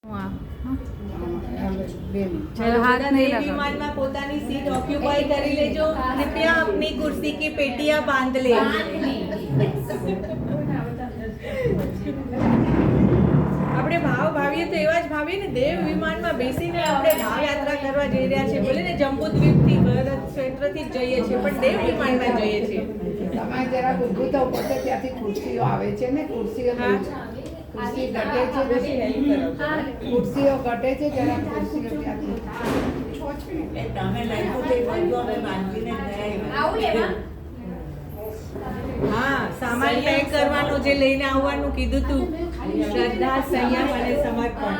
विमान પોતાની seat occupy કરી લેજો. કૃપયા अपनी कुर्सी की पेटियां बांध ले. આપણે ભાવ ભાવીએ તો એવા જ ભાવીએ ને. દેવ વિમાનમાં બેસીને આપણે ભાવ યાત્રા કરવા જઈ રહ્યા છીએ. બોલે ને જંબુદ્વીપ થી ભરત ક્ષેત્રથી જ જઈએ છીએ, પણ દેવ વિમાનમાં જઈએ છીએ. તમારે જરા ઊભું થવું પડશે. ત્યાંથી ખુરશીઓ આવે છે ને, ખુરશીઓ ખુરશી ઘટે છે, ખુરશીઓ ઘટે છે, જરા ખુરશીઓ ત્યાંથી હા, સામાન પેક કરવાનું, જે લઈને આવવાનું કીધું તું. શ્રદ્ધા, સંયમ અને સમર્પણ.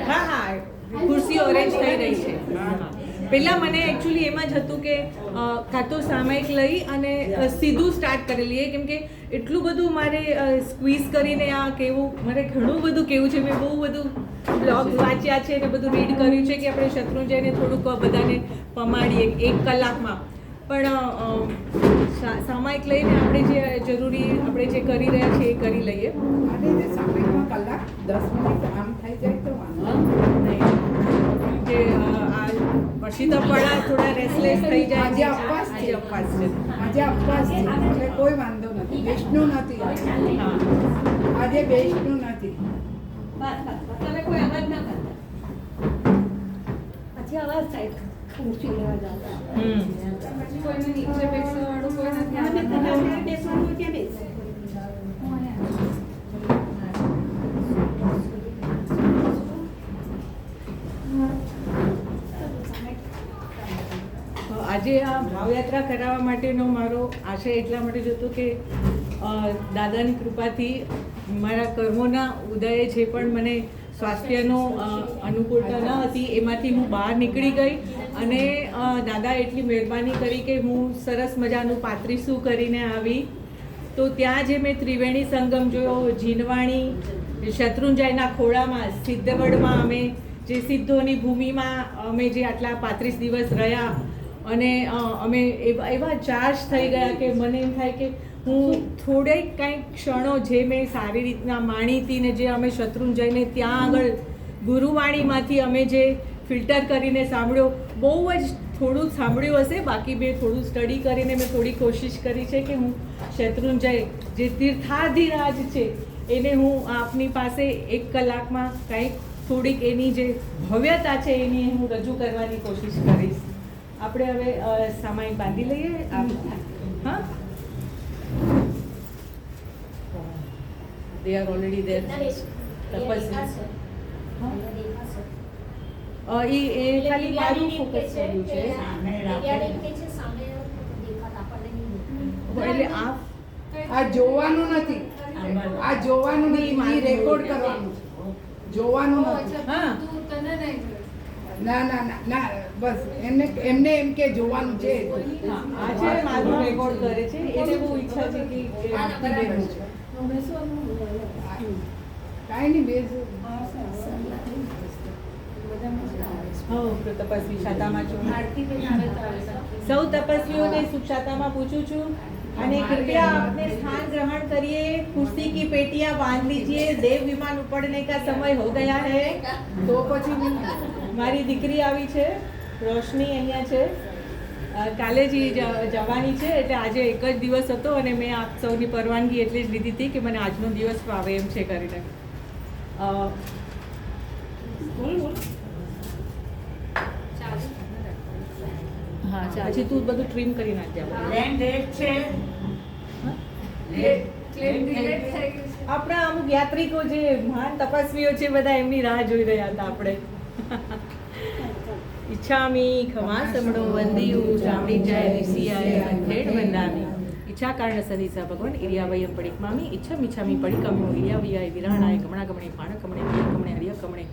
હા હા, ખુરશીઓ અરેન્જ થઈ રહી છે. પહેલાં મને એકચ્યુઅલી એમ જ હતું કે કાં તો સામાયિક લઈ અને સીધું સ્ટાર્ટ કરી લઈએ, કેમ કે એટલું બધું મારે સ્ક્વીઝ કરીને આ કહેવું, મારે ઘણું બધું કહેવું છે. મેં બહુ બધું બ્લોગ્સ વાંચ્યા છે ને બધું રીડ કર્યું છે કે આપણે શત્રુંજયને થોડુંક બધાને પમાડીએ 1 કલાકમાં. પણ સામાયિક લઈને આપણે જે જરૂરી આપણે જે કરી રહ્યા છીએ એ કરી લઈએ. અને સામાયિકમાં કલાક 10 મિનિટ આમ થઈ જાય તો વાંધો નહીં. જે પછી તો પડા થોડા રેસ્ટલેસ થઈ જાય. આજે અપવાસ છે, એટલે કોઈ વાંધો નથી. વિષ્ણુ નથી આજે, વિષ્ણુ નથી. તમે કોઈ અવાજ ના કરતા. પછી અવાજ થાય ખુરશી લેવા જાવ. પછી કોઈને નીચે બેસવાવાળું કોઈ નથી. બેસવાનું ત્યાં બેસે. આજે આ ભાવયાત્રા કરાવવા માટેનો મારો આશય એટલા માટે જ હતો કે દાદાની કૃપાથી મારા કર્મોના ઉદયે જે પણ મને સ્વાસ્થ્યનો અનુકૂળતા ન હતી એમાંથી હું બહાર નીકળી ગઈ. અને દાદા એટલી મહેરબાની કરી કે હું સરસ મજાનું 35 કરીને આવી. તો ત્યાં જે મેં ત્રિવેણી સંગમ જોયો, જીનવાણી, શત્રુંજયના ખોળામાં, સિદ્ધવડમાં અમે જે સિદ્ધોની ભૂમિમાં અમે જે આટલા 35 દિવસ રહ્યા, અને અમે એવા ચાર્જ થઈ ગયા કે મને એમ થાય કે હું થોડેક કંઈક ક્ષણો જે મેં સારી રીતના માણી હતી ને જે અમે શત્રુંજયને ત્યાં આગળ ગુરુવાણીમાંથી અમે જે ફિલ્ટર કરીને સાંભળ્યો, બહુ જ થોડું સાંભળ્યું હશે, બાકી મેં થોડું સ્ટડી કરીને મેં થોડી કોશિશ કરી છે કે હું શત્રુંજય જે તીર્થાધિરાજ છે એને હું આપની પાસે 1 કલાકમાં કંઈક થોડીક એની જે ભવ્યતા છે એની હું રજૂ કરવાની કોશિશ કરીશ. આપણે હવે સામાયિક બાંધી લઈએ. હા, they are already there. Tapasvi એ ખાલી મારું ફોકસ કર્યું છે. એટલે આ જોવાનું નથી, આ જોવાનું નથી, રેકોર્ડ કરવાનું છે. જોવાનું નથી. હા, ના ના ના ના, બસ એમને એમ કે જોવાનું છે. આ છે મારું રેકોર્ડ કરે છે. એને બહુ ઈચ્છા છે કે કાંઈ નહીં, બેસું. તપસ્વી શાતામાં છું. સૌ તપસ્વીઓને સુખ શાતામાં પૂછું છું. અને कृपया अपने स्थान ग्रहण करिए. कुर्सी की पेटियां बांध लीजिए. देव विमान उपड़ने का समय हो गया है. તો પછી મારી દીકરી આવી છે, રોશની અહીંયા છે. કાલે જ જવાની છે, એટલે આજે એક જ દિવસ હતો અને મેં આપ સૌની પરવાનગી એટલી જ લીધી હતી કે મને આજનો દિવસ ફાવે એમ છે કરીને. હા, પછી તું બધું ટ્રીમ કરી નાખજે. આપણા અમુક યાત્રિકો જે મહાન તપસ્વીઓ છે બધા એમની રાહ જોઈ રહ્યા હતા. આપણે ઈચ્છામી ખમા સમણો વંદિયું ચામડી જાય ઋષિયાય અંધેડ વંદામી ઈચ્છા કારણ સદીસા ભગવાન ઇરિયાવયમ પડિકમામી ઈચ્છા મીછામી પડિકમ્યો ઇરિયાવયાય વિરાણાય ગમણા ગમણે પાણ કમણે કમણે હરિયા કમણે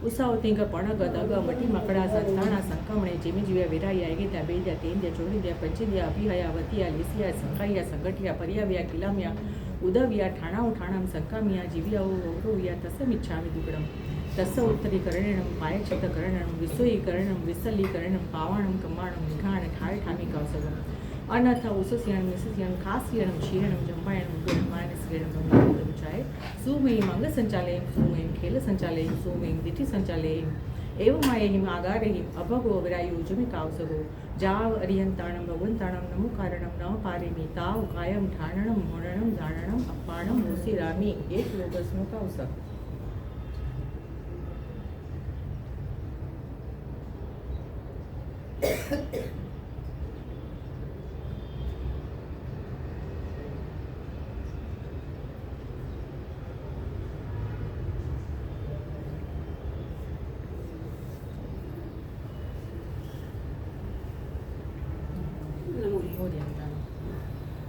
ઉસાઓ તિંગ પણગ દગ મટી મકડા સત્તાણા સંકમણે જેમી જીવ્યા વિરાયા ગીતા બેદ્યા તેંદ્યા ચોરીદ્યા પંચિદ્યા અભિહયા વતિયા લીસિયા સંકાયા સંગઠિયા પર્યાવ્યા કિલામ્યા ઉદવ્યા ઠાણાઓ ઠાણામ સંકામિયા જીવ્યાઓ ગૌરવ્યા તસમિચ્છામી દુગડમ તસ્સ ઉત્તરીકરણમ પાયચ્છતકરણમ વિસોયીકરણમ વિસલીકરણમ પાવાણમ કમાણમ નિઘાણ ઠાય ઠામી કૌસવમ अनथ उषस्यणं निषस्यणं खास्यणं क्षीरणं जम्पायणं गुणमायनं श्रीणं ब्रह्मविचाय सुमयीं अंगसञ्चालयं सुमयीं खेलसञ्चालयं सुमयीं दिठिसञ्चालयं एवमायहिम् आगारहिम् अभगो विरायुजुमि कावसगो जाव अरियन्ताणं भगवन्ताणं नमो कारणं नम पारिमि ताव कायं ठाणणं मोरणं दाणणं अप्पाणं मोसिरामि एक लोगस्नो कावसग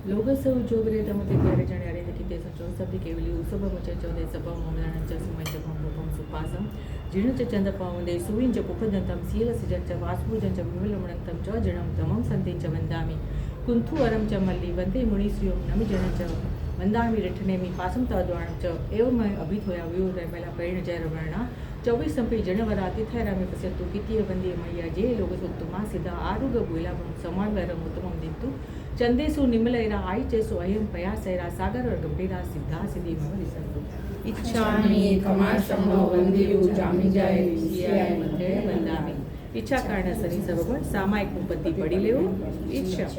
लोगस जोबरे तमते क्यारे जणे अरे किते सचो सब्दि केवली उसब मचे चोदे सब मोमदान च सुमय च भम सुपासम जिण च चंद पावंदे सुविं च पुपदंतम सील सिजन च वास्पुजन च विमलमणंतम च जणम तमम संते च वंदामि कुंथु अरम च मल्ली वंदे मुनिश्रियो नमि जण च वंदामि रठनेमि पासम तद्वाणं च एवं अभित होया वियो रेमेला पैण जय रवणा 24 संपी जनवरा तिथैरामि पसतु कितीय वंदे मैया जे लोग सुत्तुमा सिद्धा आरुग बोला समान वरम उत्तमम दित्तु चंदेसु निमलैरा आयचेसु अयं पयासैरा सागर और गंभीरा सिद्धा सिद्धि मवलिसंतु इच्छामि कमाशमो वंदियु जामी जाय सियाय मध्य वंदामि इच्छा कारण सनी सबगण सामायिक उपपत्ति पड़ी लेवो इच्छा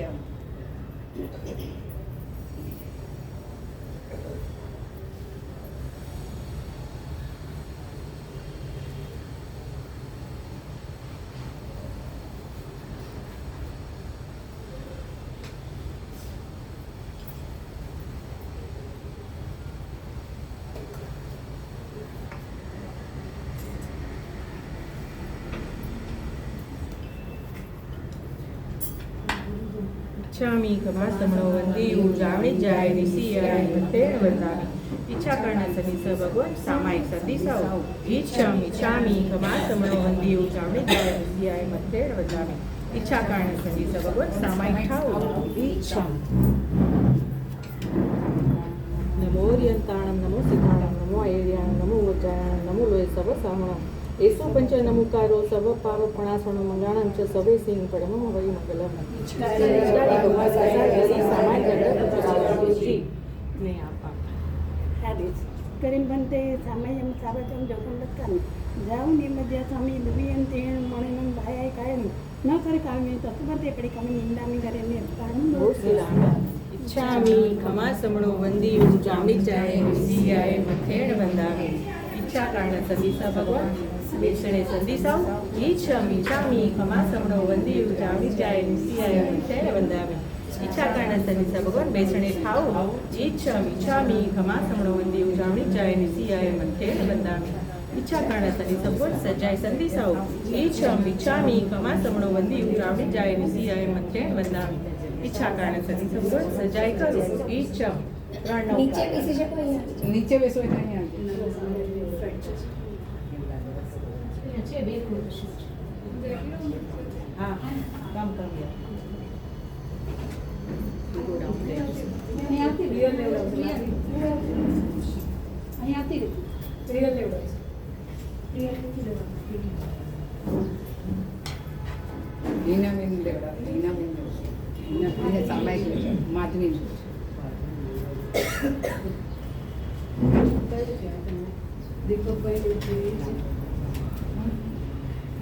इच्छामि कमासमणो वंदियु जामी जाय सियाय मध्य वंदामि इच्छा कारण सनी सबगण सामायिक संदिसाओ इच्छामि चामि कमासमणो वंदियु जामी जाय सियाय मध्य वंदामि इच्छा कारण सनी सबगण सामायिक ठाओ इच्छा नमो रियंताणं नमो सिद्धाणं नमो ऐर्याणं नमो वज्रायणं नमो लोय सब सामणं एसो पंच नमुकारो सब पाव पणासणो मंगाणं च सबे सिंह परमं वै मंगलम नहीं आपा habis करीम बनते समयम सावचम जोखंडकम जाऊ निमध्य समी दुवियन तेन मणिनं भाय कायम न कर कामे तत्वते पड़ी कमी निंदा में करे ने कानून इच्छामि कमासमणो वंदियु जामी जाय सियाय मथेण वंदामि इच्छा कारण संदिसा भगवान बेसणे संदिसा इच्छामि चामि कमासमणो वंदियु जामी जाय सियाय मथेण वंदामि इच्छा कारण संदिसा भगवान बेसणे ठाओ इच्छामि चामि कमासमणो वंदियु जामी जाय सियाय मथेण वंदामि इच्छा कारण संदिसा भगवान सजाय संदिसाओ इच्छामि चामि कमासमणो वंदियु जामी जाय सियाय मथेण वंदामि इच्छा कारण संदिसा भगवान सजाय करो इच्छा नीचे बेसी શકો અહીંયા નીચે બેસો એટલે અહીંયા છે બે ખુશ हाँ काम कर दिया અહીંયા આતી રિયલ લેવલ અહીંયા આતી રિયલ લેવલ રિયલ લેવલ હિનાબેન લેવડા હિનાબેન એને સામાયિક લેવડા માધવી દીપકભાઈ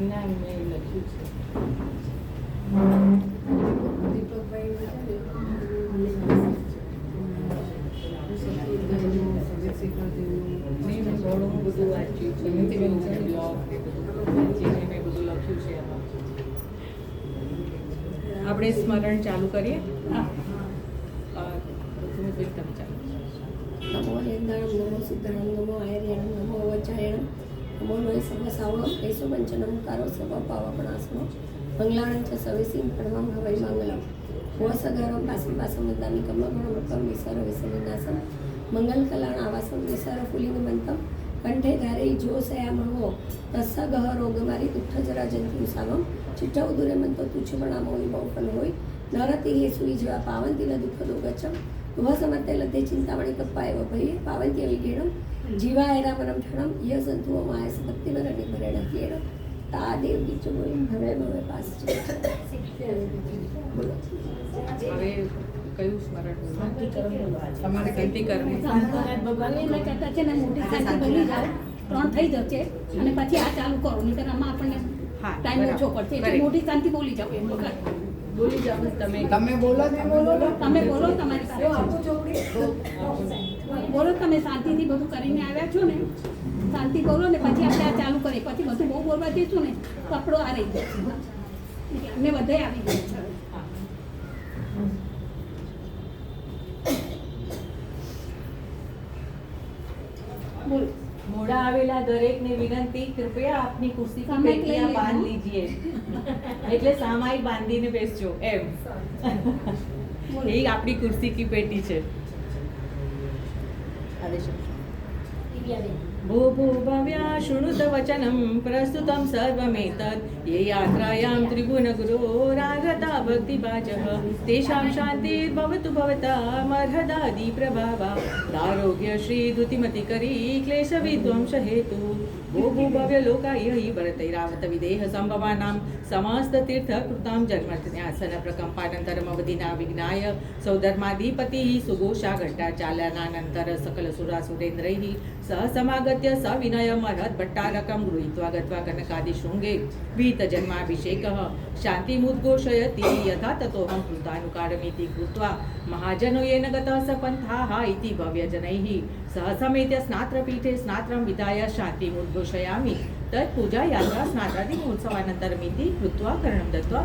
ना मैं लख्યું છે દીપકભાઈ મેં થોડું બધું વાંચ્યું છે મેં બ્લોગ એ બધું વાંચીને મેં બધું લખ્યું છે એમાં આપણે સ્મરણ ચાલુ કરીએ તમે ચાલુ नमो रेंदाणं नमो सिद्धाणं नमो ऐर्याणं नमो वज्रायणं नमो लोय सर्वसावणं एसो पंचनमुकारो सर्वपावपणासनो मंगलाणं च सवेसिं प्रणवं हवै मंगलम् वसगरं पासं पासं वदामि कमलगुणमुखं विसर विसर्जनासं मंगलकलाणावासं विसर फुलिंगमन्तं कंठे धारे जोसयामहो रसगह रोगमारी दुःखजरा जंतुसावं चिठ्ठव दुरे मंतो तुच्छमणामो विमोपन होय नरति हे सुई जेवा पावंतिल दुःखदो गच्छं तुभसमर्थे लद्धे चिंतामणि कप्पाय भये पावन्ति अविगेणं जीवायरामनं क्षणं य सन्तुव मायस भक्तिवरनिभरेण ह्येण તા દેવકી ચોરી ભવે ભવે પાસ છે. બોલો. હવે કયું સ્મરણ તમારે શાંતિ કર્મ ભગવાન એના કરતા છે ને મોટી શાંતિ બની જાઓ 3 થઈ જશે અને પછી આ ચાલુ કરો નહીં તો આમાં આપણને હા, ટાઈમ ઓછો પડશે એટલે correct. મોટી શાંતિ બોલી જાઓ એમ વખત બોલી જાઓ તમે. તમે બોલો ને બોલો ને. તમે બોલો તમારી પાસે બોલો તમે શાંતિથી બધું કરીને આવ્યા છો ને શાંતિ બોલો ને પછી આપણે આ ચાલુ કરીએ પછી બધું બહુ બોલવા જઈશું ને તો આપણો આ રહી જશે અમને બધે આવી ગયું છે બોલો મોડા આવેલા દરેકને વિનંતી, કૃપયા આપની ખુરશી કી સામાયિક લઈ પેટીયા લેજો. બાંધ લીજીએ. એટલે સામાયિક બાંધીને બેસજો એમ. એ આપણી ખુરશી કી પેટી છે. ભો ભો ભવ્યા શૃણુત વચનમ પ્રસ્તુતમ સર્વમેતદ ये यात्रायां त्रिभुवनगुरो रागता भक्तिभाजः तेषां शान्तिर्भवतु भवतामर्हदादि प्रभावा दारोग्य श्री धृतिमतिकरी क्लेशविध्वंस हेतु भो भो भव्य लोकाय हि भरतैरावत विदेह संभवानां समस्त तीर्थकृतां जन्मन्यासन प्रकम्पानन्तरमवधिना विघ्नाय सौधर्माधिपतिः सुघोषा घट्टाचालनानन्तर सकलसुरासुरेन्द्रैः सह समागत्य सविनयमर्हत् भट्टारकं गृहीत्वा गत्वा कनकादिशृङ्गे वीतजन्माभिषेकः शान्तिमुद्घोषयति यथा ततोऽहं कृतानुकारमिति कृत्वा महाजनो येन गतः स पन्थाः इति भव्यजनैः सह समेत्य स्नात्रपीठे स्नात्रं विधाय शान्तिमुद्घोषयामि तत्पूजा यात्रा स्नात्रादिमहोत्सवानन्तरमिति कृत्वा करणं दत्त्वा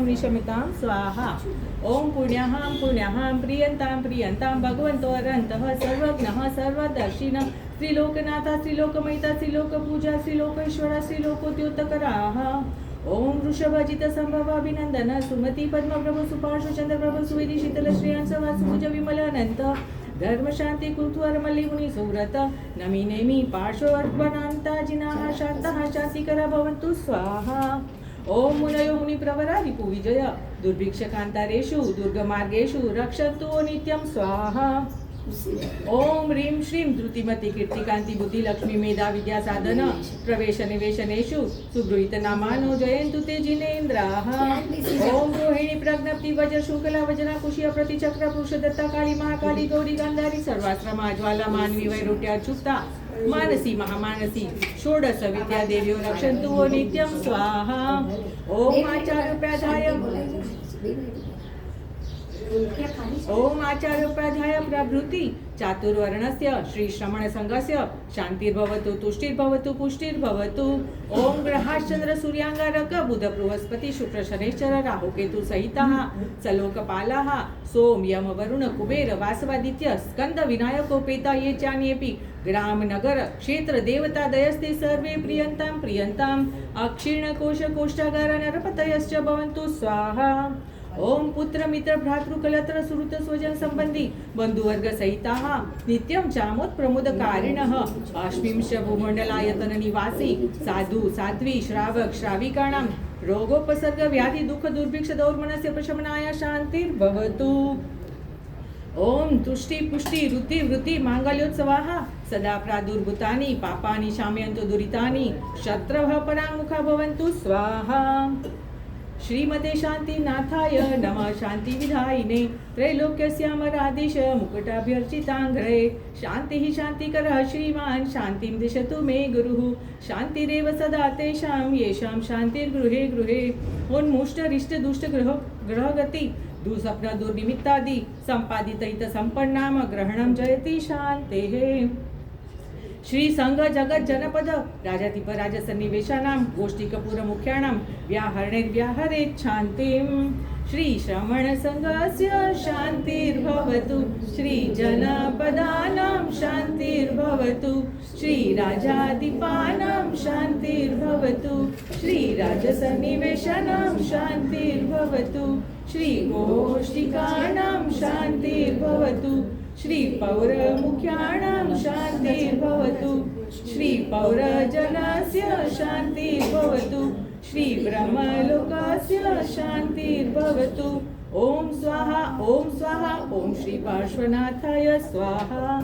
निशमितां स्वाहा ॐ पुण्याहां प्रियन्तां भगवन्तो अरन्तः सर्वज्ञः सर्वदर्शिनः श्रीलोकनाथ श्रीलोकमयिता श्रीलोकपूजा श्रीलोकेश्वर श्रीलोकोद्योतकराः ॐ वृषभजित संभव अभिनन्दन सुमति पद्मप्रभु सुपार्श्व चन्द्रप्रभु सुविधि शीतल श्रेयांस वासुभुज विमल अनंत धर्म शांति कुतुवर मल्लि मुनि सुव्रत नमि नेमि पार्श्ववर्त्मनान्ता जिनाः शान्तः शान्तिकरा भवन्तु स्वाहा ओम मुनयो मुनिप्रवरा रिपुविजय दुर्भिक्षकान्तारेषु दुर्गमार्गेषु रक्षन्तु नित्यं स्वाहा ओम ह्रीं श्रीं धृतिमति कीर्तिकान्ति बुद्धि लक्ष्मी मेधा विद्या साधन प्रवेश निवेशनेषु सुगृहीत नामानो जयन्तु ते जिनेन्द्राः ओम रोहिणी प्रज्ञप्ति वज्र शुक्ला वजना कुशिया प्रतिचक्र पुरुष दत्ता काली महाकाली गौरी गांधारी सर्वाश्रमा ज्वाला मानवी वैरोट्या चुक्ता मानसी महामानसी षोडश विद्या देव्यो रक्षन्तु नित्यं स्वाहा ओम आचार्योपाध्याय ओम आचार्योपाध्याय प्रभृति चातुर्वर्णस्य श्री श्रमण संघस्य शांतिर्भवतु तुष्टिर्भवतु पुष्टिर्भवतु ओम ग्रहाश्चंद्र सूर्यांगारक बुध बृहस्पति शुक्र शनैश्चर राहु केतु सहिताः सलोकपालाः सोम यम वरुण कुबेर वासवादित्य स्कंद विनायकोपेता ये चान्येऽपि ग्राम नगर क्षेत्र देवता दयस्ते सर्वे प्रियन्तां अक्षीर्ण कोश कोष्ठागार नरपतयश्च भवन्तु स्वाहा ओम पुत्र मित्र भ्रातृ कलत्र सुहृत स्वजन संबंधी बंधुवर्ग सहिताः नित्यं चामोद प्रमोदकारिणः अश्मिंश भूमण्डलायतन निवासी साधु साध्वी श्रावक श्राविकाणां रोगोपसर्ग व्याधि दुःख दुर्भिक्ष दौर्मनस्य प्रशमनाय शान्तिर्भवतु ओम तुष्टि पुष्टि रुद्धि वृद्धि मांगल्योत्सवाः सदा प्रादुर्भूतानि पापानि शामयन्तु दुरितानि शत्रवः पराङ्मुखा भवन्तु स्वाहा श्रीमते शान्तिनाथाय नमः शान्तिविधायिने त्रैलोक्यस्यामराधीश मुकुटाभ्यर्चिताङ्घ्रे शान्तिः शान्तिकरः श्रीमान् शान्तिं दिशतु मे गुरुः शान्तिरेव सदा तेषां येषां शान्तिर्गृहे गृहे उन्मुष्टरिष्ट दुष्टग्रहगति दुःस्वप्न दुर्निमित्तादि सम्पादितैत सम्पन्नाम ग्रहणं जयति शान्तेः श्री संघ जगत जनपद राजाधिप राजसन्निवेशानां गोष्ठीकपूर मुख्याणां व्याहरणैर्व्याहरेत् शान्तिं श्री श्रमण संघस्य शान्तिर्भवतु श्री जनपदानां शान्तिर्भवतु श्री राजाधिपानां शान्तिर्भवतु श्री राजसन्निवेशानां शान्तिर्भवतु श्री गोष्ठिकानां शान्तिर्भवतु श्री पौरमुख्याणां शान्तिर्भवतु श्री पौरजनस्य शान्तिर्भवतु श्री ब्रह्मलोकस्य शान्तिर्भवतु ओम स्वाहा ओम श्री पार्श्वनाथाय स्वाहा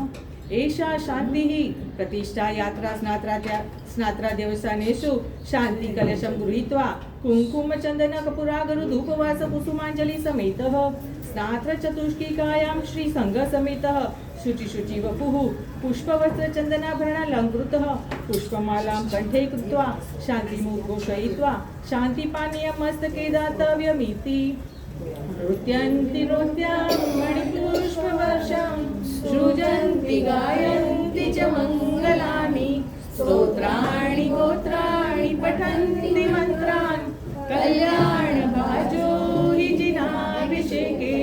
एषा शान्तिः प्रतिष्ठा यात्रा स्नात्रा देवस्थानेषु शान्ति कलशं गृहीत्वा कुङ्कुमचन्दन कपूरागरु धूपवास कुसुमाञ्जलि समेतः स्नात्र चतुष्किकायां श्री संघ समेतः शुचि वपुः पुष्पवस्त्रचन्दनाभरणालङ्कृतः पुष्पमालां कण्ठे कृत्वा शान्तिमुद्घोषयित्वा शान्तिपानीयं मस्तके दातव्यमिति नृत्यन्ति मणिपुष्पवर्षं सृजन्ति गायन्ति च मङ्गलानि स्तोत्राणि गोत्राणि पठन्ति मन्त्रान् कल्याणभाजो हि जिनाभिषेके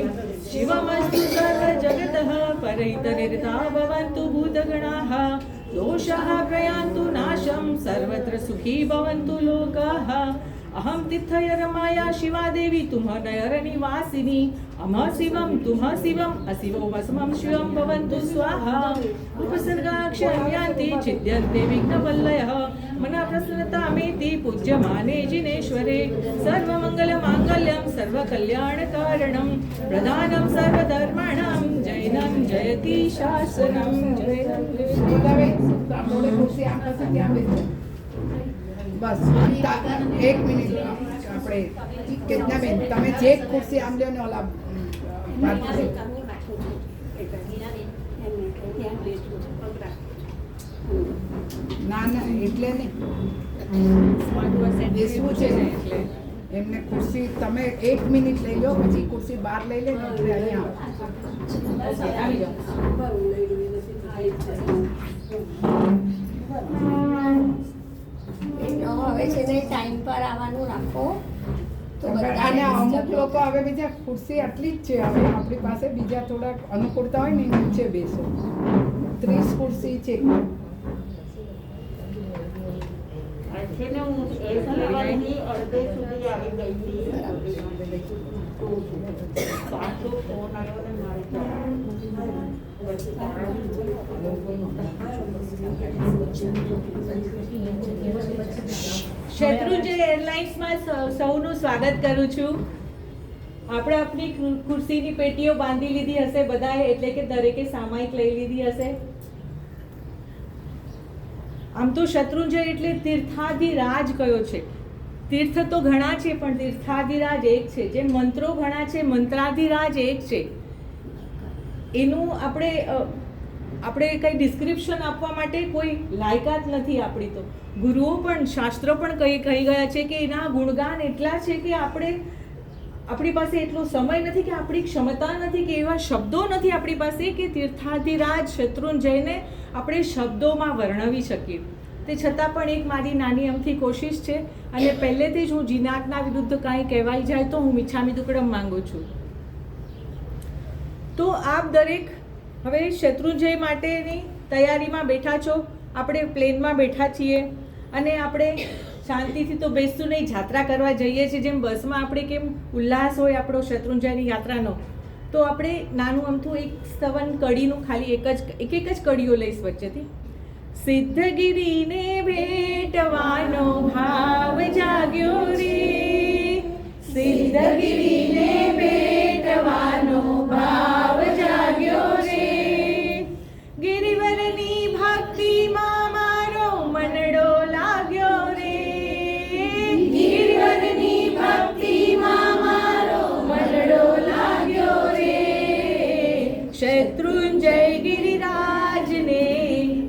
शिवमस्तु सर्वजगतः परैतरिता भवन्तु भूतगणाः दोषाः प्रयान्तु नाशं सर्वत्र सुखी भवन्तु लोकाः अहं तिथय रमाया शिवा देवी तुम्ह नयर निवासिनी अमः शिवं तुम्ह शिवम् अशिवो वसमं शिवं भवन्तु स्वाहा उपसर्गाक्षरयान्ति छिद्यन्ते विघ्नवल्लयः मना प्रसन्नतामेति पूज्यमाने जिनेश्वरे सर्वमङ्गलमाङ्गल्यं सर्वकल्याणकारणं प्रधानं सर्वधर्माणां जैनं जयति शासनं जयं ખુરશી આમ પાસે ત્યાં બેસો બસ 1 મિનિટ આપણે કેટલા બેન તમે જે ખુરશી આમ લ્યો ને ઓલા ના ના એટલે નહીં બેસવું છે ને એટલે એમને ખુરશી તમે 1 મિનિટ લઈ લો પછી ખુરશી બહાર લઈ લે ને એટલે અહીંયા આવી જાઓ હવે છે ને ટાઈમ પર આવવાનું રાખો તો અને અમુક લોકો હવે બીજા ખુરશી આટલી જ છે હવે આપણી પાસે બીજા થોડાક અનુકૂળતા હોય ને નીચે બેસો 30 ખુરશી છે શત્રુંજય એરલાઇન્સમાં સૌનું સ્વાગત કરું છું. આપણે આપણી ખુરશીની પેટીઓ બાંધી લીધી હશે બધાએ, એટલે કે દરેકે સામાયિક લઈ લીધી હશે. આમ તો શત્રુંજય એટલે તીર્થાધિરાજ કયો છે. તીર્થ તો ઘણા છે પણ તીર્થાધિરાજ એક છે. જે મંત્રો ઘણા છે, મંત્રાધિરાજ એક છે. એનું આપણે કંઈ ડિસ્ક્રિપ્શન આપવા માટે કોઈ લાયકાત નથી આપણી. તો ગુરુઓ પણ શાસ્ત્રો પણ કહી ગયા છે કે એના ગુણગાન એટલા છે કે આપણી પાસે એટલો સમય નથી, કે આપણી ક્ષમતા નથી, કે એવા શબ્દો નથી આપણી પાસે કે તીર્થાધિરાજ શત્રુંજયને આપણે શબ્દોમાં વર્ણવી શકીએ. તે છતાં પણ એક મારી નાની અમથી કોશિશ છે, અને પહેલેથી જ હું જીનાતના વિરુદ્ધ કાંઈ કહેવાઈ જાય તો હું મિચ્છામી દુક્કડમ માંગુ છું. તો આપ દરેક હવે શત્રુંજય માટેની તૈયારીમાં બેઠા છો. આપણે પ્લેનમાં બેઠા છીએ અને આપણે શાંતિથી તો બેસતું નહીં, યાત્રા કરવા જઈએ છીએ. જેમ બસમાં આપણે કેમ ઉલ્લાસ હોય આપણો શત્રુંજયની યાત્રાનો, તો આપણે નાનું અમથું એક સ્તવન કડીનું ખાલી એક જ કડીઓ લઈશ વચ્ચેથી. સિદ્ધગીરીને ભેટવાનો ભાવ જાગ્યો રે, સિદ્ધગીરીને ભેટવાનો ભાવ જાગ્યો રે, ગિરિવરની ભક્તિમાં મારો મનડો લાગ્યો રે, ગિરિવરની ભક્તિમાં મારો મનડો લાગ્યો રે, શત્રુંજય ગિરિરાજને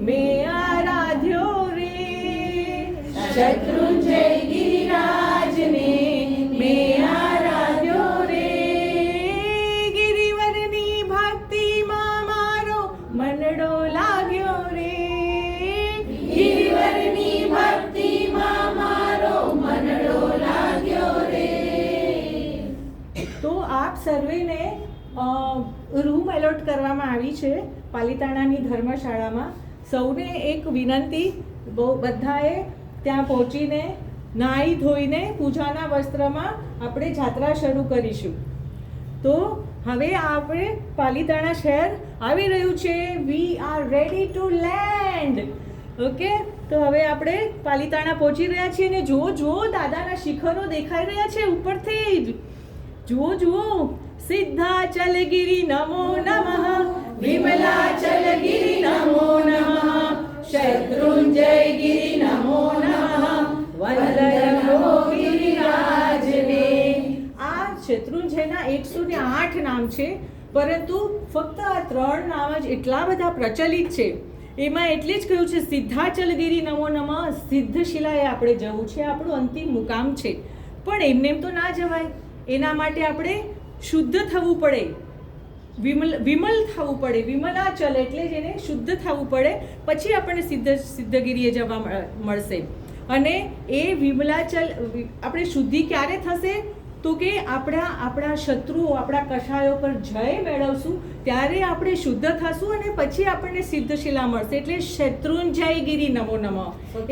મેં આરાધ્યો રે, શત્રુંજય ગિરિરાજને મેં આરાધ્યો રે, ગિરિવરની ભક્તિમાં મારો મનડો લાગ્યો રે, ગિરિવરની ભક્તિમાં મારો મનડો લાગ્યો રે. તો આપ સર્વેને રૂમ એલોટ કરવામાં આવી છે પાલિતાણાની ધર્મશાળામાં. સૌને એક વિનંતી, બધાએ ત્યાં પહોંચીને નાહી ધોઈને પૂજાના વસ્ત્રમાં આપણે જાત્રા શરૂ કરીશું. તો હવે આપણે પાલિતાણા શહેર આવી રહ્યું છે. We are ready to land. Okay, તો હવે આપણે પાલિતાણા પહોંચી રહ્યા છીએ. અને જુઓ દાદાના શિખરો દેખાઈ રહ્યા છે ઉપરથી જ. જુઓ સિદ્ધાચલગિરી નમો નમઃ, વિમલાચલગિરી નમો નમઃ, શત્રુંજય ગિરિ નમો નમઃ વંદનો ગિરિરાજને. આ શત્રુંજયના 108 નામ છે, પરંતુ ફક્ત આ 3 નામ જ એટલા બધા પ્રચલિત છે. એમાં એટલે જ કહ્યું છે સિદ્ધાચલગીરી નમો નમઃ. સિદ્ધશિલાએ આપણે જવું છે, આપણું અંતિમ મુકામ છે. પણ એમને એમ તો ના જવાય. એના માટે આપણે શુદ્ધ થવું પડે, વિમલ થવું પડે. વિમલાચલ એટલે જ એને શુદ્ધ થવું પડે, પછી આપણને સિદ્ધગીરીએ જવા મળશે. અને એ વિમલાચલ આપણે શુદ્ધિ ક્યારે થશે? તો કે આપણા શત્રુઓ, આપણા કષાયો પર જય મેળવશું ત્યારે આપણે શુદ્ધ થશું અને પછી આપણને સિદ્ધશિલા મળશે. એટલે શત્રુંજય ગિરિ નમો નમઃ.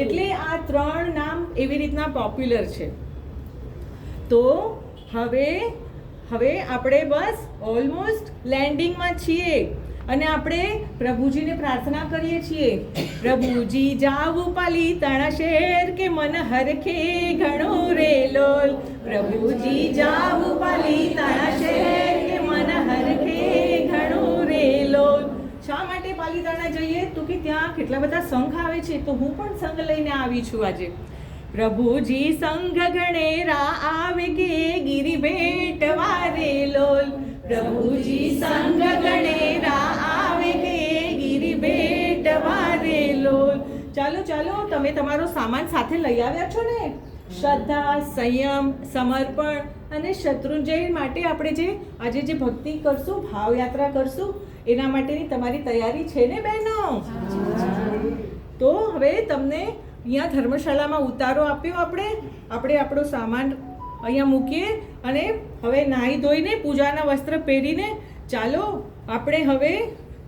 એટલે આ 3 નામ એવી રીતના પોપ્યુલર છે. તો હવે આપણે બસ ઓલમોસ્ટ લેન્ડિંગમાં છીએ અને આપણે પ્રભુજીને પ્રાર્થના કરીએ છીએ. પ્રભુજી જાવું પાલીતાણા શહેર કે મન હરખે ઘણો રે લોલ. પ્રભુજી જાવું પાલીતાણા શહેર કે મન હરખે ઘણો રે લોલ. શા માટે પાલીતાણા જઈએ? તો કે ત્યાં કેટલા બધા સંઘ આવે છે, તો હું પણ સંઘ લઈને આવી છું આજે. પ્રભુજી સંઘ ગણેરા આવે કે ગિરિ ભેટવા રે લોલ. પ્રભુજી સંઘ ગણેરા આવે કે ગિરિ ભેટવા રે લોલ. ચાલો ચાલો, તમે તમારો સામાન સાથે લઈ આવ્યા છો ને? શ્રદ્ધા, સંયમ, સમર્પણ અને શત્રુંજય માટે આપણે આજે જે ભક્તિ કરશું, ભાવયાત્રા કરશું, એના માટેની તમારી તૈયારી છે ને બહેનો? તો હવે તમને અહીંયા ધર્મશાળામાં ઉતારો આપ્યો. આપણે આપણો સામાન અહીંયા મૂકીએ અને હવે નાહી ધોઈને પૂજાના વસ્ત્ર પહેરીને ચાલો આપણે હવે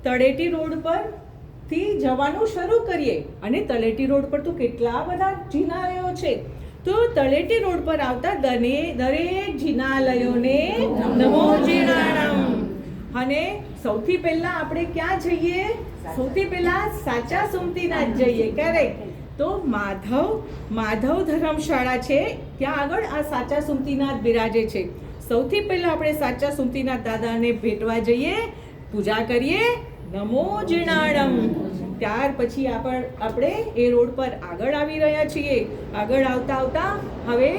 તળેટી રોડ પરથી જવાનું શરૂ કરીએ. અને તળેટી રોડ પર તો કેટલા બધા જિનાલયો છે. તો તળેટી રોડ પર આવતા દરેક જિનાલયોને નમો જીણાણમ. અને સૌથી પહેલા આપણે ક્યાં જઈએ? સૌથી પહેલા સાચા સુમતીનાથ જઈએ. કરેક્ટ. તો માધવ ધર્મશાળા છે, ત્યાં આગળ આ સાચા સુમતીનાથ બિરાજે છે. સૌથી પહેલા આપણે સાચા સુમતીનાથ દાદાને ભેટવા જઈએ, પૂજા કરીએ, નમો જીણાણમ. ત્યાર પછી આપણે એ રોડ પર આગળ આવી રહ્યા છીએ. આગળ આવતા હવે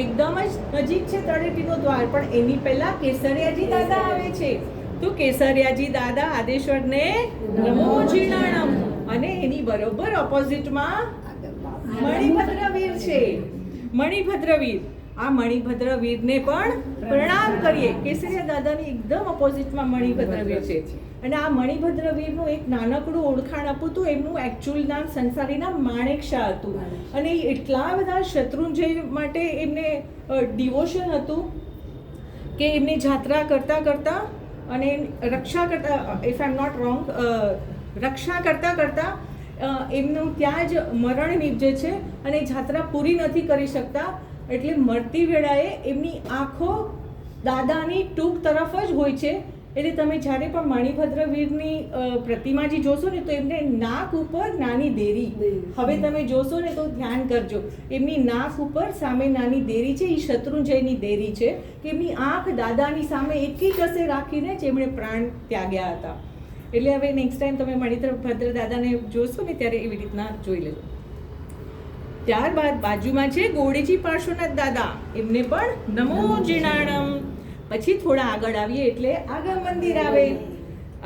એકદમ જ નજીક છે તળેટીનો દ્વાર, પણ એની પહેલા કેસરિયાજી દાદા આવે છે. તો કેસરિયાજી દાદા આદેશ્વરને નમો જીણાણમ. અને એની બરોબર ઓપોઝિટમાં મણિભદ્રવીર છે. મણિભદ્રવીર, આ મણિભદ્રવીરને પણ પ્રણામ કરીએ. કેસરિયા દાદાની એકદમ ઓપોઝિટમાં મણિભદ્રવીર છે. અને આ મણિભદ્રવીરનું એક નાનકડું ઓળખાણ આપું તો એમનું એકચ્યુઅલ નામ સંસારી નામ માણેક શાહ હતું. અને એટલા બધા શત્રુંજય માટે એમને ડિવોશન હતું કે એમની જાત્રા કરતા અને રક્ષા કરતા, if I am not wrong, રક્ષા કરતા એમનું ત્યાં જ મરણ નીપજે છે અને જાત્રા પૂરી નથી કરી શકતા. એટલે મરતી વેળાએ એમની આંખો દાદાની ટૂંક તરફ જ હોય છે. એટલે તમે જ્યારે પણ મણિભદ્રવીરની પ્રતિમાજી જોશો ને તો એમને નાક ઉપર નાની દેરી, હવે તમે જોશો ને તો ધ્યાન કરજો, એમની નાક ઉપર સામે નાની દેરી છે. એ શત્રુંજયની દેરી છે કે એમની આંખ દાદાની સામે એટલી કસે રાખીને જ એમણે પ્રાણ ત્યાગ્યા હતા. એટલે હવે નેક્સ્ટ ટાઈમ તમે મણિભદ્ર દાદાને જોશો ને ત્યારે એવી રીતના જોઈ લેજો. ત્યારબાદ બાજુમાં છે ગોળીજી પાર્શ્વનાથ દાદા, એમને પણ નમો જીણાણમ. પછી થોડા આગળ આવીએ એટલે આગમ મંદિર આવે.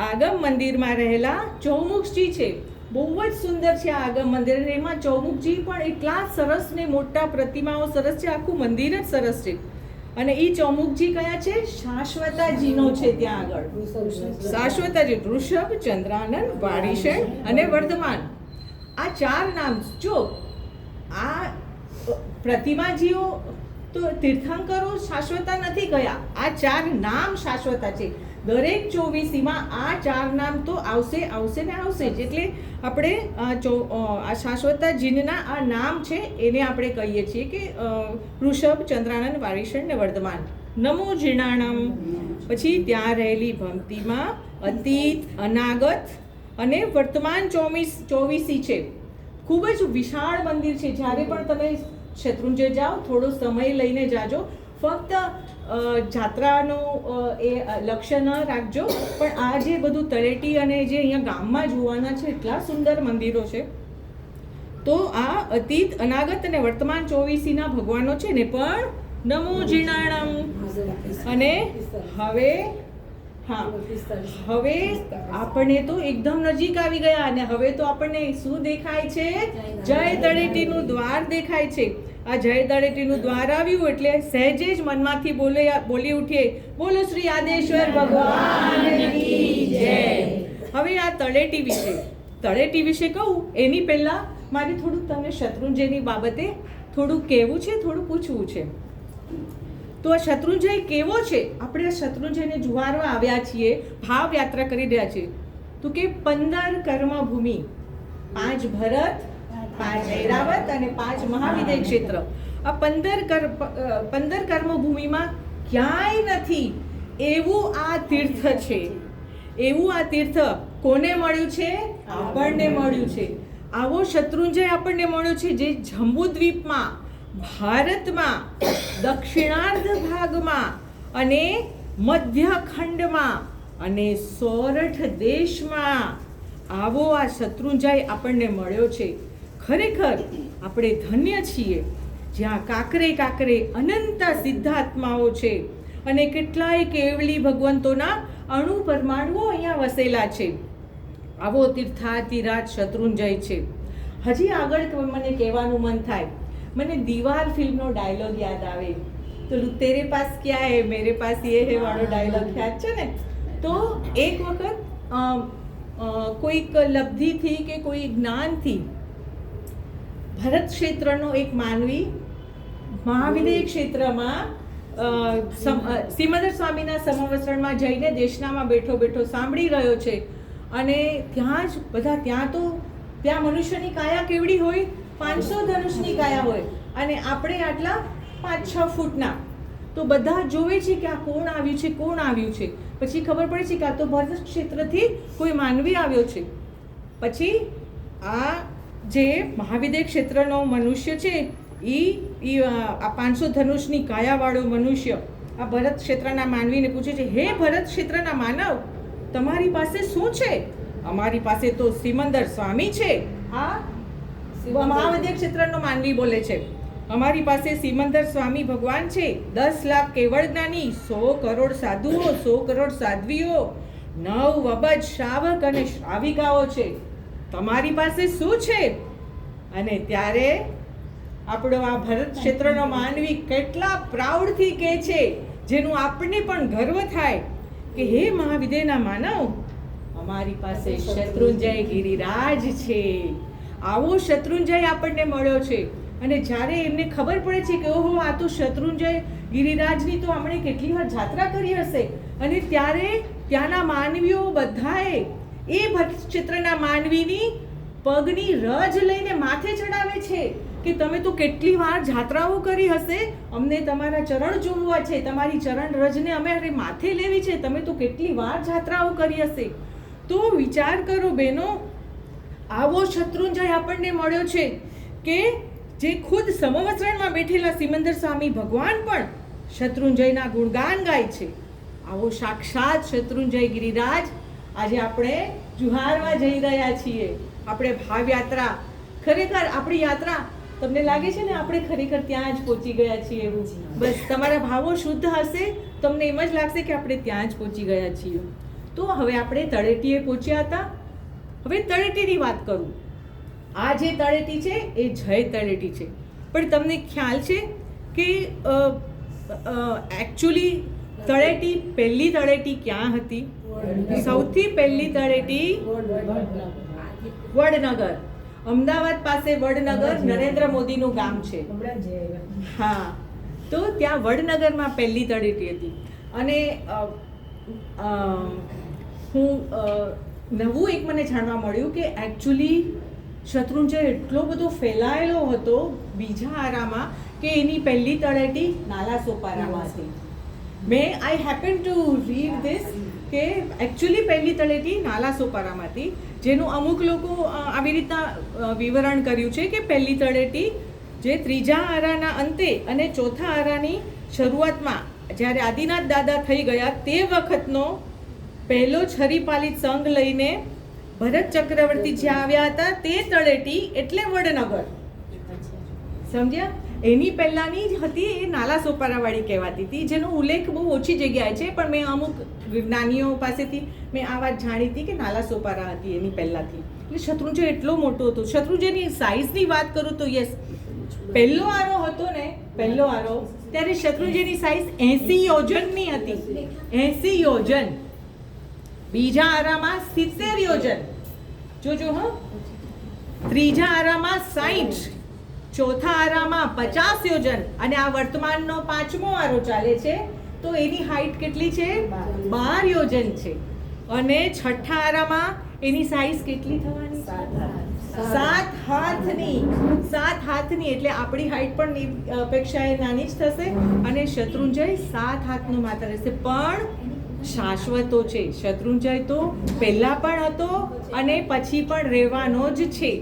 આગમ મંદિરમાં રહેલા ચૌમુખજી છે. બહુ જ સુંદર છે આ આગમ મંદિર. એમાં ચૌમુખજી પણ એટલા સરસ ને મોટા પ્રતિમાઓ સરસ છે, આખું મંદિર જ સરસ છે. અને એ ચૌમુખજી કયા છે? શાશ્વતાજીનો છે. ત્યાં આગળ શાશ્વતાજી, ઋષભ, ચંદ્રાનન, વારીષણ અને વર્ધમાન, આ 4 નામ. જો આ પ્રતિમાજીઓ તો તીર્થંકરો શાશ્વતા નથી ગયા, આ 4 નામ શાશ્વતા છે. દરેક 24માં આ 4 નામ તો આવશે ને આવશે જ. એટલે આપણે આ શાશ્વતાજીના આ નામ છે એને આપણે કહીએ છીએ કે ઋષભ, ચંદ્રાનન, વારીષણ ને વર્ધમાન. નમો જીણાણમ. પછી ત્યાં રહેલી ભક્તિમાં અતીત, અનાગત અને વર્તમાન 24 છે. ખૂબ જ વિશાળ મંદિર છે. જ્યારે પણ તમે શત્રુંજય જાઓ થોડો સમય લઈને જાજો. ફક્ત જાત્રાનું એ લક્ષ્ય ન રાખજો, પણ આ જે બધું તળેટી અને જે અહીંયા ગામમાં જોવાના છે એટલા સુંદર મંદિરો છે. તો આ અતીત અનાગત અને વર્તમાન 24ના ભગવાનો છે ને પણ નમો જીણાણમ. અને હવે હવે આપણે તો એકદમ નજીક આવી ગયા અને હવે તો આપણને શું દેખાય છે? જય તળેટીનું દ્વાર દેખાય છે. આ જય તળેટીનું દ્વાર આવ્યું એટલે સહેજે જ મનમાંથી બોલી ઉઠીએ, બોલો શ્રી આદેશ્વર ભગવાનની જય. હવે આ તળેટી વિશે કહું એની પહેલા મારે થોડુંક તમને શત્રુંજયની બાબતે થોડુંક કહેવું છે, થોડું પૂછવું છે. તો આ શત્રુંજય કેવો છે? આપણે આ શત્રુંજયને જુવારવા આવ્યા છીએ, ભાવ યાત્રા કરી રહ્યા છીએ. તો કે 15 કર્મભૂમિ, 5 ભરત, 5 ઐરાવત અને 5 મહાવિદય ક્ષેત્ર. આ 15 કર્મભૂમિમાં ક્યાંય નથી એવું આ તીર્થ છે. એવું આ તીર્થ કોને મળ્યું છે? આપણને મળ્યું છે. આવો શત્રુંજય આપણને મળ્યો છે જે જંબુદ્વીપમાં, ભારતમાં, દક્ષિણાર્ધ ભાગમાં અને મધ્યખંડમાં અને સોરઠ દેશમાં આવો આ શત્રુંજય આપણને મળ્યો છે. ખરેખર આપણે ધન્ય છીએ જ્યાં કાકરે કાકરે અનંત સિદ્ધાત્માઓ છે અને કેટલાય કેવલી ભગવંતોના અણુ પરમાણુઓ અહીંયા વસેલા છે. આવો તીર્થાતિરાજ શત્રુંજય છે. હજી આગળ મને કહેવાનું મન થાય, મને દીવાલ ફિલ્મનો ડાયલોગ યાદ આવે. તો તેરે પાસ ક્યાં હે મેરે પાસ યે હે વાળો ડાયલોગ યાદ છે ને. તો એક વખત કોઈક લબ્ધિથી કે કોઈ જ્ઞાનથી ભરત ક્ષેત્રનો એક માનવી મહાવિદ્ય ક્ષેત્રમાં સિમંદર સ્વામીના સમવસ્ત્રણમાં જઈને દેશનામાં બેઠો બેઠો સાંભળી રહ્યો છે. અને ત્યાં જ બધા ત્યાં મનુષ્યની કાયા કેવડી હોય? 500 ધનુષની કાયા હોય અને આપણે આટલા 5-6 ફૂટના. તો બધા જોવે છે કે આ કોણ આવ્યું છે. પછી ખબર પડે છે કે આ તો ભરત ક્ષેત્રથી કોઈ માનવી આવ્યો છે. પછી આ જે મહાવિદ્ય ક્ષેત્રનો મનુષ્ય છે એ આ 500 ધનુષની કાયાવાળો મનુષ્ય આ ભરત ક્ષેત્રના માનવીને પૂછે છે, હે ભરત ક્ષેત્રના માનવ, તમારી પાસે શું છે? અમારી પાસે તો સિમંદર સ્વામી છે. આ મહાવિદ્ય ક્ષેત્રનો માનવી બોલે છે, અમારી પાસે સિમંદર સ્વામી ભગવાન છે, 10 લાખ કેવળ જ્ઞાની, 100 કરોડ સાધુઓ, 100 કરોડ સાધ્વીઓ, 9 અબજ શ્રાવક અને શ્રાવિકાઓ છે. તમારી પાસે શું છે? અને ત્યારે આપણો આ ભરત ક્ષેત્રનો માનવી કેટલા પ્રાઉડથી કહે છે, જેનું આપણને પણ ગર્વ થાય કે હે મહાવિદ્યના માનવ, અમારી પાસે શત્રુંજય ગિરિરાજ છે. આવો શત્રુંજય આપણને મળ્યો છે. અને જ્યારે એમને ખબર પડે છે કે ઓહો આ તો શત્રુંજય ગિરિરાજની તો આપણે કેટલી વાર જાત્રા કરી હશે, અને ત્યારે ત્યાંના માનવીઓ બધાએ એ ભરત ક્ષેત્રના માનવીની પગની રજ લઈને માથે ચડાવે છે કે તમે તો કેટલી વાર જાત્રાઓ કરી હશે, અમને તમારા ચરણ જોવા છે, તમારી ચરણ રજને અમે માથે લેવી છે, તમે તો કેટલી વાર જાત્રાઓ કરી હશે. તો વિચાર કરો બહેનો, આવો શત્રુંજય આપણને મળ્યો છે કે જે ખુદ સમવસ્ત્રણમાં બેઠેલા સિમંદર સ્વામી ભગવાન પણ શત્રુંજયના ગુણગાન ગાય છે. આવો સાક્ષાત શત્રુંજય ગિરિરાજ આજે આપણે જુહારવા જઈ રહ્યા છીએ. આપણે ભાવ યાત્રા, ખરેખર આપણી યાત્રા તમને લાગે છે ને આપણે ખરેખર ત્યાં જ પહોંચી ગયા છીએ એવું. બસ તમારા ભાવો શુદ્ધ હશે, તમને એમ જ લાગશે કે આપણે ત્યાં જ પહોંચી ગયા છીએ. તો હવે આપણે તળેટીએ પહોંચ્યા હતા. હવે તળેટીની વાત કરું. આ જે તળેટી છે એ જય તળેટી છે. પણ તમને ખ્યાલ છે કે એકચ્યુઅલી તળેટી, પહેલી તળેટી ક્યાં હતી? સૌથી પહેલી તળેટી વડનગર, અમદાવાદ પાસે વડનગર, નરેન્દ્ર મોદીનું ગામ છે. હા, તો ત્યાં વડનગરમાં પહેલી તળેટી હતી. અને નવું એક મને જાણવા મળ્યું કે એકચ્યુઅલી શત્રુંજય એટલો બધો ફેલાયેલો હતો બીજા આરામાં કે એની પહેલી તળેટી નાલાસોપારામાં હતી. આઈ હેપન ટુ રીડ ધીસ કે એકચ્યુઅલી પહેલી તળેટી નાલાસોપારામાં હતી, જેનું અમુક લોકો આવી રીતના વિવરણ કર્યું છે કે પહેલી તળેટી જે ત્રીજા આરાના અંતે અને ચોથા આરાની શરૂઆતમાં જ્યારે આદિનાથ દાદા થઈ ગયા તે વખતનો પહેલો છરીપાલિત સંઘ લઈને ભરત ચક્રવર્તી જ્યાં આવ્યા હતા તે તળેટી એટલે વડનગર. સમજ્યા? એની પહેલાની જ હતી એ નાલા સોપારાવાળી કહેવાતી હતી, જેનો ઉલ્લેખ બહુ ઓછી જગ્યાએ છે, પણ મેં અમુક જ્ઞાનીઓ પાસેથી મેં આ વાત જાણી હતી કે નાલા સોપારા હતી એની પહેલાથી. એટલે શત્રુંજય એટલો મોટો હતો. શત્રુંજયની સાઇઝની વાત કરું તો યસ, પહેલો આરો હતો ને, પહેલો આરો ત્યારે શત્રુંજયની સાઇઝ 80 યોજનની હતી. 80 યોજન. બીજા આરામાં 70 યોજન. જોજો હો. ત્રીજા આરામાં 60, ચોથા આરામાં 50 યોજન, અને આ વર્તમાનનો 5મો આરો ચાલે છે તો એની હાઈટ કેટલી છે? 12 યોજન છે. અને છઠ્ઠા આરામાં એની સાઈઝ કેટલી થવાની? 7 હાથની. 7 હાથની. એટલે આપણી હાઈટ પણ અપેક્ષાએ નાની જ થશે, અને શત્રુંજય 7 હાથનો માત્ર રહેશે. પણ શાશ્વતો છે. શત્રુંજય તો પહેલા પણ હતો અને પછી પણ રહેવાનો જ છે.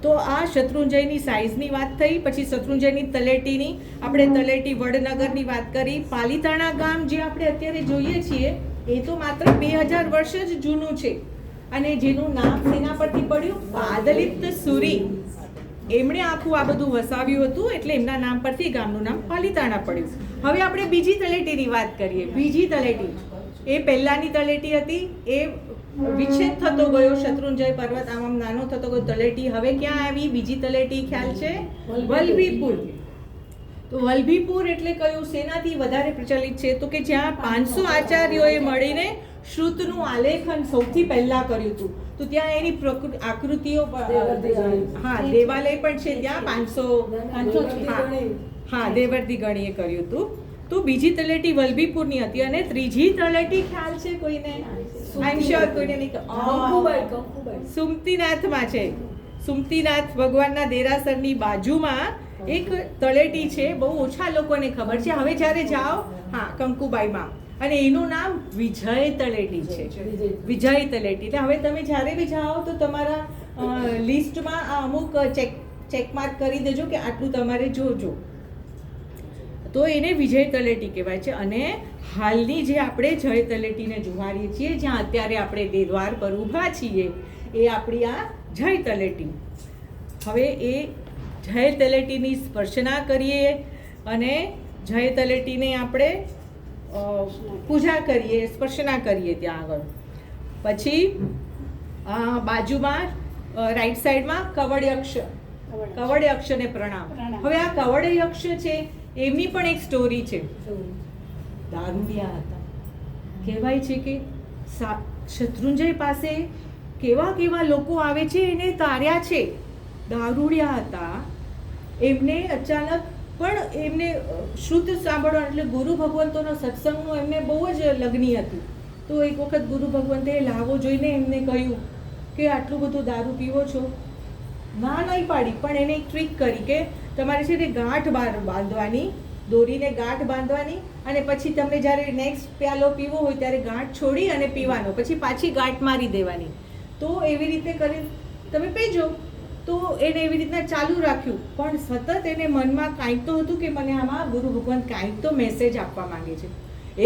તો આ શત્રુંજયની સાઇઝની વાત થઈ. પછી શત્રુંજયની તલેટીની, આપણે તલેટી વડનગરની વાત કરી. પાલીતાણા ગામ જે આપણે અત્યારે જોઈએ છીએ એ તો માત્ર 2000 વર્ષ જ જૂનું છે, અને જેનું નામ સેના પરથી પડ્યું? પાદલિપ્ત સુરી. એમણે આખું આ બધું વસાવ્યું હતું, એટલે એમના નામ પરથી ગામનું નામ પાલીતાણા પડ્યું. હવે આપણે બીજી તલેટીની વાત કરીએ. બીજી તલેટી એ પહેલાની તલેટી હતી, એ વિચ્છેદ થતો ગયો. શત્રુંજય પર્વત આમ નાનો થતો ગયો. તલેટી હવે ક્યાં આવી? બીજી તલેટી ખ્યાલ છે? વલ્લભીપુર. તો વલ્લભીપુર એટલે કયું? શેનાથી વધારે પ્રચલિત છે? તો કે જ્યાં 500 આચાર્યોએ મળીને શ્રુતનું આલેખન સૌથી પહેલા કર્યું હતું. તો ત્યાં એની આકૃતિઓ, હા, દેવાલય પણ છે ત્યાં. 500, હા, દેવર્દી ગણીએ કર્યું હતું. તો બીજી તલેટી વલ્લભીપુરની હતી. અને ત્રીજી તલેટી ખ્યાલ છે કોઈને? આઈ એમ શ્યોર કોઈને નહીં. સુમતીનાથમાં છે. સુમતીનાથ ભગવાનના દેરાસરની બાજુમાં એક તળેટી છે, બહુ ઓછા લોકોને ખબર છે. હવે જ્યારે જાઓ, હા, કંકુબાઈમાં, અને એનું નામ વિજય તળેટી છે. વિજય તળેટી. એટલે હવે તમે જ્યારે બી જાઓ તો તમારા લિસ્ટમાં આ અમુક ચેકમાર્ક કરી દેજો કે આટલું તમારે જોજો. તો એને વિજય તળેટી કહેવાય છે. અને હાલની જે આપણે જય તળેટીને જોવાડીએ છીએ, જ્યાં અત્યારે આપણે દ્વાર પર ઊભા છીએ, એ આપણી આ જય તળેટી. હવે એ જય તળેટીની સ્પર્શના કરીએ અને જય તળેટીને આપણે પૂજા કરીએ, સ્પર્શના કરીએ ત્યાં આગળ. પછી બાજુમાં રાઈટ સાઈડમાં કવડયક્ષ. કવડયક્ષને પ્રણામ. હવે આ કવડયક્ષ છે, એમની પણ એક સ્ટોરી છે. દારૂડિયા હતા. કહેવાય છે કે શત્રુંજય પાસે કેવા કેવા લોકો આવે છે એને તાર્યા છે. દારૂડિયા હતા. એમને અચાનક પણ એમને શ્રુત સાંભળવા, એટલે ગુરુ ભગવંતોનો સત્સંગનું એમને બહુ જ લગ્ની હતું. તો એક વખત ગુરુ ભગવંતે લાવો જોઈને એમને કહ્યું કે આટલું બધું દારૂ પીવો છો? ના નહીં પાડી, પણ એને એક ટ્રીક કરી કે તમારે છે ને ગાંઠ બાંધવાની, દોરીને ગાંઠ બાંધવાની, અને પછી તમને જ્યારે નેક્સ્ટ પ્યાલો પીવો હોય ત્યારે ગાંઠ છોડી અને પીવાનો, પછી પાછી ગાંઠ મારી દેવાની. તો એવી રીતે કરી તમે પીજો. તો એને એવી રીતના ચાલુ રાખ્યું, પણ સતત એને મનમાં કાંઈક તો હતું કે મને આમાં ગુરુ ભગવાન કાંઈક તો મેસેજ આપવા માંગે છે.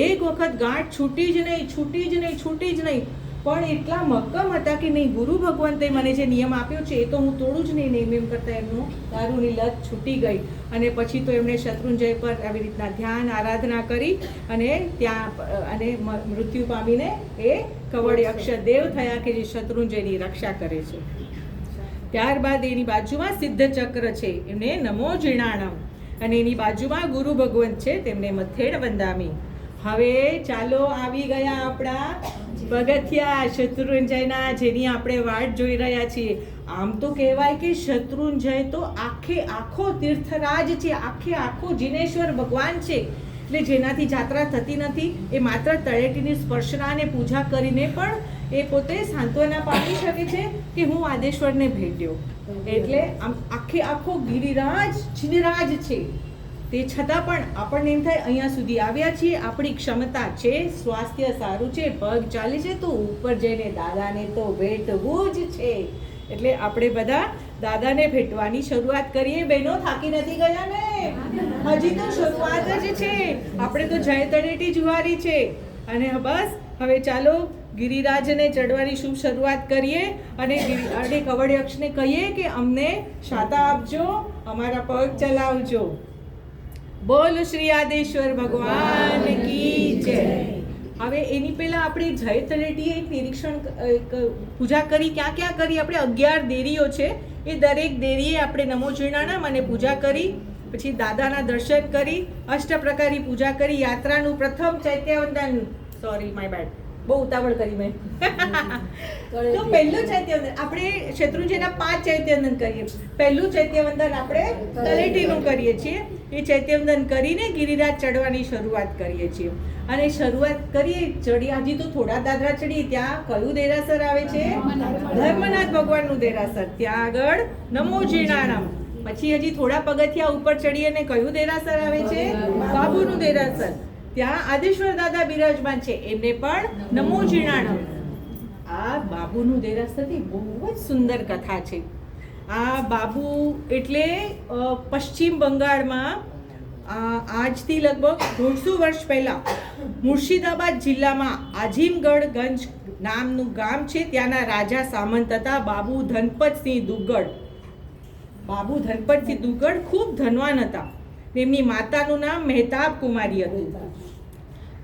એક વખત ગાંઠ છૂટી જ નહીં, છૂટી જ નહીં, છૂટી જ નહીં. પણ એટલા મક્કમ હતા કે નહીં, ગુરુ ભગવંતે મને જે નિયમ આપ્યો છે એ તો હું તોડું જ નહીં. એમ કરતાં એમનું દારૂની લત છૂટી ગઈ. અને પછી તો એમણે શત્રુંજય પર આવી રીતના ધ્યાન આરાધના કરી અને ત્યાં અને મૃત્યુ પામીને એ કવડયક્ષ દેવ થયા કે જે શત્રુંજયની રક્ષા કરે છે. ત્યારબાદ એની બાજુમાં સિદ્ધ ચક્ર છે, એમને નમો જીણાણમ, અને એની બાજુમાં ગુરુ ભગવંત છે, તેમને મથેણ વંદામી. હવે ચાલો આવી ગયા આપણા પગથિયા શત્રુંજયના, જેની આપણે વાટ જોઈ રહ્યા છીએ. આમ તો કહેવાય કે શત્રુંજય તો આખો તીર્થરાજ છે, આખો જીનેશ્વર ભગવાન છે. એટલે જેનાથી જાત્રા થતી નથી, એ માત્ર તળેટીની સ્પર્શના અને પૂજા કરીને પણ એ પોતે સાંત્વના પામી શકે છે કે હું આદેશ્વરને ભેટ્યો. એટલે આમ આખો ગિરિરાજ જીનરાજ છે. તે છતાં પણ આપણને એમ થાય અહીંયા સુધી આવ્યા છીએ, આપણી ક્ષમતા છે, સ્વાસ્થ્ય સારું છે, પગ ચાલે છે, તો ઉપર જઈને દાદાને તો ભેટવું જ છે. એટલે આપણે બધા દાદાને ભેટવાની શરૂઆત કરીએ. બહેનો થાકી નથી ગયા ને? હજી તો શરૂઆત જ છે. આપણે તો જય તળેટી જુવારી છે. અને બસ હવે ચાલો ગિરિરાજને ચડવાની શુભ શરૂઆત કરીએ અને કવડયક્ષને કહીએ કે અમને શાતા આપજો, અમારા પગ ચલાવજો. બોલ શ્રી આદેશ્વર ભગવાન કી જય. હવે એની પહેલા આપણે જય તળેટીએ એક નિરીક્ષણ પૂજા કરી. ક્યાં ક્યાં કરી? આપણે 11 દેરીઓ છે, એ દરેક દેરીએ આપણે નમો જીણાણામ અને પૂજા કરી. પછી દાદાના દર્શન કરી, અષ્ટપ્રકારી પૂજા કરી, યાત્રાનું પ્રથમ ચૈત્યવંદન, સોરી માય બેડ, બહુ ઉતાવળ કરી મેં. તો પહેલું ચૈત્યવંદન આપણે શત્રુંજયના 5 ચૈત્યવંદન કરીએ. પહેલું ચૈત્યવંદન આપણે તળેટીનું કરીએ છીએ. એ ચૈત્યવંદન કરીને ગિરિરાજ ચડવાની શરૂઆત કરીએ છીએ. અને શરૂઆત કરીએ ચડી, હજી તો થોડા દાદરા ચડીએ. ત્યાં કયું દેરાસર આવે છે? ધર્મનાથ ભગવાનનું દેરાસર. ત્યાં આગળ નમો જીણાણામ. પછી હજી થોડા પગથિયા ઉપર ચડીએ અને કયું દેરાસર આવે છે? બાબુનું દેરાસર. ત્યાં આદેશ્વર દાદા બિરાજમાન છે, એમને પણ નમો જીણાણામ. આ બાબુનું દેરાસરની બહુ જ સુંદર કથા છે. આ બાબુ એટલે પશ્ચિમ બંગાળમાં આજથી લગભગ 150 વર્ષ પહેલા મુર્શિદાબાદ જિલ્લામાં આઝીમગઢ ગંજ નામનું ગામ છે. ત્યાંના રાજા સામંત હતા બાબુ ધનપતસિંહ દુગ્ગડ. બાબુ ધનપતસિંહ દુગ્ગડ ખૂબ ધનવાન હતા. તેમની માતાનું નામ મહેતાબ કુમારી હતું.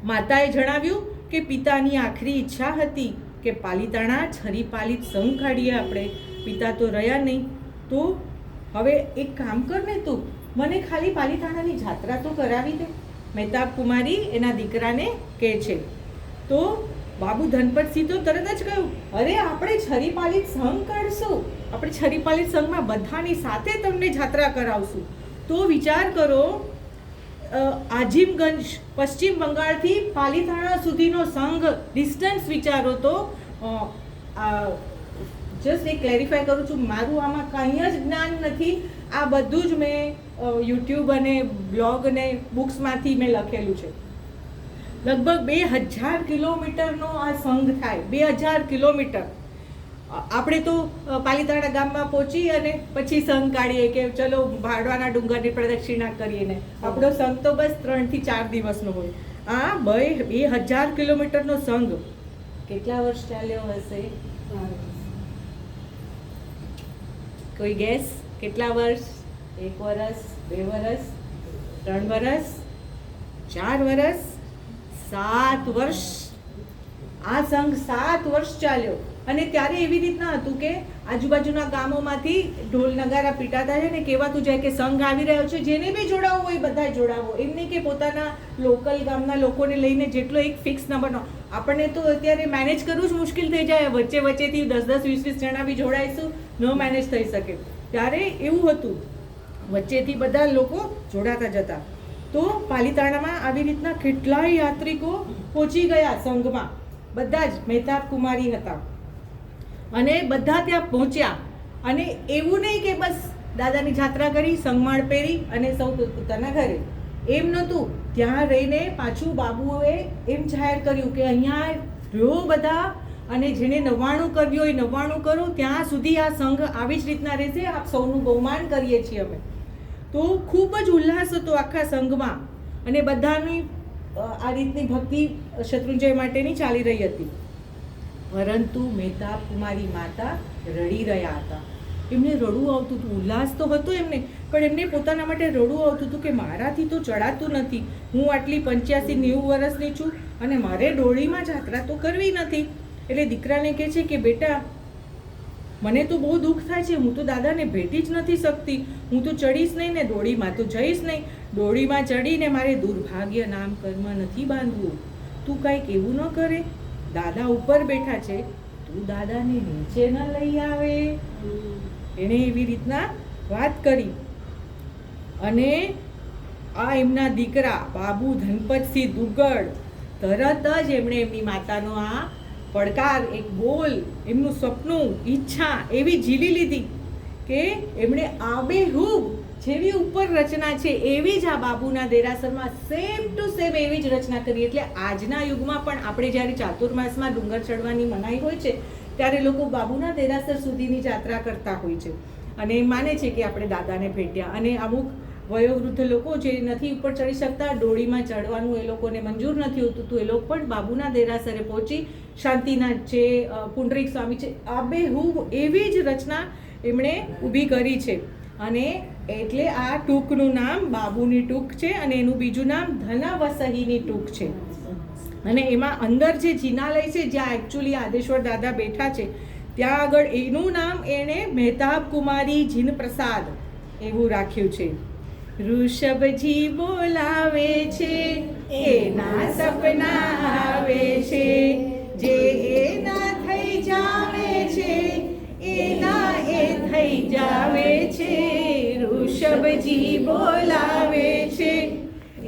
માતાએ જણાવ્યું કે પિતાની આખરી ઈચ્છા હતી કે પાલિતાણા છરીપાલિત સંઘ કાઢીએ આપણે. પિતા તો રહ્યા નહીં, તો હવે એક કામ કર ને, તું મને ખાલી પાલિતાણાની જાત્રા તો કરાવી દે. મહેતાબ કુમારી એના દીકરાને કહે છે. તો બાબુ ધનપતસિંહ તો તરત જ કહ્યું, અરે આપણે છરીપાલિત સંઘ કાઢશું, આપણે છરીપાલિત સંઘમાં બધાની સાથે તમને જાત્રા કરાવશું. તો વિચાર કરો, આઝીમગંજ પશ્ચિમ બંગાળથી પાલિતાણા સુધીનો સંઘ ડિસ્ટન્સ વિચારો તો. જસ્ટ એ ક્લેરિફાય કરું છું, મારું આમાં કંઈ જ જ્ઞાન નથી. આ બધું જ મેં યુટ્યુબ અને બ્લોગ અને બુક્સમાંથી મેં લખેલું છે. લગભગ 2000 કિલોમીટરનો આ સંઘ થાય. 2000 કિલોમીટર. આપણે તો પાલિતાણા ગામમાં પહોંચી અને પછી સંઘ કાઢીએ કે ચલો ભાડવાના ડુંગરની પ્રદક્ષિણા કરીએ. આપણો સંઘ તો બસ 3 થી 4 દિવસનો હોય. આ 2000 કિલોમીટરનો સંઘ કેટલા વર્ષ ચાલ્યો હશે? કોઈ ગેસ? કેટલા વર્ષ? 1 વર્ષ, 2 વર્ષ, 3 વર્ષ, 4 વર્ષ, 7 વર્ષ. આ સંઘ 7 વર્ષ ચાલ્યો. અને ત્યારે એવી રીતના હતું કે આજુબાજુના ગામોમાંથી ઢોલ નગારા પીટાતા છે ને કહેવાતું જાય કે સંઘ આવી રહ્યો છે, જેને બી જોડાવવો હોય બધા જોડાવો. એમ નહીં કે પોતાના લોકલ ગામના લોકોને લઈને જેટલો એક ફિક્સ નંબરનો. આપણને તો અત્યારે મેનેજ કરવું જ મુશ્કેલ થઈ જાય. વચ્ચે વચ્ચેથી 10-10, 20-20 જણા બી જોડાઈશું, ન મેનેજ થઈ શકે. ત્યારે એવું હતું, વચ્ચેથી બધા લોકો જોડાતા જતા. તો પાલિતાણામાં આવી રીતના કેટલાય યાત્રિકો પહોંચી ગયા સંઘમાં. બધા જ મહેતાબ કુમારી હતા અને બધા ત્યાં પહોંચ્યા. અને એવું નહીં કે બસ દાદાની જાત્રા કરી, સંગમાળ પહેરી અને સૌ પોતાના ઘરે. એમ નહોતું. ત્યાં રહીને પાછું બાબુએ એમ જાહેર કર્યું કે અહીંયા રહ્યો બધા, અને જેને 99 કર્યું હોય 99 કરો, ત્યાં સુધી આ સંઘ આવી જ રીતના રહેશે. આપ સૌનું બહુમાન કરીએ છીએ અમે. તો ખૂબ જ ઉલ્લાસ હતો આખા સંઘમાં. અને બધાની આ રીતની ભક્તિ શત્રુંજય માટેની ચાલી રહી હતી. પરંતુ મહેતાબ કુમારી માતા રડી રહ્યા હતા. એમને રડવું આવતું હતું. ઉલ્લાસ તો હતો એમને, પણ એમને પોતાના માટે રડવું આવતું હતું કે મારાથી તો ચડાતું નથી. હું આટલી 85-90 વર્ષની છું અને મારે ડોળીમાં જાત્રા તો કરવી નથી. એટલે દીકરાને કહે છે કે બેટા, મને તો બહુ દુઃખ થાય છે, હું તો દાદાને ભેટી જ નથી શકતી. હું તો ચડીશ નહીં ને ડોળીમાં તો જઈશ નહીં. ડોળીમાં ચડીને મારે દુર્ભાગ્ય નામ કર્મ નથી બાંધવું. તું કાંઈક એવું ન કરે. દાદા ઉપર બેઠા છે, તું દાદાને નીચે ન લઈ આવે. એણે એવી રીતના વાત કરી. અને આ એમના દીકરા બાબુ ધનપતસિંહ દુગ્ગડ તરત જ એમણે એમની માતાનો આ પડકાર, એક બોલ, એમનું સપનું, ઈચ્છા એવી ઝીલી લીધી કે એમણે આબેહૂબ જેવી ઉપર રચના છે એવી જ આ બાબુના દેરાસરમાં સેમ ટુ સેમ એવી જ રચના કરી. એટલે આજના યુગમાં પણ આપણે જ્યારે ચાતુર્માસમાં ડુંગર ચડવાની મનાઈ હોય છે ત્યારે લોકો બાબુના દેરાસર સુધીની જાત્રા કરતા હોય છે અને માને છે કે આપણે દાદાને ભેટ્યા. અને અમુક વયોવૃદ્ધ લોકો જે નથી ઉપર ચડી શકતા, ડોળીમાં ચડવાનું એ લોકોને મંજૂર નથી હોતું, તો એ લોકો પણ બાબુના દેરાસરે પહોંચી શાંતિનાથ છે, પુંડરીક સ્વામી છે, આબેહૂબ એવી જ રચના એમણે ઊભી કરી છે. અને એટલે આ ટૂંકનું નામ બાબુની ટૂંક છે અને એનું બીજું નામ ધનાવસહીની ટૂંક છે. અને એમાં અંદર જે જિનાલય છે જ્યાં એકચ્યુઅલી આદેશ્વર દાદા બેઠા છે ત્યાં આગળ એનું નામ એણે મહેતાબ કુમારી જીન પ્રસાદ એવું રાખ્યું છે. ઋષભજી બોલાવે છે, એના સપના આવે છે, જે એના થઈ જાવે છે, એના એ થઈ જાવે છે. ઋષભજી બોલાવે છે,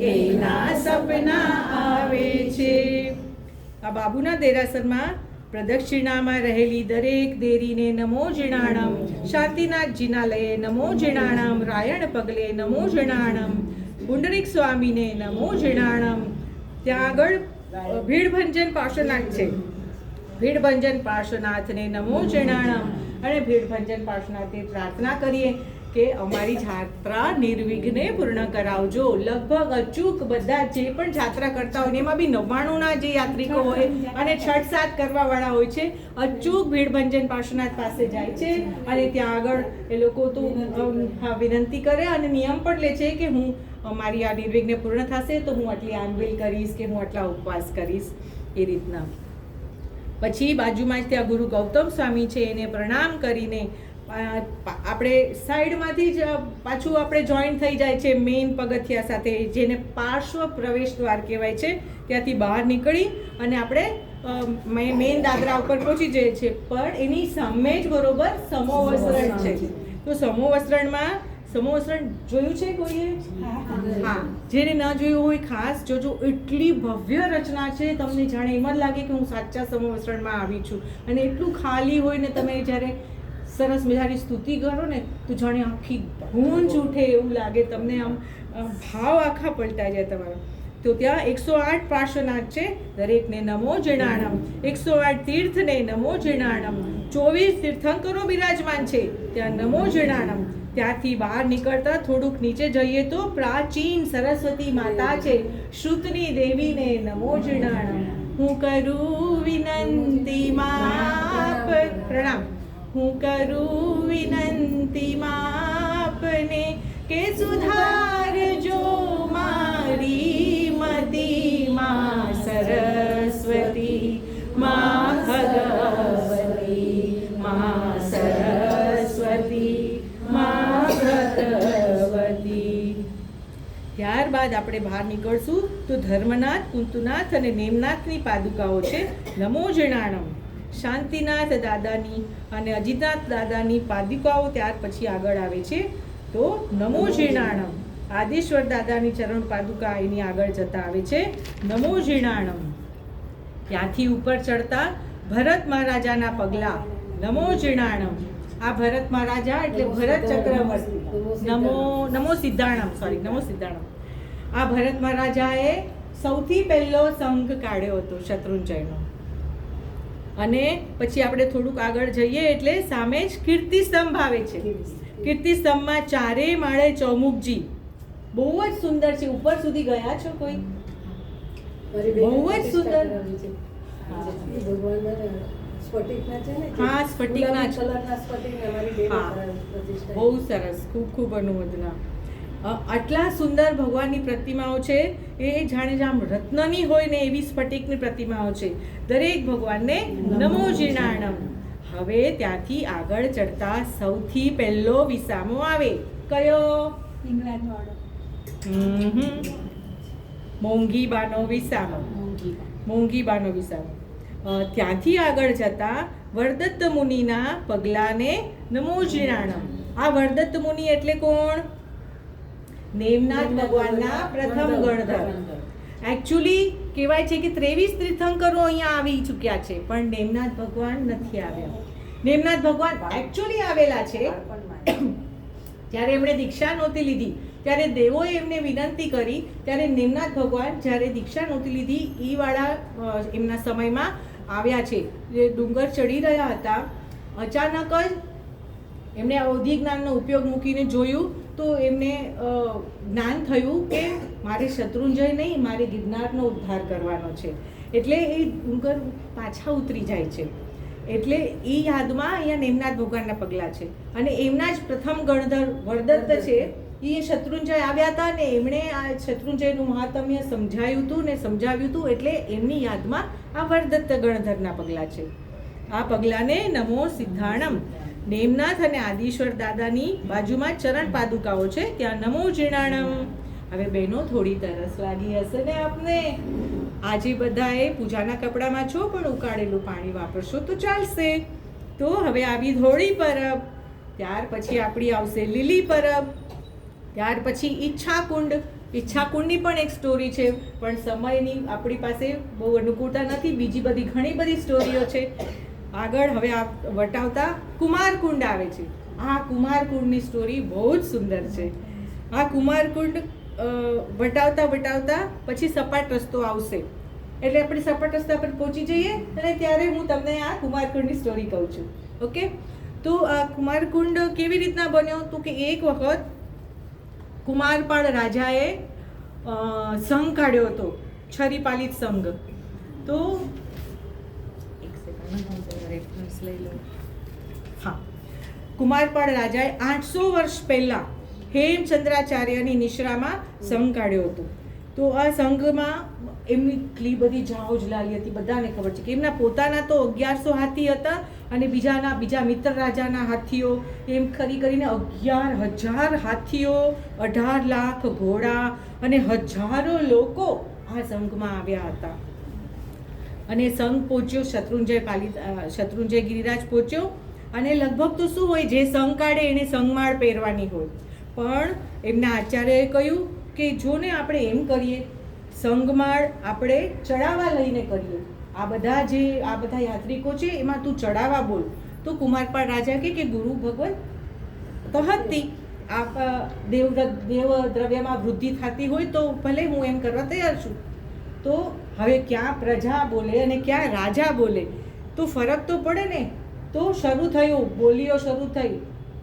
એના સપના આવે છે. આ બાબુના દેરાસરમાં પ્રદક્ષિણામાં રહેલી દરેક દેરીને નમો જીણાણમ, શાંતિનાથ જિનાલયે નમો જીણાણમ, રાયણ પગલે નમો જીણાણમ, પુંડરીક સ્વામીને નમો જીણાણમ. ત્યાં આગળ ભીડભંજન પાર્શ્વનાથ છે. ભીડભંજન પાર્શ્વનાથને નમો જીણાણમ. અને ભીડભંજન પાર્શ્વનાથને પ્રાર્થના કરીએ કે અમારી જાત્રા નિર્વિઘ્ને પૂર્ણ કરાવજો. લગભગ અચૂક બધા જે પણ જાત્રા કરતા હોય એમાં બી 99ના જે યાત્રિકો હોય અને 6-7 કરવાવાળા હોય છે અચૂક ભીડભંજન પાર્શ્વનાથ પાસે જાય છે અને ત્યાં આગળ એ લોકો તો વિનંતી કરે અને નિયમ પણ લે છે કે હું મારી આ નિર્વિઘ્ને પૂર્ણ થશે તો હું આટલી આંબિલ કરીશ કે હું આટલા ઉપવાસ કરીશ એ રીતના. પછી બાજુમાં જ ત્યાં ગુરુ ગૌતમ સ્વામી છે, એને પ્રણામ કરીને આપણે સાઈડમાંથી જ પાછું આપણે જોઈન થઈ જાય છે મેઇન પગથિયા સાથે, જેને પાર્શ્વ પ્રવેશ દ્વાર કહેવાય છે. ત્યાંથી બહાર નીકળી અને આપણે મેઇન દાદરા ઉપર પહોંચી જઈએ છીએ. પણ એની સામે જ બરોબર સમોવસ્ત્રણ છે. તો સમોવસ્ત્રણમાં સમોવસ્ત્રણ જોયું છે કોઈએ? હા, જેને ન જોયું હોય ખાસ જોજો. એટલી ભવ્ય રચના છે, તમને જાણે એમ જ લાગે કે હું સાચા સમોવસ્ત્રણમાં આવી છું. અને એટલું ખાલી હોય ને તમે જ્યારે સરસ મજાની સ્તુતિ કરો ને તો જાણે આખી ગૂંજ ઉઠે એવું લાગે તમને, આમ ભાવ આખા પલટાઈ જાય તમારા. તો ત્યાં 108 પાર્શ્વનાથ છે, દરેકને નમો જીણાણમ. 108 તીર્થને નમો જીણાણમ. 24 તીર્થંકરો બિરાજમાન છે, ત્યાં નમો જીણાણમ. ત્યાંથી બહાર નીકળતા થોડુંક નીચે જઈએ તો પ્રાચીન સરસ્વતી માતા છે, શ્રુતની દેવીને નમો જીણાણમ. હું કરું વિનંતી માપ, પ્રણામ. હું કરું વિનંતી માપને કે સુધારજો મારી મતિ. માં સરસ્વતી, માં ભગવતી, માં સરસ્વતી, માં ભગવતી. ત્યારબાદ આપણે બહાર નીકળશું તો ધર્મનાથ, કુંતુનાથ અને નેમનાથની પાદુકાઓ છે, નમો જીણાણમ. શાંતિનાથ દાદાની અને અજીતનાથ દાદાની પાદુકાઓ ત્યાર પછી આગળ આવે છે. તો નમો જીણાણમ. આદેશ્વર દાદાની ચરણ પાદુકા એની આગળ જતા આવે છે, નમો જીણાણમ. ત્યાંથી ઉપર ચડતા ભરત મહારાજાના પગલા, નમો જીણાણમ. આ ભરત મહારાજા એટલે ભરત ચક્રવર્તી. નમો સિદ્ધાણમ, સોરી, નમો સિદ્ધાણમ. આ ભરત મહારાજાએ સૌથી પહેલો સંઘ કાઢ્યો હતો શત્રુંજયનો. અને પછી આપણે થોડુંક આગળ જઈએ એટલે સામે જ કીર્તિસ્તંભ આવે છે. કીર્તિસ્તંભમાં 4 માળે ચૌમુખજી, બહુ જ સુંદર છે. ઉપર સુધી ગયા છો કોઈ? બહુ જ સુંદર. હા, સ્ફટિકના બહુ સરસ, ખૂબ ખૂબ અનુમોદના. આટલા સુંદર ભગવાનની પ્રતિમાઓ છે, એ જાણે આમ રત્નની હોય ને એવી સ્ફટિકની પ્રતિમાઓ છે. દરેક ભગવાનને નમો જીણાણમ. હવે ત્યાંથી આગળ ચડતા સૌથી પહેલો વિસામો આવે, કયો? મોંઘીબાનો વિસામો. મોંઘીબાનો વિસામો. ત્યાંથી આગળ જતા વરદત્ત મુનિના પગલાને નમો જીણાણમ. આ વરદત્ત મુનિ એટલે કોણ? નેમનાથ ભગવાનના પ્રથમ ગણધર. એકચ્યુઅલી કહેવાય છે કે 23 તીર્થંકરો અહીંયા આવી ચૂક્યા છે, પણ નેમનાથ ભગવાન નથી આવ્યા. નેમનાથ ભગવાન એકચ્યુઅલી આવેલા છે જ્યારે એમણે દીક્ષા નહોતી લીધી, ત્યારે દેવોએ એમને વિનંતી કરી, ત્યારે નેમનાથ ભગવાન જ્યારે દીક્ષા નહોતી લીધી એ વાળા એમના સમયમાં આવ્યા છે. જે ડુંગર ચડી રહ્યા હતા, અચાનક જ એમણે અવધિ જ્ઞાનનો ઉપયોગ મૂકીને જોયું તો એમને જ્ઞાન થયું કે મારે શત્રુંજય નહીં, મારે ગિરનારનો ઉદ્ધાર કરવાનો છે. એટલે એ ડુંગર પાછા ઉતરી જાય છે. એટલે એ યાદમાં અહીંયા નેમનાથ ભગવાનના પગલાં છે. અને એમના જ પ્રથમ ગણધર વરદત્ત છે, એ શત્રુંજય આવ્યા હતા ને એમણે આ શત્રુંજયનું મહાત્મ્ય સમજાવ્યું હતું ને સમજાવ્યું હતું, એટલે એમની યાદમાં આ વરદત્ત ગણધરના પગલાં છે. આ પગલાંને નમો સિદ્ધાણમ, નેમનાથ અને આદિશ્વર દાદાની બાજુમાં ચરણ પાદુકાઓ છે, ત્યાં નમો જીર્ણાણમ. હવે બહેનો થોડી તરસ લાગી હશે ને આપને. આજે બધાએ પૂજાના કપડામાં છો પણ ઉકાળેલું પાણી વાપરશો તો ચાલશે. તો હવે આવી ધોળી પરબ, ત્યાર પછી આપણી આવશે લીલી પરબ, ત્યાર પછી ઈચ્છાકુંડ. ઈચ્છાકુંડની પણ એક સ્ટોરી છે, પણ સમયની આપણી પાસે બહુ અનુકૂળતા નથી, બીજી બધી ઘણી બધી સ્ટોરીઓ છે. આગળ હવે આ વટાવતા કુમારકુંડ આવે છે. આ કુમારકુંડની સ્ટોરી બહુ જ સુંદર છે. આ કુમારકુંડ વટાવતા વટાવતા પછી સપાટ રસ્તો આવશે, એટલે આપણે સપાટ રસ્તા પર પહોંચી જઈએ અને ત્યારે હું તમને આ કુમારકુંડની સ્ટોરી કહું છું. ઓકે, તો આ કુમારકુંડ કેવી રીતના બન્યો? તો કે એક વખત કુમારપાળ રાજાએ સંઘ કાઢ્યો હતો, છરીપાલિત સંઘ. તો એક સેકન્ડ રેફરન્સ લઈ લો. હા, કુમારપાળ રાજાએ 800 વર્ષ પહેલા હેમચંદ્રાચાર્યની નિશ્રામાં સંઘ કાઢ્યો હતો. તો આ સંઘમાં એમની એટલી બધી જાઓ જલાલી હતી, બધાને ખબર છે કે એમના પોતાના તો 1100 હાથી હતા અને બીજા મિત્ર રાજાના હાથીઓ, એમ કરીને 11,000 હાથીઓ, 18 લાખ ઘોડા અને હજારો લોકો આ સંઘમાં આવ્યા હતા. અને સંઘ પહોંચ્યો, શત્રુંજય ગિરિરાજ પહોંચ્યો. અને લગભગ તો શું હોય, જે સંઘ કાઢે એને સંઘમાળ પહેરવાની હોય. પણ એમના આચાર્યએ કહ્યું કે જો ને આપણે એમ કરીએ, સંઘમાળ આપણે ચડાવવા લઈને કરીએ. આ બધા યાત્રિકો છે એમાં તું ચડાવવા બોલ. તો કુમારપાળ રાજા કે ગુરુ ભગવત તહતી, આપ દેવ દ્રવ્યમાં વૃદ્ધિ થતી હોય તો ભલે હું એમ કરવા તૈયાર છું. તો હવે ક્યાં પ્રજા બોલે અને ક્યાં રાજા બોલે, તો ફરક તો પડે ને. તો શરૂ થયું, બોલીઓ શરૂ થઈ.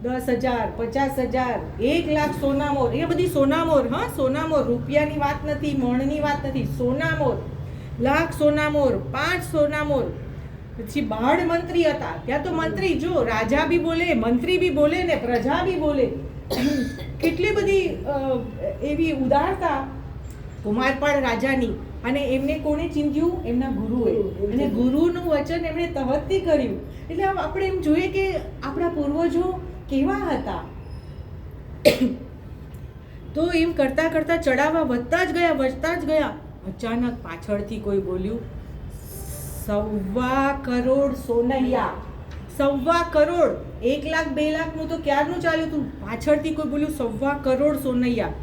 10,000, 50,000, 1 લાખ સોનામોર. એ બધી સોનામોર, હા, સોનામોર, રૂપિયાની વાત નથી, મણની વાત નથી, સોનામોર. લાખ સોનામોર, 5 સોનામોર. પછી બાળ મંત્રી હતા, ત્યાં તો મંત્રી, જો રાજા બી બોલે, મંત્રી બી બોલે ને પ્રજા બી બોલે. કેટલી બધી એવી ઉદારતા કુમારપાળ રાજાની. અને એમને કોણે ચીંધ્યું? એમના ગુરુએ. અને ગુરુનું વચન એમણે તહત્તી કર્યું. એટલે આપણે એમ જોઈએ કે આપણા પૂર્વજો કેવા હતા. તો એમ કરતા કરતા ચડાવવા વધતા જ ગયા. અચાનક પાછળથી કોઈ બોલ્યું, 1.25 કરોડ સોનૈયા. 1.25 કરોડ, 1 લાખ 2 લાખનું તો ક્યારનું ચાલ્યું હતું, પાછળથી કોઈ બોલ્યું 1.25 કરોડ સોનૈયા.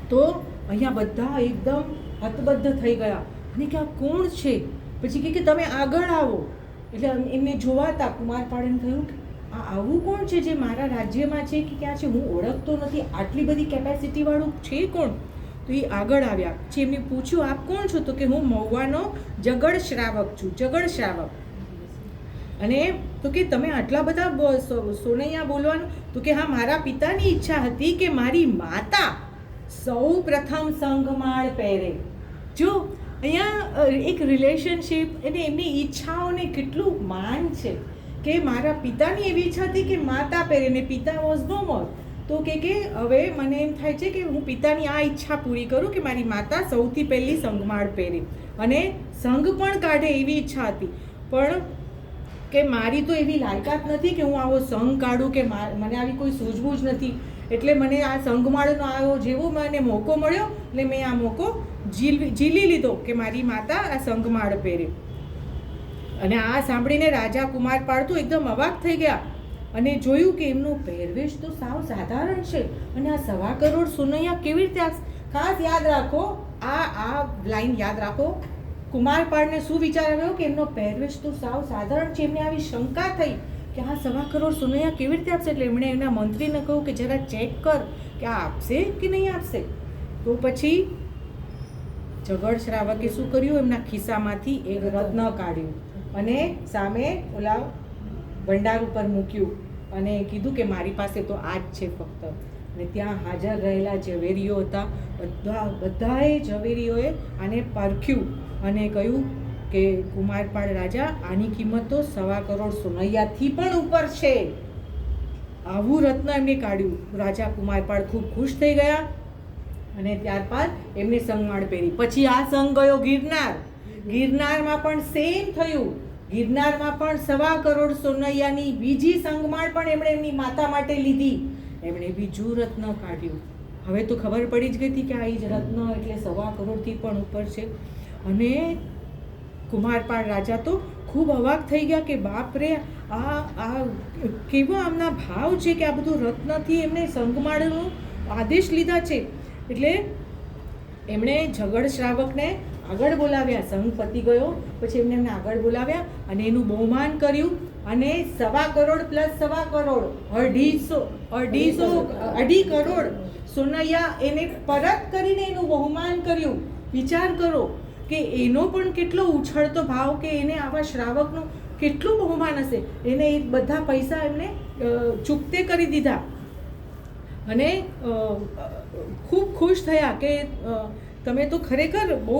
તો અહીંયા બધા એકદમ હતબદ્ધ થઈ ગયા અને કે આ કોણ છે? પછી કે તમે આગળ આવો. એટલે એમને જોવાતા કુમારપાળને થયું કે આ આવું કોણ છે જે મારા રાજ્યમાં છે કે ક્યાં છે, હું ઓળખતો નથી, આટલી બધી કેપેસિટી વાળું છે કોણ? તો એ આગળ આવ્યા. પછી એમને પૂછ્યું, આપ કોણ છો? તો કે હું મહુવાનો જગડ શ્રાવક છું, જગડ શ્રાવક. અને તો કે તમે આટલા બધા સોનૈયા બોલવાનું? તો કે હા, મારા પિતાની ઈચ્છા હતી કે મારી માતા સૌ પ્રથમ સંઘમાળ પહેરે. જો અહીંયા એક રિલેશનશિપ અને એમની ઈચ્છાઓને કેટલું માન છે કે મારા પિતાની એવી ઈચ્છા હતી કે માતા પહેરે ને પિતા વોઝ નો મોર. તો કે હવે મને એમ થાય છે કે હું પિતાની આ ઈચ્છા પૂરી કરું કે મારી માતા સૌથી પહેલી સંઘમાળ પહેરે અને સંઘ પણ કાઢે, એવી ઈચ્છા હતી. પણ કે મારી તો એવી લાયકાત નથી કે હું આવો સંઘ કાઢું, કે મને આવી કોઈ સૂઝબૂઝ નથી. એટલે મને આ સંઘમાળનો આવો જેવો મને મોકો મળ્યો એટલે મેં આ મોકો ઝીલી લીધો કે મારી માતા આ સંઘમાળ પહેરે. અને આ સાંભળીને રાજા કુમારપાળ તો એકદમ અવાક થઈ ગયા અને જોયું કે એમનો પહેરવેશ તો સાવ સાધારણ છે અને આ 1.25 કરોડ સોનૈયા કેવી રીતે? ખાસ યાદ રાખો, આ લાઈન યાદ રાખો. કુમારપાળને શું વિચાર આવ્યો કે એમનો પહેરવેશ તો સાવ સાધારણ છે. એમને આવી શંકા થઈ કે આ 1.25 કરોડ સોનૈયા કેવી રીતે આપશે? એટલે એમણે એમના મંત્રીને કહ્યું કે જરા ચેક કર કે આ આપશે કે નહીં આપશે. તો પછી જગડ શ્રાવકે શું કર્યું? એમના ખિસ્સામાંથી એક રત્ન કાઢ્યું અને સામે ઓલા ભંડાર ઉપર મૂક્યું અને કીધું કે મારી પાસે તો આ જ છે ફક્ત. અને ત્યાં હાજર રહેલા ઝવેરીઓ હતા, બધાએ ઝવેરીઓએ આને પારખ્યું અને કહ્યું કે કુમારપાળ રાજા, આની કિંમત તો 1.25 કરોડ સોનૈયાથી પણ ઉપર છે. આવું રત્ન એમને કાઢ્યું. રાજા કુમારપાળ ખૂબ ખુશ થઈ ગયા અને ત્યારબાદ એમને સંગમાળ પહેરી. પછી આ સંઘ ગયો ગિરનાર. ગિરનારમાં પણ સેમ થયું. ગિરનારમાં પણ 1.25 કરોડ સોનૈયાની બીજી સંગમાળ પણ એમણે એમની માતા માટે લીધી. એમણે બીજું રત્ન કાઢ્યું. હવે તો ખબર પડી જ ગઈ હતી કે આ જ રત્ન એટલે 1.25 કરોડથી પણ ઉપર છે. અને કુમારપાળ રાજા તો ખૂબ અવાક થઈ ગયા કે બાપ રે, આ કેવો આમના ભાવ છે કે આ બધું રત્નથી એમણે સંગમાળનો આદેશ લીધા છે. એટલે એમણે ઝઘડ શ્રાવકને આગળ બોલાવ્યા. સંઘ પતી ગયો પછી એમને આગળ બોલાવ્યા અને એનું બહુમાન કર્યું. અને 1.25 કરોડ પ્લસ 1.25 કરોડ 2.5 કરોડ સોનૈયા એને પરત કરીને એનું બહુમાન કર્યું. વિચાર કરો કે એનો પણ કેટલો ઉછળતો ભાવ કે એને આવા શ્રાવકનું કેટલું બહુમાન હશે. એને એ બધા પૈસા એમને ચૂકતે કરી દીધા અને ખૂબ ખુશ થયા કે તમે તો ખરેખર બહુ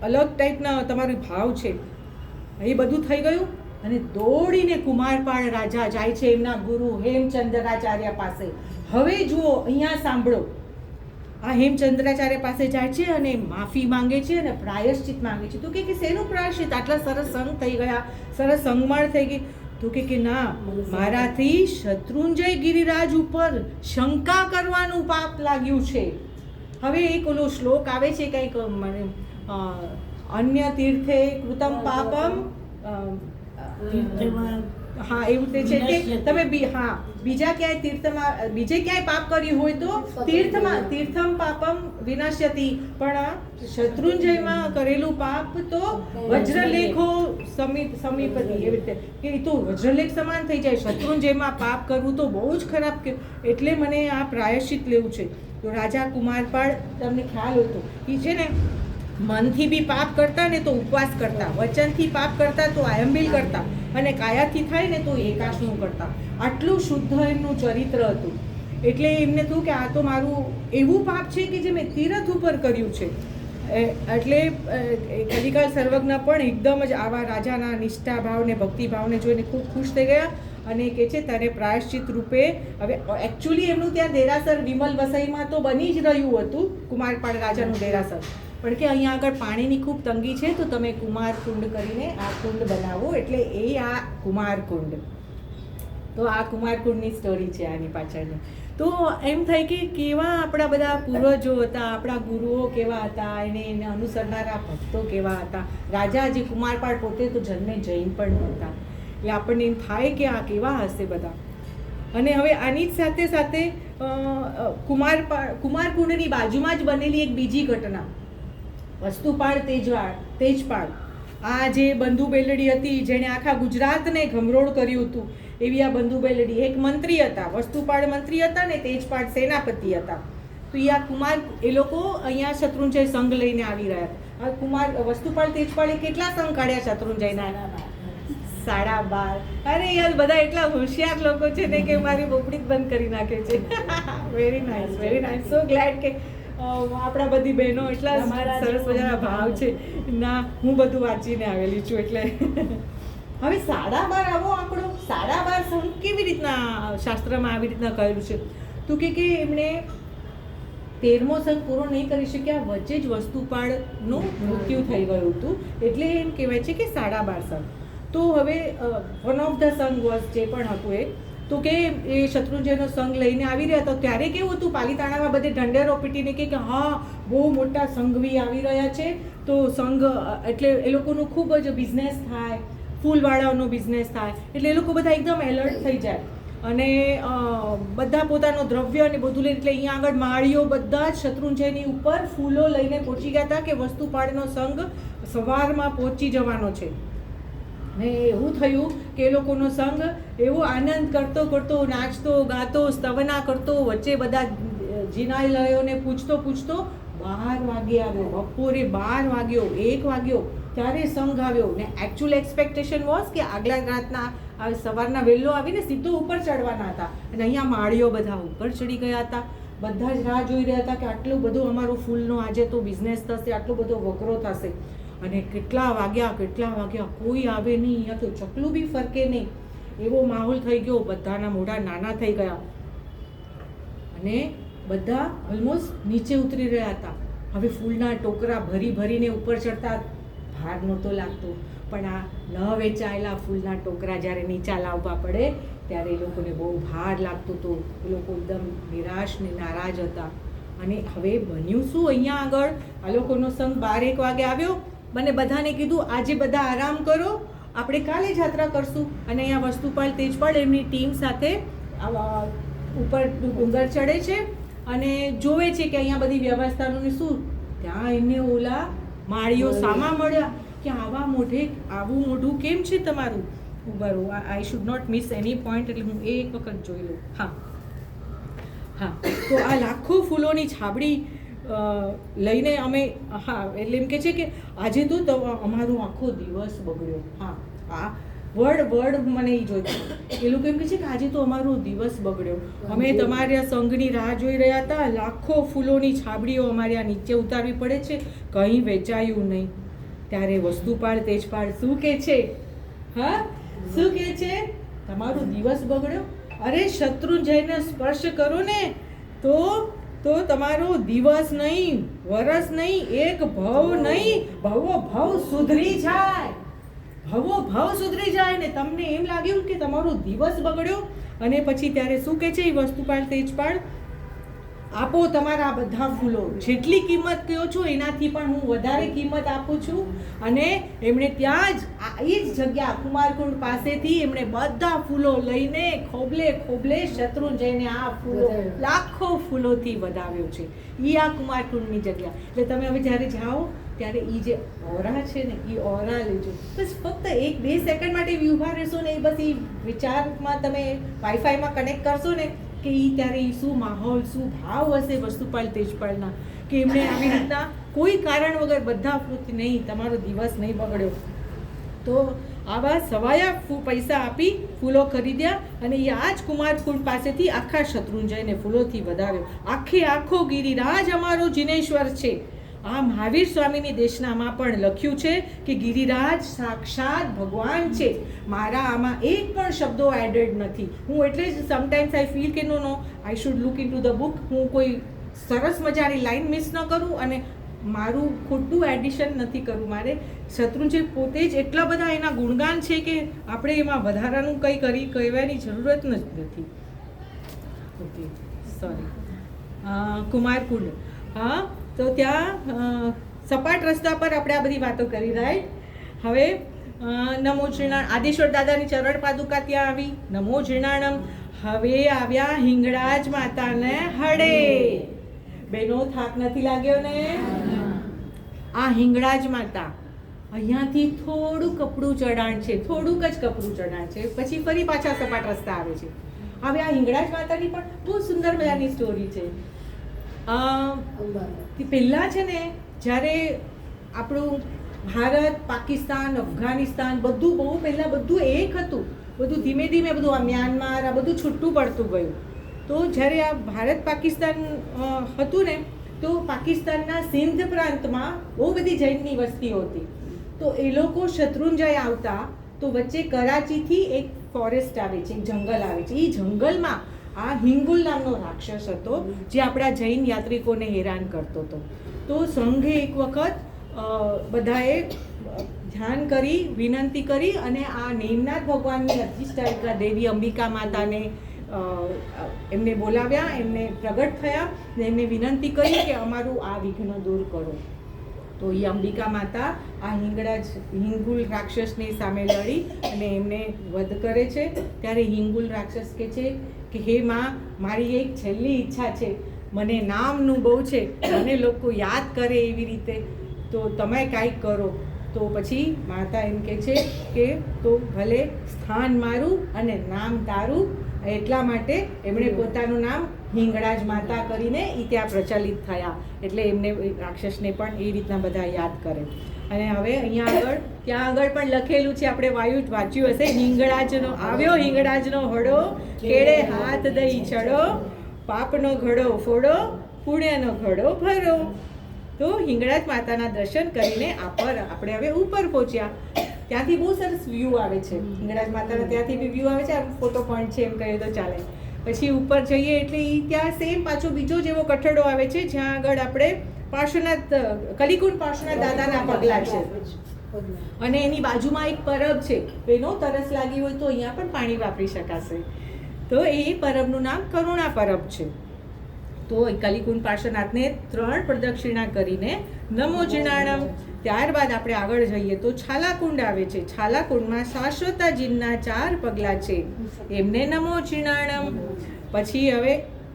અલગ ટાઈપના તમારો ભાવ છે. એ બધું થઈ ગયું અને દોડીને કુમારપાળ રાજા જાય છે એમના ગુરુ હેમચંદ્રાચાર્ય પાસે. હવે જુઓ, અહીંયા સાંભળો. આ હેમચંદ્રાચાર્ય પાસે જાય છે અને માફી માંગે છે અને પ્રાયશ્ચિત માંગે છે. તો કે શેનું પ્રાયશ્ચિત? આટલા સરસ સંઘ થઈ ગયા, સરસ સંગમાળ થઈ ગઈ. તો કે ના, મારાથી શત્રુંજય ગિરિરાજ ઉપર શંકા કરવાનું પાપ લાગ્યું છે. હવે એક ઓલો શ્લોક આવે છે કંઈક મને અન્ય તીર્થે કૃતમ પાપમ, હા એવું તે છે કે તમે બીજા ક્યાંય તીર્થમાં બીજે ક્યાંય પાપ કર્યું હોય તો તીર્થમ પાપમ વિનાશ્યતિ, પણ શત્રુંજયમાં કરેલું પાપ તો વજ્રલેખો સમીપતિ, એવી રીતે કે એ તો વજ્રલેખ સમાન થઈ જાય. શત્રુંજયમાં પાપ કરવું તો બહુ જ ખરાબ કે એટલે મને આ પ્રાયશ્ચિત લેવું છે. તો રાજા કુમારપાળ, તમને ખ્યાલ હોય તો એ છે ને મનથી બી પાપ કરતા ને તો ઉપવાસ કરતા, વચનથી પાપ કરતા તો આયંબિલ કરતા અને કાયાથી થાય ને તો એકાશનું કરતા. આટલું શુદ્ધ એમનું ચરિત્ર હતું. એટલે એમને થયું કે આ તો મારું એવું પાપ છે કે જે મેં તીરથ ઉપર કર્યું છે. એટલે કલિકાલ સર્વજ્ઞ પણ એકદમ જ આવા રાજાના નિષ્ઠા ભાવ ને ભક્તિ ભાવને જોઈને ખૂબ ખુશ થઈ ગયા અને કહે છે તારે પ્રાયશ્ચિત રૂપે. હવે એકચ્યુઅલી એમનું ત્યાં દેરાસર વિમલ વસઈમાં તો બની જ રહ્યું હતું કુમારપાળ રાજાનું દેરાસર, પણ કે અહીંયા આગળ પાણીની ખૂબ તંગી છે તો તમે કુમાર કુંડ કરીને આ કુંડ બનાવો, એટલે એ આ કુમાર કુંડ. તો આ કુમાર કુંડની સ્ટોરી છે આની પાછળની. તો એમ થાય કે કેવા આપણા બધા પૂર્વજો હતા, આપણા ગુરુઓ કેવા હતા, એને અનુસરનારા ભક્તો કેવા હતા. રાજા જે કુમારપાળ પોતે તો જન્મે જૈન પણ નહોતા, એટલે આપણને એમ થાય કે આ કેવા હશે બધા. અને હવે આની જ સાથે સાથે કુમારકુંડની બાજુમાં જ બનેલી એક બીજી ઘટના, વસ્તુપાળ તેજપાળ. આ જે બંધુ બેલડી હતી જેણે આખા ગુજરાતને ગમરોળ કર્યું હતું, એવી આ બંધુ બેલડી એક મંત્રી હતા. વસ્તુપાળ મંત્રી હતા ને તેજપાળ સેનાપતિ હતા. તો એ લોકો અહીંયા શત્રુંજય સંઘ લઈને આવી રહ્યા હતા. વસ્તુપાળ તેજપાળે કેટલા સંઘ કાઢ્યા શત્રુંજયના? 12.5. અરે યાર, બધા એટલા હોશિયાર લોકો છે ને કે મારી બોપડી બંધ કરી નાખે છે. Very nice, very nice. So glad કે આપણા બધી બહેનો એટલા સરસ મજાના ભાવ છે ના. હું બધું વાંચીને આવેલી છું. એટલે હવે 12.5 આવો આંકડો, 12.5 સંઘ કેવી રીતના શાસ્ત્રમાં આવી રીતના કહેલું છે? તો કે એમણે 13મો સંઘ પૂરો નહીં કરી શક્યા, વચ્ચે જ વસ્તુપાળનું મૃત્યુ થઈ ગયું હતું, એટલે એમ કહેવાય છે કે 12.5 સંઘ. તો હવે વન ઓફ ધ સંઘ વોઝ જે પણ હતું એ, તો કે એ શત્રુંજયનો સંઘ લઈને આવી રહ્યા હતા. ત્યારે કેવું હતું, પાલીતાણામાં બધે ઢંઢેરો પીટીને કે હા બહુ મોટા સંઘવી આવી રહ્યા છે, તો સંઘ એટલે એ લોકોનું ખૂબ જ બિઝનેસ થાય, ફૂલવાળાનો બિઝનેસ થાય, એટલે એ લોકો બધા એકદમ એલર્ટ થઈ જાય અને બધા પોતાનો દ્રવ્ય અને બધું લઈને, એટલે અહીંયા આગળ માળીઓ બધા જ શત્રુંજયની ઉપર ફૂલો લઈને પહોંચી ગયા હતા કે વસ્તુપાળનો સંઘ સવારમાં પહોંચી જવાનો છે. ને એવું થયું કે એ લોકોનો સંઘ એવો આનંદ કરતો કરતો, નાચતો ગાતો, સ્તવના કરતો, વચ્ચે બધા જીનાલયોને પૂછતો 12 વાગે આવ્યો, બપોરે 12 વાગ્યો, 1 વાગ્યો ત્યારે સંઘ આવ્યો. ને એકચ્યુઅલ એક્સપેક્ટેશન વોઝ કે આગલા રાતના હવે સવારના વહેલો આવીને સીધો ઉપર ચડવાના હતા અને અહીંયા માળીઓ બધા ઉપર ચડી ગયા હતા. બધા જ રાહ જોઈ રહ્યા હતા કે આટલું બધું અમારું ફૂલનો આજે તો બિઝનેસ થશે, આટલો બધો વકરો થશે. અને કેટલા વાગ્યા કોઈ આવે નહીં, અહીંયા તો ચકલું બી ફરકે નહીં, એવો માહોલ થઈ ગયો. બધાના મોઢા નાના થઈ ગયા અને બધા ઓલમોસ્ટ નીચે ઉતરી રહ્યા હતા. હવે ફૂલના ટોકરા ભરીને ઉપર ચડતા ભાર નહોતો લાગતો, પણ આ ન વેચાયેલા ફૂલના ટોકરા જ્યારે નીચા લાવવા પડે ત્યારે એ લોકોને બહુ ભાર લાગતો હતો. એ લોકો એકદમ નિરાશ ને નારાજ હતા. અને હવે બન્યું શું અહીંયા આગળ, આ લોકોનો સંઘ 12-1 વાગે આવ્યો. મને બધાને કીધું આજે બધા આરામ કરો, આપણે કાલે જાત્રા કરશું. અને અહીંયા વસ્તુપાલ તેજપાલ એમની ટીમ સાથે ઉપર ડુંગર ચડે છે અને જોવે છે કે અહીંયા બધી વ્યવસ્થાનું શું. ત્યાં એમને ઓલા માળીઓ સામા મળ્યા કે આવું મોઢું કેમ છે તમારું. બરોબર, I should not miss any point, એટલે હું એક વખત જોઈ લઉં. હા, તો આ લાખો ફૂલોની છાબડી લઈને અમે એટલે એમ કે છે કે આજે તો અમારો આખો દિવસ બગડ્યો. આ વર્ડ મને એ જોઈતું. એ લોકો એમ કહે છે કે આજે તો અમારો દિવસ બગડ્યો, અમે તમારા સંઘની રાહ જોઈ રહ્યા હતા, લાખો ફૂલોની છાબડીઓ અમારે આ નીચે ઉતારવી પડે છે, કંઈ વેચાયું નહીં. ત્યારે વસ્તુપાળ તેજપાળ શું કહે છે? શું કહે છે? તમારો દિવસ બગડ્યો? અરે શત્રુંજયને સ્પર્શ કરો ને તો તમારો દિવસ નહીં, વરસ નહીં, એક ભવ નહીં, ભવ સુધરી જાય. ભવ સુધરી જાય ને તમને એમ લાગ્યું કે તમારો દિવસ બગડ્યો. અને પછી ત્યારે શું કહે છે એ વસ્તુપાલ તેજપાળ? આપો તમારા બધા ફૂલો, જેટલી કિંમત કહો છો એનાથી પણ હું વધારે કિંમત આપું છું. અને એમણે ત્યાં જ એ જ જગ્યા કુમારકુંડ પાસેથી એમણે બધા ફૂલો લઈને ખોબલે શત્રુંજયને આ ફૂલો લાખો ફૂલોથી વધાવ્યો છે. એ આ કુમારકુંડની જગ્યા. એટલે તમે હવે જ્યારે જાઓ ત્યારે એ જે ઓરા છે ને એ ઓરા લેજો. બસ ફક્ત 1-2 સેકન્ડ માટે ઊભા રહેશો ને, એ બસ એ વિચારમાં તમે વાઈફાઈમાં કનેક્ટ કરશો ને કે એ ત્યારે શું માહોલ, શું ભાવ હશે વસ્તુપાલ તેજપાલના, કે એમણે આવી રીતના કોઈ કારણ વગર બધા ફૂલથી નહીં, તમારો દિવસ નહીં બગડ્યો. તો આવા સવાયા પૈસા આપી ફૂલો ખરીદ્યા અને એ આ જ કુમારકુંડ પાસેથી આખા શત્રુંજયને ફૂલોથી વધાવ્યો. આખો ગિરિરાજ અમારો જિનેશ્વર છે. આ મહાવીર સ્વામીની દેશનામાં પણ લખ્યું છે કે ગિરિરાજ સાક્ષાત ભગવાન છે. મારા આમાં એક પણ શબ્દો એડેડ નથી. હું એટલે જ સમટાઈમ્સ આઈ ફીલ કે no I should look into the book. હું કોઈ સરસ મજાની લાઈન મિસ ન કરું અને મારું ખોટું એડિશન નથી કરું. મારે શત્રુંજય પોતે જ એટલા બધા એના ગુણગાન છે કે આપણે એમાં વધારાનું કંઈ કહેવાની જરૂરત જ નથી. Okay, sorry. કુમારકુંડ, તો ત્યાં સપાટ રસ્તા પર આપણે આ બધી વાતો કરી, રાઈટ. હવે નમો જીર્ણાણ, આદેશ્વર દાદાની ચરણ પાદુકા ત્યાં આવી. નમો જીર્ણાણમ. હવે આવ્યા હિંગળાજ માતાને હડે. બેનો થાક નથી લાગ્યો ને? આ હિંગળાજ માતા અહીંયાથી થોડું કપડું ચઢાણ છે, થોડુંક જ કપડું ચઢાણ છે, પછી ફરી પાછા સપાટ રસ્તા આવે છે. હવે આ હિંગળાજ માતાની પણ બહુ સુંદર મજાની સ્ટોરી છે. પહેલાં છે ને, જ્યારે આપણું ભારત, પાકિસ્તાન, અફઘાનિસ્તાન બધું બહુ પહેલાં બધું એક હતું. બધું ધીમે ધીમે બધું આ મ્યાનમાર આ બધું છૂટું પડતું ગયું. તો જ્યારે આ ભારત પાકિસ્તાન હતું ને, તો પાકિસ્તાનના સિંધ પ્રાંતમાં બહુ બધી જૈનની વસ્તીઓ હતી. તો એ લોકો શત્રુંજય આવતા તો વચ્ચે કરાચીથી એક ફોરેસ્ટ આવે છે, એક જંગલ આવે છે. એ જંગલમાં આ હિંગુલ નામનો રાક્ષસ હતો જે આપણા જૈન યાત્રિકોને હેરાન કરતો હતો. તો સંઘે એક વખત બધાએ ધ્યાન કરી, વિનંતી કરી અને આ નેમનાથ ભગવાનની અધિષ્ઠાયિકા દેવી અંબિકા માતાને એમને બોલાવ્યા, એમને પ્રગટ થયા ને એમને વિનંતી કરી કે અમારું આ વિઘ્ન દૂર કરો. તો એ અંબિકા માતા આ હિંગુલ રાક્ષસની સામે લડી અને એમને વધ કરે છે. ત્યારે હિંગુલ રાક્ષસ કહે છે કે હે માં, મારી એક છેલ્લી ઈચ્છા છે, મને નામનું બહુ છે, મને લોકો યાદ કરે એવી રીતે, તો તમે કાંઈક કરો. તો પછી માતા એમ કહે છે કે તો ભલે સ્થાન મારું અને નામ તારું. એટલા માટે એમણે પોતાનું નામ હિંગળાજ માતા કરીને એ ત્યાં પ્રચલિત થયા. એટલે એમને રાક્ષસને પણ એ રીતના બધા યાદ કરે. અને હવે અહીંયા આગળ ત્યાં આગળ પણ લખેલું છે, આપણે વાંચ્યું હશે, હિંગળાજનો આવ્યો હિંગળાજનો હડો, કેળે હાથ દઈ ચડો, પાપનો ઘડો ફોડો, પુણ્યનો ઘડો ભરો. તો હિંગળાજ માતાના દર્શન કરીને આપણે હવે ઉપર પહોંચ્યા. ત્યાંથી બહુ સરસ વ્યૂ આવે છે, હિંગળાજ માતાના ત્યાંથી બી વ્યૂ આવે છે, આમ ફોટો પોઈન્ટ છે એમ કહીએ તો ચાલે. પછી ઉપર જઈએ એટલે ત્યાં સેમ પાછો બીજો જેવો કઠડો આવે છે, જ્યાં આગળ આપણે પાર્શ્વનાથ કલિકુંડ પાર્શ્વનાથ દાદાના પગલા છે, અને એની બાજુમાં એક પરબ છે. એનો તરસ લાગી હોય તો અહીંયા પણ પાણી વાપરી શકાશે. તો એ પરબનું નામ કરુણા પરબ છે. તો કલિકુંડ પાર્શ્વનાથને 3 પ્રદક્ષિણા કરીને નમો જીણાણમ. ત્યારબાદ આપણે આગળ જઈએ તો છાલાકુંડ આવે છે. છાલાકુંડમાં શાશ્વતાજીના 4 પગલા છે, એમને નમો જીણાણમ. પછી હવે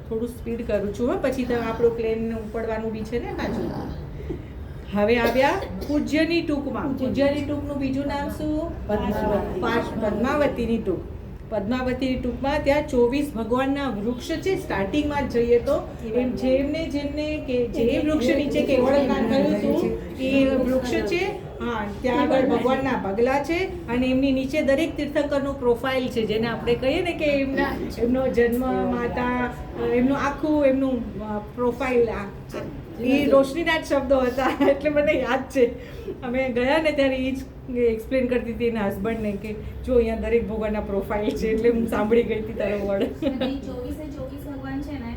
થોડું સ્પીડ કરું છું, પછી તો આપણું પ્લેન ઉપડવાનું બી છે ને બાજુ. હવે આવ્યા પૂજ્યની ટૂંકમાં. પૂજ્યની ટૂંકનું બીજું નામ શું? પદ્માવતીની ટૂંક. પદ્માવતીની ટૂંકમાં ત્યાં 24 ભગવાનના વૃક્ષ છે. સ્ટાર્ટિંગમાં જ જઈએ તો જેમને કે જે વૃક્ષ નીચે કેવળ જ્ઞાન થયું હતું એ વૃક્ષ છે. હા, ત્યાં આગળ ભગવાનના પગલા છે, અને એમની નીચે દરેક તીર્થંકરનું પ્રોફાઇલ છે, જેને આપણે કહીએ ને કે એમનો જન્મ, માતા, એમનું આખું એમનું પ્રોફાઇલ. એ રોશનીના જ શબ્દો હતા એટલે મને યાદ છે. અમે ગયા ને ત્યારે એ જ એક્સપ્લેન કરતી હતી એના હસબન્ડને કે જો અહીંયા દરેક ભગવાનના પ્રોફાઇલ છે, એટલે હું સાંભળી ગઈ હતી તારો વર્ડ. 24 ભગવાન છે ને,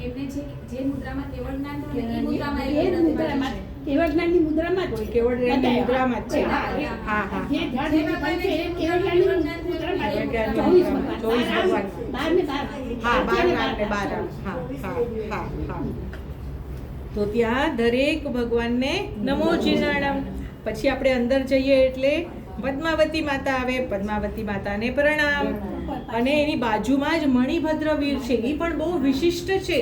એમને જે મુદ્રામાં કેવળ જ્ઞાન હોય ને, એ મુદ્રામાં કેવળ જ્ઞાનની મુદ્રામાં જ કેવળ જ્ઞાનની મુદ્રામાં જ છે. હા હા, જે ધ્યાન ભગવાન છે એ કેવળ જ્ઞાનની મુદ્રામાં જ છે. 24 ભગવાન. 12 ને 12. હા, 12 ને 12. હા હા હા હા. તો ત્યાં દરેક ભગવાનને નમો જીણાણમ. પછી આપણે અંદર જઈએ એટલે પદ્માવતી માતા આવે. પદ્માવતી માતાને પ્રણામ. અને એની બાજુમાં જ મણિભદ્ર વીર છે, એ પણ બહુ વિશિષ્ટ છે.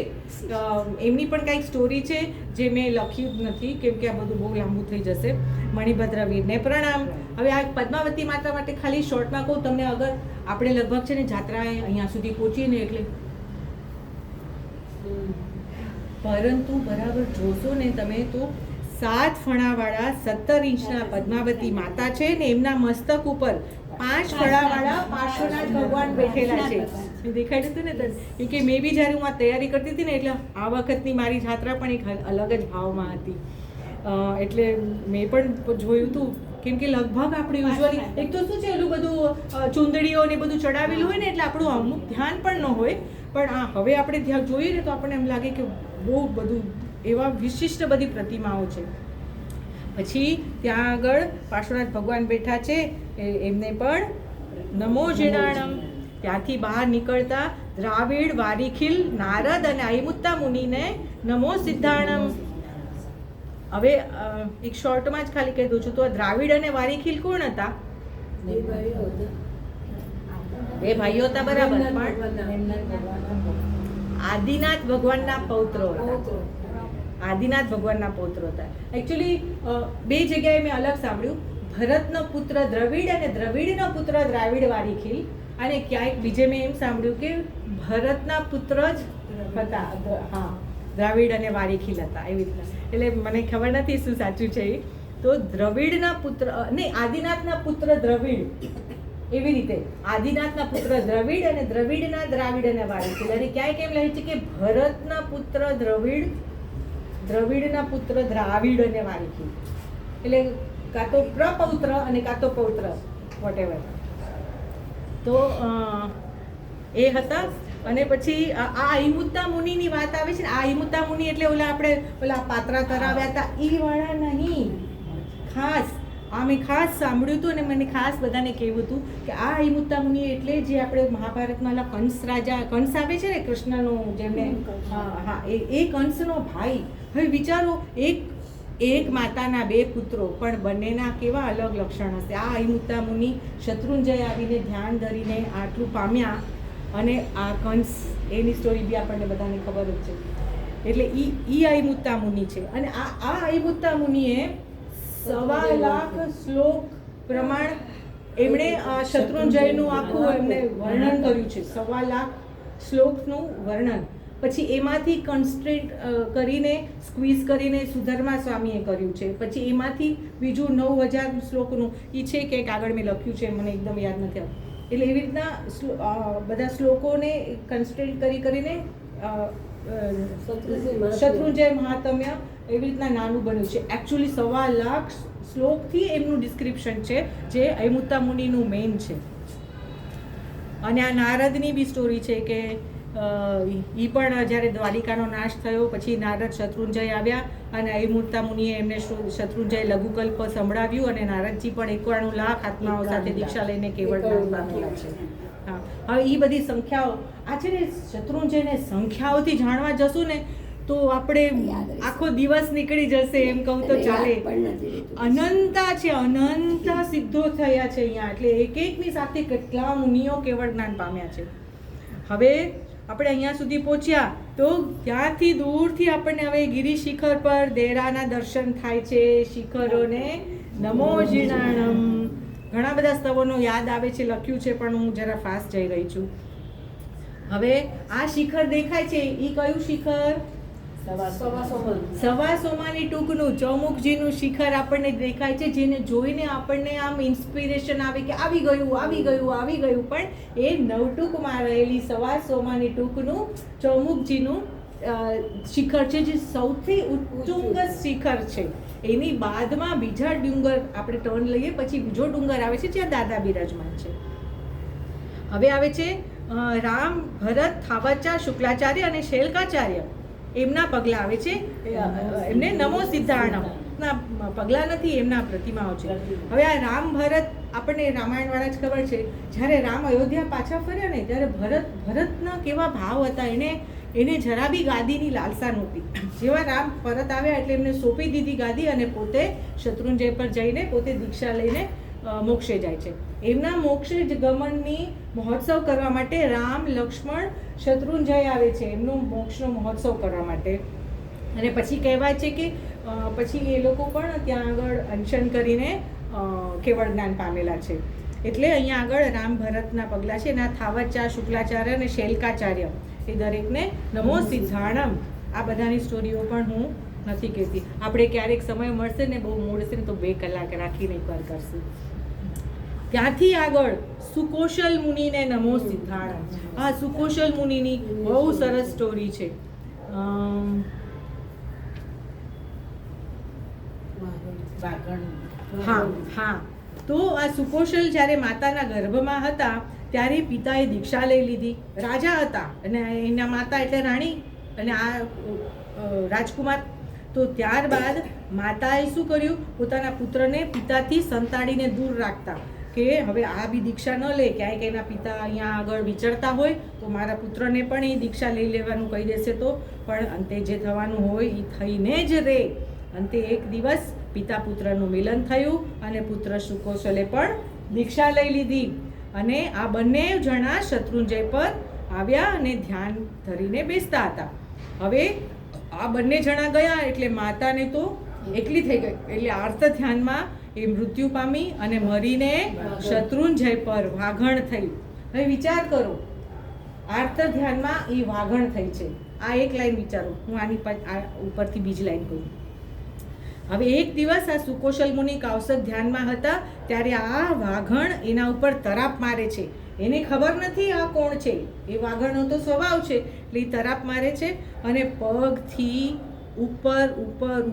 એમની પણ કાંઈક સ્ટોરી છે જે મેં લખ્યું જ નથી, કેમ કે આ બધું બહુ લાંબુ થઈ જશે. મણિભદ્ર વીરને પ્રણામ. હવે આ પદ્માવતી માતા માટે ખાલી શોર્ટમાં કહું તમને, અગર આપણે લગભગ છે ને જાત્રાએ અહીંયા સુધી પહોંચીએ ને એટલે, પરંતુ બરાબર જોશો ને તમે તો 7 ફણાવાળા 17 ઇંચના પદ્માવતી માતા છે ને એમના મસ્તક ઉપર 5 ફણાવાળા પાર્શ્વનાથ ભગવાન બેઠેલા છે. દેખાડ્યું હતું ને તને? કેમ કે મેં બી જ્યારે હું આ તૈયારી કરતી હતી ને, એટલે આ વખતની મારી જાત્રા પણ એક અલગ જ ભાવમાં હતી. એટલે મેં પણ જોયું હતું, કેમ કે લગભગ આપણે યુઝ્યુઅલી એક તો શું છે, એલું બધું ચૂંદડીઓ ને બધું ચડાવેલું હોય ને, એટલે આપણું અમુક ધ્યાન પણ ન હોય. પણ હવે આપણે ધ્યાન જોઈએ ને તો આપણને એમ લાગે કે બહુ બધું એવા વિશિષ્ટ બધી પ્રતિમાઓ છે. પછી ત્યાં આગળ પાર્શ્વનાથ ભગવાન બેઠા છે, એમને પણ નમો જીણાણમ. ત્યાંથી બહાર નીકળતા દ્રાવિડ, વારીખીલ, નારદ અને આઈમુત્તા મુનિને નમો સિદ્ધાણમ. હવે એક શોર્ટમાં જ ખાલી કહી દઉં છું. તો દ્રાવિડ અને વારીખીલ કોણ હતા? 2 ભાઈઓ હતા, બરાબર, પણ આદિનાથ ભગવાનના પૌત્રો હતા. આદિનાથ ભગવાનના પૌત્રો હતા. એકચ્યુઅલી 2 જગ્યાએ મેં અલગ સાંભળ્યું, ભરતનો પુત્ર દ્રવિડ અને દ્રવિડનો પુત્ર દ્રાવિડ વારીખીલ. અને ક્યાંક બીજે મેં એમ સાંભળ્યું કે ભરતના પુત્ર જ હતા, હા, દ્રાવિડ અને વારીખીલ હતા, એવી રીતના. એટલે મને ખબર નથી શું સાચું છે એ. તો દ્રવિડના પુત્ર નહીં, આદિનાથના પુત્ર દ્રવિડ, એવી રીતે આદિનાથના પુત્ર દ્રવિડ અને દ્રવિડના દ્રાવિડ અને વારીખીલ. અને ક્યાંય કેમ લખે છે કે ભરતના પુત્ર દ્રવિડ, દ્રવિડના પુત્ર દ્રાવિડ અને વારીખીલ. એટલે કાં તો પ્રપૌત્ર અને કાં તો પૌત્ર, વોટેવર. તો એ હતા. અને પછી આ આઈમુત્તા મુનિની વાત આવે છે ને, આ આઈમુત્તા મુનિ એટલે આપણે પાત્રા તરાવ્યા હતા એ વાળા નહીં. ખાસ મેં ખાસ સાંભળ્યું હતું અને મને ખાસ બધાને કહેવું હતું કે આ આઈમુત્તા મુનિ એટલે જે આપણે મહાભારતમાં કંસ રાજા, કંસ આવે છે ને કૃષ્ણનો, જેમને હા એ કંસનો ભાઈ. હવે વિચારો, એક માતાના 2 પુત્રો, પણ બંનેના કેવા અલગ લક્ષણ હશે. આ આઈમુત્તા મુનિ શત્રુંજય આવીને ધ્યાન ધરીને આટલું પામ્યા, અને આ કંસ, એની સ્ટોરી બી આપણને બધાને ખબર જ છે. એટલે ઈ આઈમુત્તા મુનિ છે. અને આ આઈમુત્તા મુનિએ 1.25 લાખ શ્લોક પ્રમાણ એમણે શત્રુંજયનું આખું એમને વર્ણન કર્યું છે. 1.25 લાખ શ્લોકનું વર્ણન. પછી એમાંથી કન્સ્ટ્રેન્ટ કરીને સ્ક્વીઝ કરીને સુધર્મા સ્વામીએ કર્યું છે. પછી એમાંથી બીજું 9000 શ્લોકનું એ છે કે આગળ મેં લખ્યું છે, મને એકદમ યાદ નથી આવતું. એટલે એવી રીતના બધા શ્લોકોને કન્સ્ટ્રેન્ટ કરીને શત્રુંજય મહાત્મ્ય એવી રીતના નાનું બન્યું છે. એકચ્યુઅલી 1.25 લાખ શ્લોકથી એમનું ડિસ્ક્રિપ્શન છે, જે અયમુત્તા મુનિનું મેઇન છે. અને આ નારદની બી સ્ટોરી છે કે એ પણ જ્યારે દ્વારિકાનો નાશ થયો પછી નારદ શત્રુંજય આવ્યા અને અયમુત્તા મુનિએ એમને શત્રુંજય લઘુકલ્પ સંભળાવ્યું અને નારદજી પણ 91 લાખ આત્માઓ સાથે દીક્ષા લઈને કેવળ જ્ઞાન પામેલા છે. હા, હવે એ બધી સંખ્યાઓ આ છે ને, શત્રુંજયને સંખ્યાઓથી જાણવા જશું ને તો આપણે આખો દિવસ નીકળી જશે એમ કહું તો ચાલે. અનંતા છે, અનંતા સિદ્ધો થયા છે અહીંયા. એટલે એક એકની સાથે કેટલા મુનિઓ કેવળ જ્ઞાન પામ્યા છે. હવે આપણે અહીંયા સુધી પહોંચ્યા તો ત્યાંથી દૂરથી આપણને હવે ગિરી શિખર પર દેરાના દર્શન થાય છે. શિખરોને નમો જીર્ણાણમ, ઘણા બધા સ્તવોનો યાદ આવે છે, લખ્યું છે, પણ હું જરા ફાસ્ટ જઈ રહી છું. હવે આ શિખર દેખાય છે, એ કયું શિખર? સવા સોમાની ટૂંકનું ચૌમુખજીનું શિખર આપણને દેખાય છે, જેને જોઈને આપણને આમ ઇન્સ્પિરેશન આવે કે આવી ગયું. પણ એ નવટૂંકમાં રહેલી સવા સોમાની ટૂંકનું ચૌમુખજીનું શિખર છે, જે સૌથી ઉત્તુંગ શિખર છે. એની બાદમાં બીજા ડુંગર આપણે ટર્ન લઈએ પછી બીજો ડુંગર આવે છે જ્યાં દાદા બિરાજમાન છે. હવે આવે છે રામ, ભરત, થાવચા, શુક્લાચાર્ય અને શૈલકાચાર્ય, એમના પગલા આવે છે. એમને નમો સિદ્ધાર્ણમ ના પગલા નથી, એમના પ્રતિમાઓ છે. હવે આ રામ ભરત આપણને રામાયણ વાળા જ ખબર છે. જ્યારે રામ અયોધ્યા પાછા ફર્યા ને ત્યારે ભરતના કેવા ભાવ હતા. એને જરા બી ગાદીની લાલસા નહોતી. જેવા રામ પરત આવ્યા એટલે એમને સોંપી દીધી ગાદી અને પોતે શત્રુંજય પર જઈને પોતે દીક્ષા લઈને મોક્ષે જાય છે. એમના મોક્ષે જ ગમનની મહોત્સવ કરવા માટે રામ, લક્ષ્મણ, શત્રુંજય આવે છે એમનો મોક્ષનો મહોત્સવ કરવા માટે. અને પછી કહેવાય છે કે પછી એ લોકો પણ ત્યાં આગળ અનશન કરીને કેવળ જ્ઞાન પામેલા છે. એટલે અહીંયા આગળ રામ ભરતના પગલાં છે. એના થાવચા, શુક્લાચાર્ય અને શૈલકાચાર્ય એ દરેકને નમો સિદ્ધાર્ણમ. આ બધાની સ્ટોરીઓ પણ હું નથી કહેતી. આપણે ક્યારેક સમય મળશે ને, બહુ મોડશે ને, તો 2 કલાક રાખીને એકવાર કરશું. ત્યાંથી આગળ સુકોશલ મુનિને નમો સિદ્ધાર્ણમ. આ સુકોશલ મુનિની બહુ સરસ સ્ટોરી છે. હા, તો આ સુકોશલ જ્યારે માતાના ગર્ભમાં હતા ત્યારે પિતાએ દીક્ષા લઈ લીધી. રાજા હતા અને એના માતા એટલે રાણી અને આ રાજકુમાર. તો ત્યારબાદ માતાએ શું કર્યું, પોતાના પુત્રને પિતાથી સંતાડીને દૂર રાખતા કે હવે આ બી દીક્ષા ન લે, ક્યાંક એના પિતા અહીંયા આગળ વિચરતા હોય તો મારા પુત્રને પણ એ દીક્ષા લઈ લેવાનું કહી દેશે તો. પણ અંતે જે થવાનું હોય એ થઈને જ રહે. અંતે એક દિવસ પિતા પુત્રનું મિલન થયું અને પુત્ર સુકોશલે પણ દીક્ષા લઈ લીધી. અને આ બંને જણા શત્રુંજય પર આવ્યા અને ધ્યાન ધરીને બેસતા હતા. હવે આ બંને જણા ગયા એટલે માતાને તો એકલી થઈ ગઈ. એટલે આર્ત ધ્યાનમાં એ મૃત્યુ પામી અને મરીને શત્રુંજય પર વાઘણ થઈ. હવે વિચાર કરો, આર્ત ધ્યાનમાં એ વાઘણ થઈ છે. આ એક લાઈન વિચારો, હું આની ઉપરથી બીજી લાઈન કહું. હવે એક દિવસ આ સુકોશલ મુનિ કૌશક ધ્યાનમાં હતા ત્યારે આ વાઘણ એના ઉપર તરાપ મારે છે. એને ખબર નથી આ કોણ છે, એ વાઘણનો તો સ્વભાવ છે એટલે એ તરાપ મારે છે અને પગથી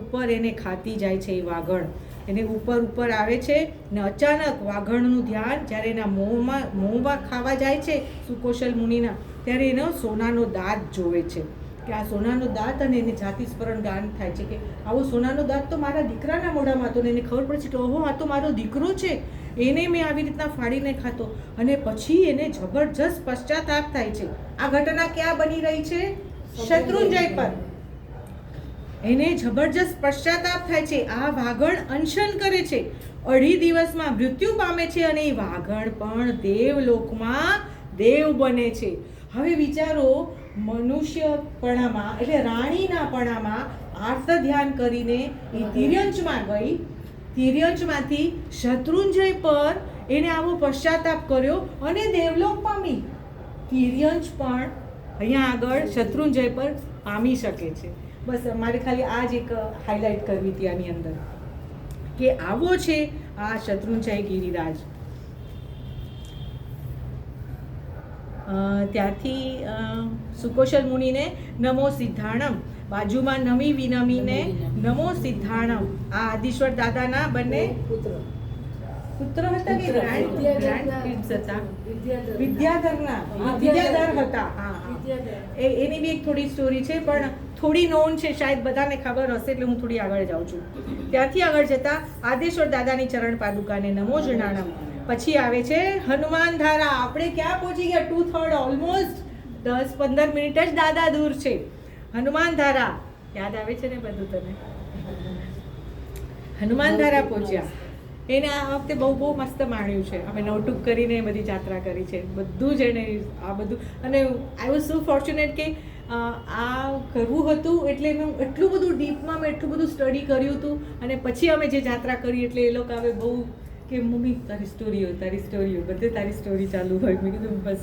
ઉપર એને ખાતી જાય છે. એ વાઘણ એને ઉપર આવે છે ને અચાનક વાઘણનું ધ્યાન જ્યારે એના મોંમાં ખાવા જાય છે સુકોશલ મુનિના, ત્યારે એનો સોનાનો દાંત જોવે છે કે આ સોનાનો દાંત, અને એને જાતિ સ્મરણ ગાન થાય છે કે આવો સોનાનો દાંત તો મારા દીકરાના મોઢામાં હતો. ને એને ખબર પડે છે કે ઓહો, આ તો મારો દીકરો છે, એને મેં આવી રીતના ફાડીને ખાતો. અને પછી એને જબરજસ્ત પશ્ચાતાપ થાય છે. આ ઘટના ક્યાં બની રહી છે? શત્રુંજય પર. એને જબરજસ્ત પશ્ચાતાપ થાય છે. આ વાઘણ અનશન કરે છે, 2.5 દિવસમાં મૃત્યુ પામે છે અને એ વાઘણ પણ દેવલોકમાં દેવ બને છે. હવે વિચારો, મનુષ્યપણામાં એટલે રાણીના પણામાં આર્ત ધ્યાન કરીને એ તિર્યંચમાં ગઈ. તિર્યંચમાંથી શત્રુંજય પર એને આવો પશ્ચાતાપ કર્યો અને દેવલોક પામી. તિર્યંચ પણ અહીંયા આગળ શત્રુંજય પર પામી શકે છે. બસ મારે ખાલી આ જ એક હાઇલાઇટ કરવી હતી આની અંદર કે આવો છે આ શત્રુંજય ગિરિરાજ. ત્યાંથી સુકોશલ મુનિને નમો સિદ્ધાણમ, બાજુમાં નમી વિનમીને નમો સિદ્ધાણમ. આ આદિશ્વર દાદાના બંને પુત્ર હતા કે ગ્રાન્ડ કિડ્સ હતા? વિદ્યાધર હતા. હા, એની બી એક થોડી સ્ટોરી છે, પણ થોડી નોન છે, શાયદ બધાને ખબર હશે એટલે હું થોડી આગળ જાઉં છું. ત્યાંથી આગળ જતા આદેશ્વર દાદાની ચરણ પાદુકાને નમો જણાણમ. પછી આવે છે હનુમાન ધારા. આપણે ક્યાં પહોંચી ગયા? 2/3 ઓલમોસ્ટ 10-15 મિનિટ જ દાદા દૂર છે. હનુમાન ધારા યાદ આવે છે ને બધું તને? હનુમાન ધારા પહોંચ્યા. એને આ વખતે બહુ મસ્ત માણ્યું છે. અમે નવટુક કરીને બધી જાત્રા કરી છે, બધું જ એને આ બધું. અને આઈ વોઝ સો ફોર્ચ્યુનેટ કે આ કરવું હતું એટલે મેં એટલું બધું ડીપમાં મેં એટલું બધું સ્ટડી કર્યું હતું. અને પછી અમે જે જાત્રા કરી એટલે એ લોકો હવે બહુ કે મમ્મી તારી સ્ટોરી બધે તારી સ્ટોરી ચાલુ હોય. મેં કીધું બસ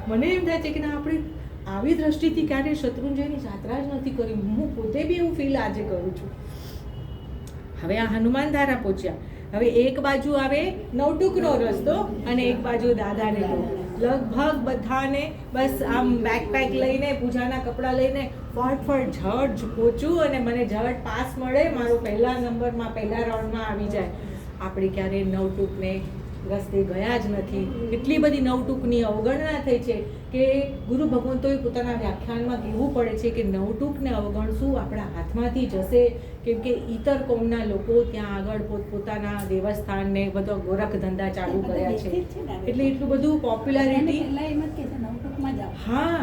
મને એમ થાય છે કે ના, આપણે આવી દ્રષ્ટિથી ક્યારેય શત્રુંજયની જાત્રા જ નથી કરી. હું પોતે બી એવું ફીલ આજે કરું છું. હવે આ હનુમાન ધારા પહોંચ્યા. હવે એક બાજુ આવે નવટુકનો રસ્તો અને એક બાજુ દાદાને ટોક. લગભગ બધાને બસ આમ બેકપેક લઈને, પૂજાના કપડાં લઈને ફટ ઝટ પહોંચું અને મને ઝટ પાસ મળે, મારો પહેલા નંબરમાં પહેલા રાઉન્ડમાં આવી જાય. આપણે ક્યારેય નવટુકને રસ્તે ગયા જ નથી. એટલી બધી નવટુકની અવગણના થઈ છે કે ગુરુ ભગવંતોએ પોતાના વ્યાખ્યાનમાં કહેવું પડે છે કે નવટુકને અવગણશું આપણા હાથમાંથી જશે. કેમ કે ઈતર કોમના લોકો ત્યાં આગળ પોતપોતાના દેવસ્થાનને બધો ગોરખ ધંધા ચાલુ કર્યા છે, એટલે એટલું બધું પોપ્યુલારિટી. હા,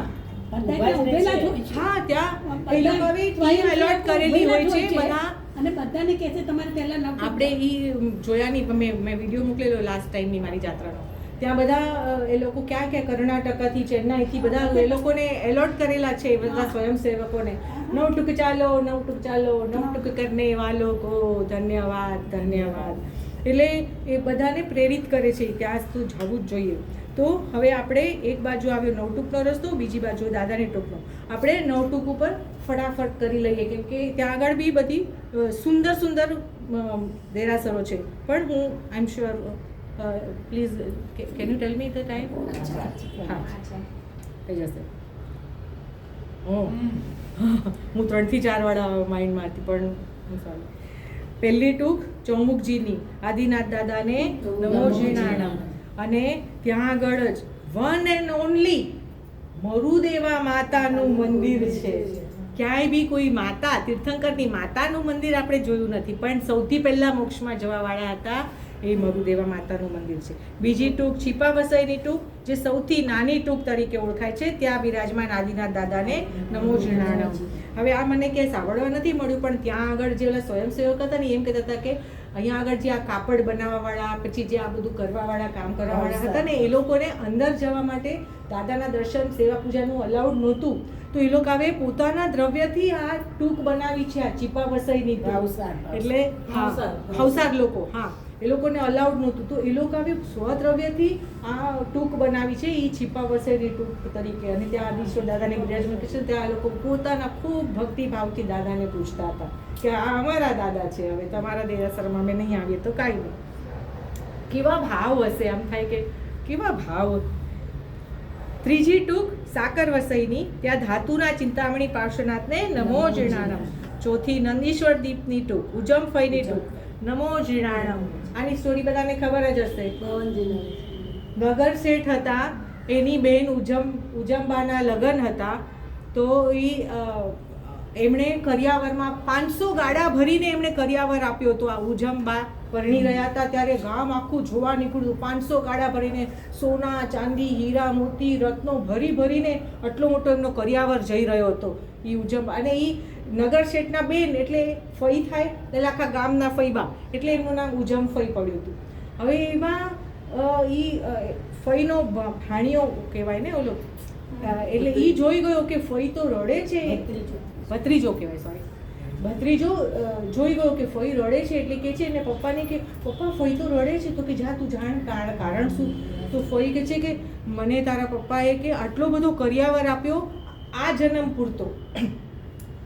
ત્યાં એ લોકો હવે ટીમ એલોટ કરેલી હોય છે બધા. અને બધાને કહે છે તમારે પહેલા ન. આપણે એ જોયા નહીં, મેં વિડીયો મોકલેલો લાસ્ટ ટાઈમની મારી જાત્રાનો. ત્યાં બધા એ લોકો ક્યાં કર્ણાટકથી, ચેન્નાઈથી બધા એ લોકોને એલોટ કરેલા છે, બધા સ્વયંસેવકોને. નવટુક ચાલો, નવટુક કરને વાલો કો ધન્યવાદ. એટલે એ બધાને પ્રેરિત કરે છે ત્યાં સુધી જવું જ જોઈએ. તો હવે આપણે એક બાજુ આવ્યો નવટુકનો રસ્તો, બીજી બાજુ દાદાની ટોકનો. આપણે નવટુક ઉપર ફટાફટ કરી લઈએ કેમ કે ત્યાં આગળ બી બધી સુંદર દેરાસરો છે. પણ હું I am sure, please can you tell me the time? હા, થઈ જશે. હું 3 થી 4 વાળા માઇન્ડમાં હતી, પણ સોરી. પહેલી ટૂંક ચોમુકજીની, આદિનાથ દાદાને નમો જીણાણમ. અને ત્યાં આગળ જ વન એન્ડ ઓનલી મરુદેવા માતાનું મંદિર છે. ક્યાંય બી કોઈ માતા, તીર્થંકરની માતાનું મંદિર આપણે જોયું નથી, પણ સૌથી પહેલાં મોક્ષમાં જવાવાળા હતા એ મરુદેવા માતાનું મંદિર છે. બીજી ટૂંક છીપા વસઈની ટૂંક, જે સૌથી નાની ટૂંક તરીકે ઓળખાય છે, ત્યાં બિરાજમાન આદિનાથ દાદાને નમો જીણાણમ. હવે આ મને ક્યાંય સાંભળવા નથી મળ્યું, પણ ત્યાં આગળ જે ઓલા સ્વયંસેવક હતા ને એમ કહેતા હતા કે અહીંયા આગળ જે આ કાપડ બનાવવાવાળા, પછી જે આ બધું કરવાવાળા, કામ કરવાવાળા હતા ને, એ લોકોને અંદર જવા માટે દાદાના દર્શન, સેવા પૂજાનું અલાઉડ નહોતું. તો એ લોકો હવે પોતાના દ્રવ્યથી આ ટૂંક બનાવી છે, આ ચીપા વસઈની ટૂંક. એટલે હવસાર લોકો, હા, એ લોકોને અલાઉડ નહોતું. તો એ લોકો હવે સ્વદ્રવ્યથી આ ટૂંક બનાવી છે, એ છીપા વસઈની ટૂંક તરીકે. અને ત્યાં આદિશ્વર દાદાને બિરાજમાન છે, ત્યાં લોકો પોતાના ખૂબ ભક્તિભાવથી દાદાને પૂછતા હતા કે આ અમારા દાદા છે, હવે તમારા દેરાસરમાં અમે નહીં આવીએ તો કાંઈ નહીં. કેવા ભાવ હશે, આમ થાય કે કેવા ભાવ. ત્રીજી ટૂંક સાકર વસઈની, ત્યાં ધાતુના ચિંતામણી પાર્શ્વનાથને નમો જીણાણમ. ચોથી નંદીશ્વર દીપની ટૂંક, ઉજમફઈની ટૂંક, નમો જીણાણમ. આની સ્ટોરી બધાને ખબર જ હશે. નગર શેઠ હતા, એની બેન ઉજમબાના લગ્ન હતા. તો એમણે કરિયાવરમાં 500 ગાડા ભરીને એમણે કરિયાવર આપ્યો હતો. આ ઉજમબા પરણી રહ્યા હતા ત્યારે ગામ આખું જોવા નીકળ્યું. 500 ગાડા ભરીને સોના, ચાંદી, હીરા, મોતી, રત્નો ભરીને આટલો મોટો એમનો કરિયાવર જઈ રહ્યો હતો એ ઉજમબા. અને એ નગર શેઠના બેન એટલે ફઈ થાય, એટલે આખા ગામના ફઈબા, એટલે એમનું નામ ઉજમફઈ પડ્યું હતું. હવે એમાં એ ફઈનો ભાણિયો કહેવાય ને ઓલો, એટલે એ જોઈ ગયો કે ફઈ તો રડે છે, ભત્રીજો કહેવાય, સોરી, ભત્રીજો જોઈ ગયો કે ફઈ રડે છે એટલે કે છે એને પપ્પાને કે પપ્પા ફઈ તો રડે છે. તો કે જા તું જાણ કારણ શું. તો ફઈ કે છે કે મને તારા પપ્પાએ કે આટલો બધો કરિયાવર આપ્યો આ જન્મ પૂરતો,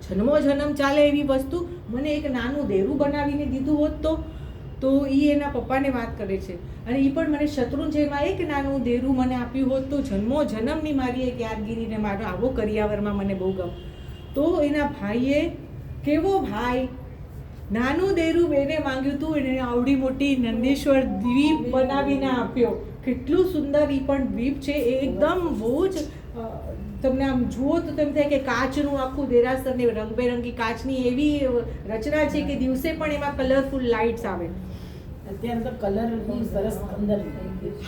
જન્મો જન્મ ચાલે એવી વસ્તુ મને એક નાનું દેરું બનાવીને દીધું હોત તો એ એના પપ્પાને વાત કરે છે. અને એ પણ મને શત્રુંજયમાં એક નાનું દેરું મને આપ્યું હોત તો જન્મો જન્મની મારી એક યાદગીરીને મારો આવો કરિયાવરમાં મને બહુ ગમ. તો એના ભાઈએ કેવો ભાઈ નાનું દેરું બેને માંગ્યું હતું, એને આવડી મોટી નંદેશ્વર દ્વીપ બનાવીને આપ્યો. કેટલું સુંદર એ પણ દ્વીપ છે, એ એકદમ બહુ જ તમને આમ જુઓ તો તેમ થાય કે કાચનું આખું દેરાસર ને રંગબેરંગી કાચની એવી રચના છે કે દિવસે પણ એમાં કલરફુલ લાઇટ્સ આવે. અત્યારે તો કલર બી સરસ અંદર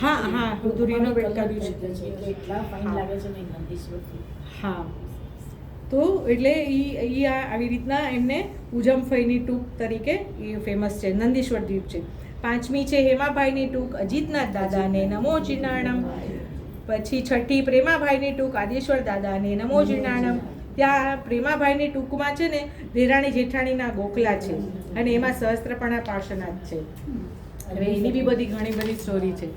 હા બધું રિનોવેટ કર્યું છે. એટલા ફાઇન લાગે છે ને નંદીશ્વરથી. હા, તો એટલે એ આવી રીતના એમને ઉજમફઈની ટૂંક તરીકે એ ફેમસ છે, નંદીશ્વર દ્વીપ છે. 5મી છે હેમાભાઈની ટૂંક અજીતનાથ દાદાને નમો જીર્ણાણમ. પછી 6ઠી પ્રેમાભાઈની ટૂંક આદેશ્વર દાદાને નમો જીર્ણાણમ. ત્યાં પ્રેમાભાઈની ટૂંકમાં છે ને દેરાણી જેઠાણીના ગોખલા છે અને એમાં સહસ્ત્રપણા પાર્શ્વનાથ છે. હવે એની બી બધી ઘણી બધી સ્ટોરી છે.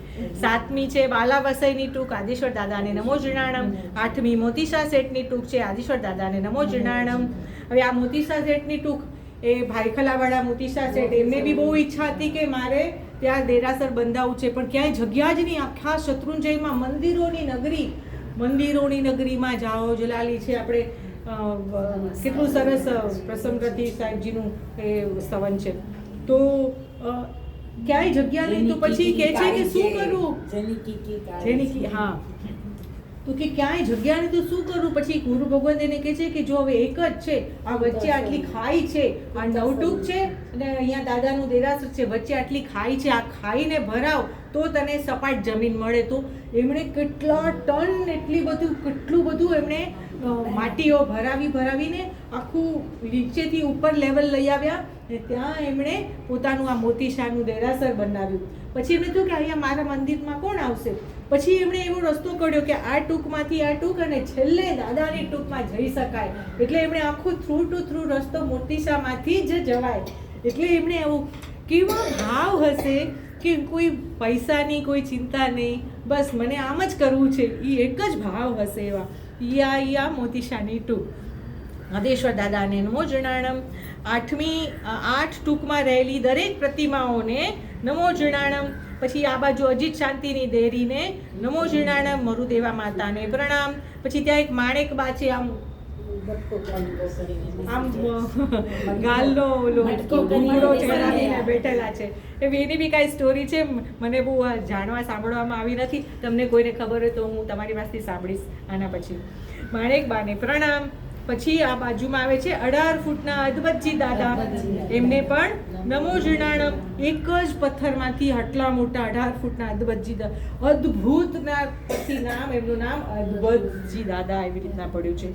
7મી છે બાલા વસઈની ટૂંક આદેશ્વર દાદાને નમો જીર્ણાણમ. 8મી મોતીશા શેઠની ટૂંક છે આદેશ્વર દાદાને નમો જીર્ણાણમ. હવે આ મોતીશા શેઠની ટૂંક એ ભાઈખલાવાળા મોતીશા શેઠ, એમને બી બહુ ઈચ્છા હતી કે મારે ત્યાં દેરાસર બંધાવવું છે, પણ ક્યાંય જગ્યા જ નહીં. આખા શત્રુંજયમાં મંદિરોની નગરીમાં જાઓ જલાલી છે આપણે, કેટલું સરસ પ્રસન્નરથી સાહેબજીનું એ સ્થવન છે. તો ક્યાંય જગ્યા નહીં, તો પછી કે છે કે શું કરું, હા તો કે ક્યાંય જગ્યા નહીં તો શું કરું. પછી ગુરુ ભગવાન એને કહે છે કે જો હવે એક જ છે, આ વચ્ચે આટલી ખાઈ છે, આ નવટૂક છે અને અહીંયા દાદાનું દેરાસર છે, વચ્ચે આટલી ખાઈ છે, આ ખાઈને ભરાવ તો તને સપાટ જમીન મળે. તો એમણે કેટલા ટન કેટલું બધું એમણે માટીઓ ભરાવીને આખું નીચેથી ઉપર લેવલ લઈ આવ્યા ને ત્યાં એમણે પોતાનું આ મોતીશાનું દેરાસર બનાવ્યું. પછી એમણે થયું કે અહીંયા મારા મંદિરમાં કોણ આવશે. પછી એમણે એવો રસ્તો કાઢ્યો કે આ ટૂંકમાંથી આ ટૂંક અને છેલ્લે દાદાની ટૂંકમાં જઈ શકાય. એટલે એમણે આખું થ્રુ ટુ થ્રુ રસ્તો મોતીશામાંથી જ જવાય. એટલે એમણે એવું કેવા ભાવ હશે કે કોઈ પૈસાની કોઈ ચિંતા નહીં, બસ મને આમ જ કરવું છે, એ એક જ ભાવ હશે એવા. યા મોતીશાની ટૂંક આદેશ્વર દાદાને નમો જીર્ણાણમ. 8 ટૂંકમાં રહેલી દરેક પ્રતિમાઓને નમો જીર્ણાણમ. પછી આ બાજુ અજીત શાંતિની દેરીને નમો જીર્ણાણમ. મરુદેવા માતાને પ્રણામ. પછી ત્યાં એક માણેક બા છે, આમ ગાલનો ઘૂંઘરો ચડાવીને બેઠેલા છે. એની બી કાંઈ સ્ટોરી છે, મને બહુ જાણવા સાંભળવામાં આવી નથી. તમને કોઈને ખબર હોય તો હું તમારી પાસેથી સાંભળીશ આના પછી. માણેક બાને પ્રણામ. પછી આ બાજુમાં આવે છે 18 ફૂટના અદભતજી દાદા, એમને પણ નમો જીર્ણાણમ. એક જ પથ્થરમાંથી આટલા મોટા 18 ફૂટના અદભતજી દાદા, અદ્ભુતના પછી એમનું નામ અદભતજી દાદા એવી રીતના પડ્યું છે.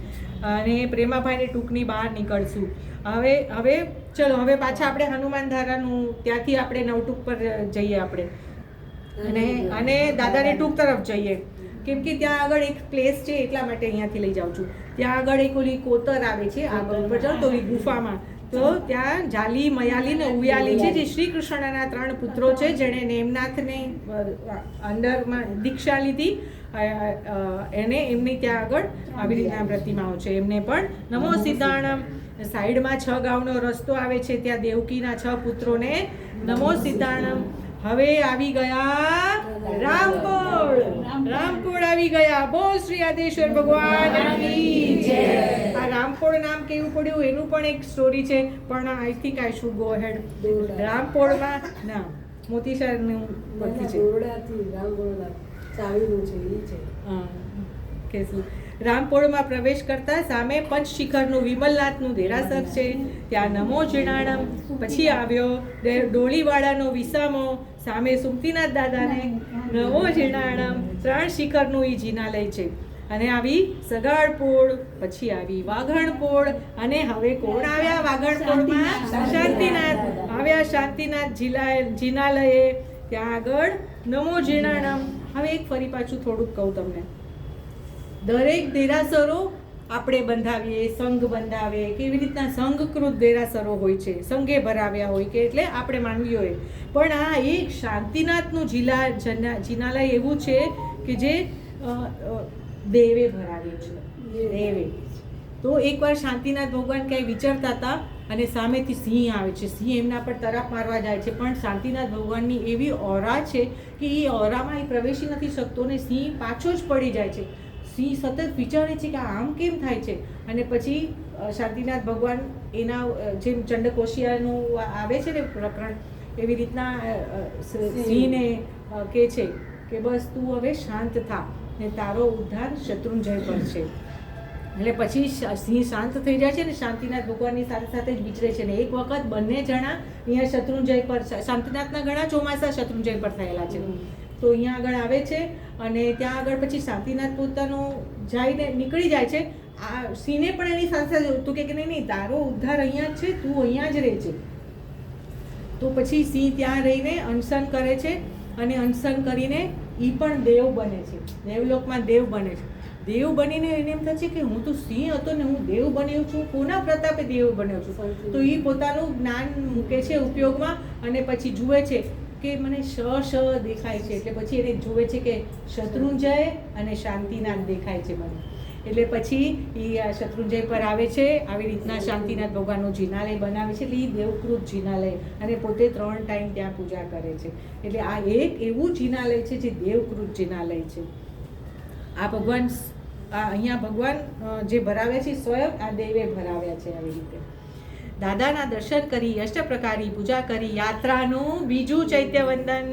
અને પ્રેમાભાઈની ટૂંકની બહાર નીકળશું. હવે ચલો હવે પાછા આપણે હનુમાન ધારાનું ત્યાંથી આપણે નવટૂંક પર જઈએ આપણે અને દાદાની ટૂંક તરફ જઈએ, કેમ કે ત્યાં આગળ એક પ્લેસ છે એટલા માટે અહીંયાથી લઈ જાઉં છું. ત્યાં આગળ એક ઓલી કોતર આવે છે આગળ ઉપર જાઓ તો ગુફામાં, તો ત્યાં જાલી મયાલી ને ઉયાલી છે, જે શ્રી કૃષ્ણના 3 પુત્રો છે જેણે નેમનાથને અંદરમાં દીક્ષા લીધી. એને એમની ત્યાં આગળ આવી રીતના પ્રતિમાઓ છે. એમને પણ નમો સિદ્ધાણમ. સાઈડમાં 6 ગામનો રસ્તો આવે છે, ત્યાં દેવકીના 6 પુત્રોને નમો સિદ્ધાણમ. હવે આવી ગયા રામપોળ આવી ગયા. બોલ શ્રી આદેશ્વર ભગવાન કી જય. આ રામપોળ નામ કેવું પડ્યું એનું પણ એક સ્ટોરી છે, પણ I think I should go ahead. રામપોળમાં ના મોતીશાનું પરથી છે. રામપોળમાં પ્રવેશ કરતા સામે પંચશિખરનું વિમલનાથનું દેરાસર છે, ત્યાં નમો જીર્ણાણમ. પછી આવ્યો ડોલીવાળાનો વિસામો, સામે સુમતીનાથ દાદાને નમો જીર્ણાણમ. 3 શિખરનું એ જિનાલય છે. અને આવી સગાડપોળ, પછી આવી વાઘણપોળ, અને હવે કોણ આવ્યા વાઘણપોળમાં? શાંતિનાથ આવ્યા. શાંતિનાથ જિનાલયે ત્યાં આગળ નમો જીર્ણાણમ. હવે એક ફરી પાછું થોડુંક કહું તમને. દરેક દેરાસરો આપણે બંધાવીએ, સંઘ બંધાવે, કેવી રીતના સંઘકૃત દેરાસરો હોય છે, સંઘે ભરાવ્યા હોય કે એટલે આપણે માનવીઓએ. પણ આ એક શાંતિનાથનું જિનાલય એવું છે કે જે દેવે ભરાવ્યું છે, દેવે. તો એકવાર શાંતિનાથ ભગવાન ક્યાંય વિચારતા હતા અને સામેથી સિંહ આવે છે, સિંહ એમના પર તરાપ મારવા જાય છે, પણ શાંતિનાથ ભગવાનની એવી ઓરા છે કે એ ઓરામાં એ પ્રવેશી નથી શકતો અને સિંહ પાછો જ પડી જાય છે. સિંહ સતત વિચારે છે કે આમ કેમ થાય છે, અને પછી શાંતિનાથ ભગવાન એના જેમ ચંડકોશિયાનું આવે છે ને પ્રકરણ, એવી રીતના સિંહને કહે છે કે બસ તું હવે શાંત થા ને તારો ઉદ્ધાર શત્રુંજય પર છે. એટલે પછી સિંહ શાંત થઈ જાય છે ને શાંતિનાથ ભગવાનની સાથે સાથે જ વિચરે છે. ને એક વખત બંને જણા અહીંયા શત્રુંજય પર, શાંતિનાથના ઘણા ચોમાસા શત્રુંજય પર થયેલા છે, તો અહીંયા આગળ આવે છે અને ત્યાં આગળ પછી શાંતિનાથ પોતાનું જઈને નીકળી જાય છે. આ સિંહને પણ એની સાથે સાથે તું કે નહીં તારો ઉદ્ધાર અહીંયા જ છે, તું અહીંયા જ રહે છે. તો પછી સિંહ ત્યાં રહીને અનશન કરે છે અને અનશન કરીને એ પણ દેવ બને છે, દેવલોકમાં દેવ બને છે. દેવ બનીને એને એમ થાય છે કે હું તો સિંહ હતો ને હું દેવ બન્યો છું, કોના પ્રતાપે દેવ બન્યો છું. તો એ પોતાનું જ્ઞાન મૂકે છે ઉપયોગમાં અને પછી જુએ છે કે મને શ દેખાય છે, એટલે પછી એને જુએ છે કે શત્રુંજય અને શાંતિનાથ દેખાય છે મને. એટલે પછી એ શત્રુંજય પર આવે છે, આવી રીતના શાંતિનાથ ભગવાનનું જિનાલય બનાવે છે. એટલે એ દેવકૃત જિનાલય અને પોતે 3 ટાઈમ ત્યાં પૂજા કરે છે. એટલે આ એક એવું જિનાલય છે જે દેવકૃત જિનાલય છે. આ ભગવાન અહીંયા ભગવાન જે ભરાવ્યા છે સ્વયં આ દેવે ભરાવ્યા છે. આવી રીતે દાદાના દર્શન કરી, અષ્ટપ્રકારી પૂજા કરી, યાત્રાનું બીજું ચૈત્યવંદન.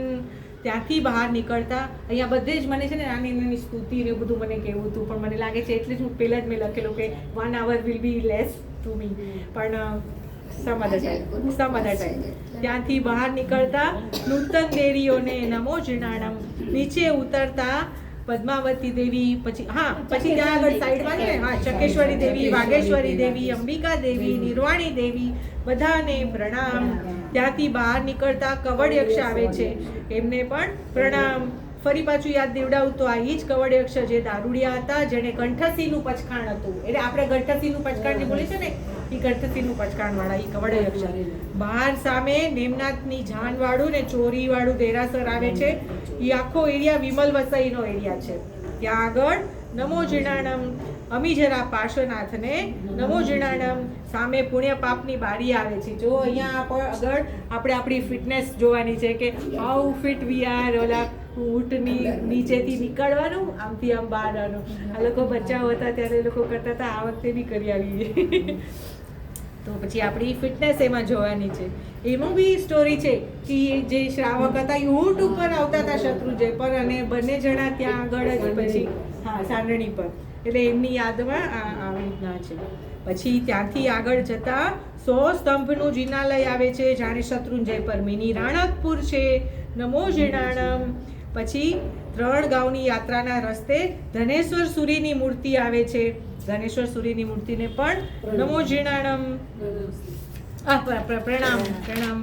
ત્યાંથી બહાર નીકળતા અહીંયા બધે જ મને છે ને નાની નાની સ્તુતિ ને બધું મને કહેવું હતું, પણ મને લાગે છે એટલે જ હું પહેલાં જ મેં લખેલું કે 1 hour will be less to me, પણ some other time. ત્યાંથી બહાર નીકળતા નૂતન દેવીઓને નમો જીણાણમ, નીચે ઉતરતા પદ્માવતી દેવી, પછી પછી ત્યાં આગળ સાઈડમાં છે ને ચકેશ્વરી દેવી, વાગેશ્વરી દેવી, અંબિકા દેવી, નિર્વાણી દેવી, બધાને પ્રણામ. ત્યાંથી બહાર નીકળતા કવડયક્ષ આવે છે, એમને પણ પ્રણામ. ફરી પાછું યાદ દેવડાવું તો આ જ કવડયક્ષ જે દારૂડિયા હતા, જેને કંઠસીનું પચખાણ હતું. એટલે આપણે કંઠસીનું પચખાણ ને બોલે છે ને, એ કંઠસીનું પચખાણ વાળા એ કવડયક્ષ. બહાર સામે નેમનાથની જાન વાળું ને ચોરી વાળું દેરાસર આવે છે. એ આખો એરિયા વિમલ વસઈનો એરિયા છે. ત્યાં આગળ નમો જીણાણમ, અમીજરા પાર્શ્વનાથને નમો જીણાણમ. સામે પુણ્ય પાપની બારી આવે છે. જો અહીંયા આગળ આપણે આપણી ફિટનેસ જોવાની છે કે હાઉ ફિટ વી આર. ઓલા ઊંટની નીચેથી નીકળવાનું, આમથી આમ બહાર આવવાનું. આ લોકો બચ્ચાઓ હતા ત્યારે એ લોકો કરતા હતા, આ વખતે બી કરી આવીએ. તો પછી આપણી ફિટનેસ એમાં જોવાની છે. એમાં બી સ્ટોરી છે કે જે શ્રાવક હતા એ ઊંટ ઉપર આવતા હતા શત્રુંજય પર, અને બંને જણા ત્યાં આગળ જ પછી સાંડણી પર, એટલે એમની યાદમાં આવી રીતના છે. પછી ત્યાંથી આગળ જતા 100 સ્તંભનું જિનાલય આવે છે, જાણે શત્રુંજય પર. મિની રાણકપુર છે, નમો જીણાણમ. પછી 3 ગાંવની યાત્રાના રસ્તે ધનેશ્વર સૂરીની મૂર્તિ આવે છે. ધનેશ્વર સૂરીની મૂર્તિને પણ નમો જીણાણમ, પ્રણામ.